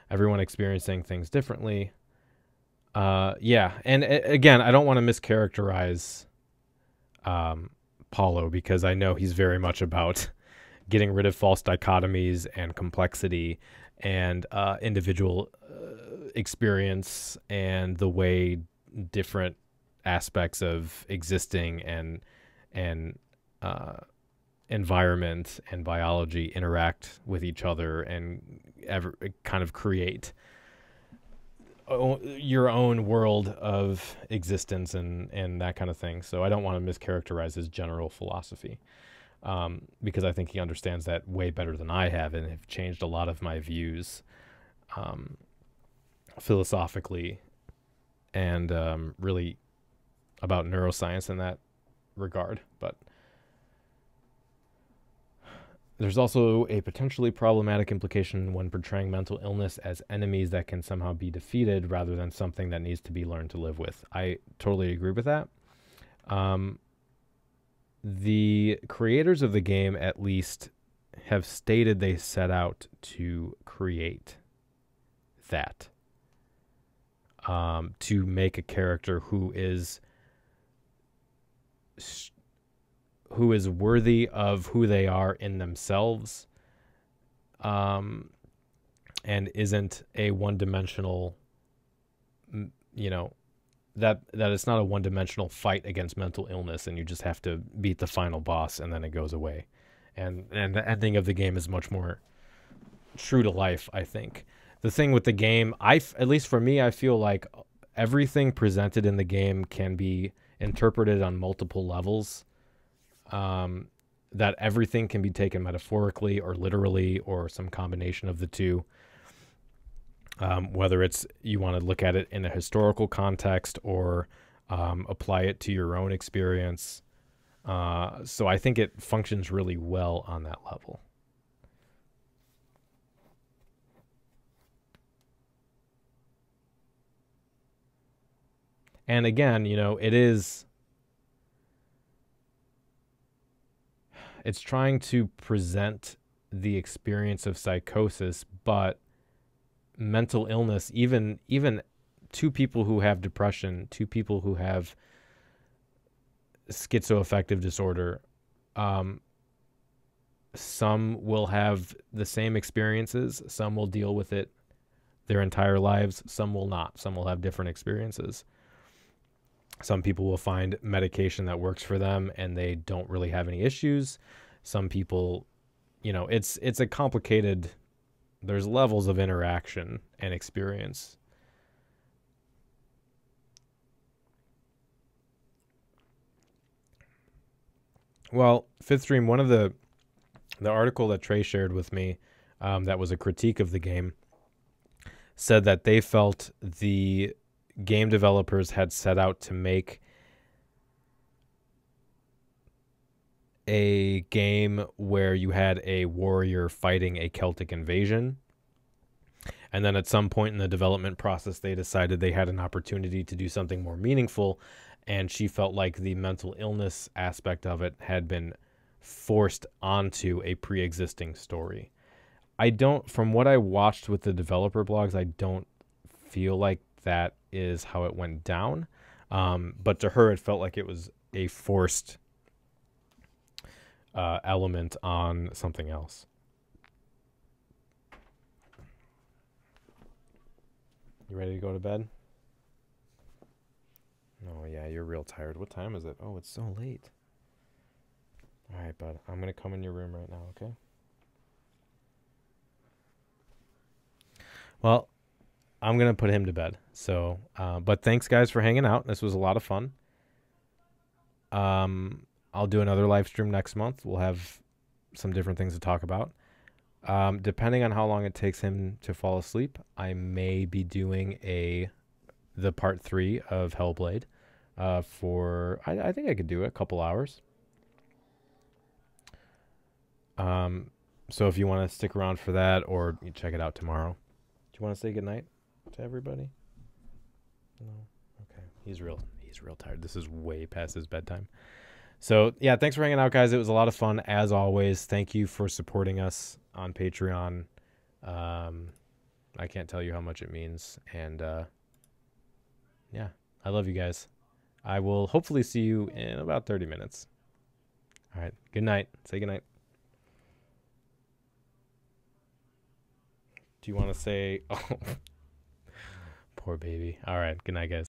Everyone experiencing things differently. Yeah. And again, I don't want to mischaracterize Paulo, because I know he's very much about getting rid of false dichotomies and complexity and individual experience and the way different aspects of existing and environment and biology interact with each other and kind of create your own world of existence and that kind of thing. So I don't want to mischaracterize his general philosophy, because I think he understands that way better than I have, and have changed a lot of my views philosophically and really about neuroscience in that regard. But there's also a potentially problematic implication when portraying mental illness as enemies that can somehow be defeated rather than something that needs to be learned to live with. I totally agree with that. The creators of the game, at least, have stated they set out to create that. To make a character who is worthy of who they are in themselves, and isn't a one-dimensional, that it's not a one-dimensional fight against mental illness and you just have to beat the final boss and then it goes away. And the ending of the game is much more true to life, I think. The thing with the game, at least for me, I feel like everything presented in the game can be interpreted on multiple levels. That everything can be taken metaphorically or literally or some combination of the two. Whether it's you want to look at it in a historical context or apply it to your own experience. So I think it functions really well on that level. And again, it's trying to present the experience of psychosis, but mental illness, even two people who have depression, two people who have schizoaffective disorder, some will have the same experiences, some will deal with it their entire lives, some will not, some will have different experiences. Some people will find medication that works for them and they don't really have any issues. Some people, it's a complicated, there's levels of interaction and experience Well, Fifth Stream, one of the article that Trae shared with me, that was a critique of the game, said that they felt the game developers had set out to make a game where you had a warrior fighting a Celtic invasion. And then at some point in the development process, they decided they had an opportunity to do something more meaningful. And she felt like the mental illness aspect of it had been forced onto a pre-existing story. From what I watched with the developer blogs, I don't feel like that is how it went down. But to her, it felt like it was a forced element on something else. You ready to go to bed? Oh, yeah, you're real tired. What time is it? Oh, it's so late. All right, bud. I'm going to come in your room right now, okay? Well, I'm going to put him to bed. So, but thanks, guys, for hanging out. This was a lot of fun. I'll do another live stream next month. We'll have some different things to talk about. Depending on how long it takes him to fall asleep, I may be doing the part 3 of Hellblade for, I think I could do it, a couple hours. So if you want to stick around for that, or you check it out tomorrow. Do you want to say goodnight to everybody? No? Okay. He's real tired. This is way past his bedtime. So, yeah, thanks for hanging out, guys. It was a lot of fun, as always. Thank you for supporting us on Patreon. I can't tell you how much it means. And, yeah, I love you guys. I will hopefully see you in about 30 minutes. All right. Good night. Say good night. Do you want to say... Oh, poor baby. All right. Good night, guys.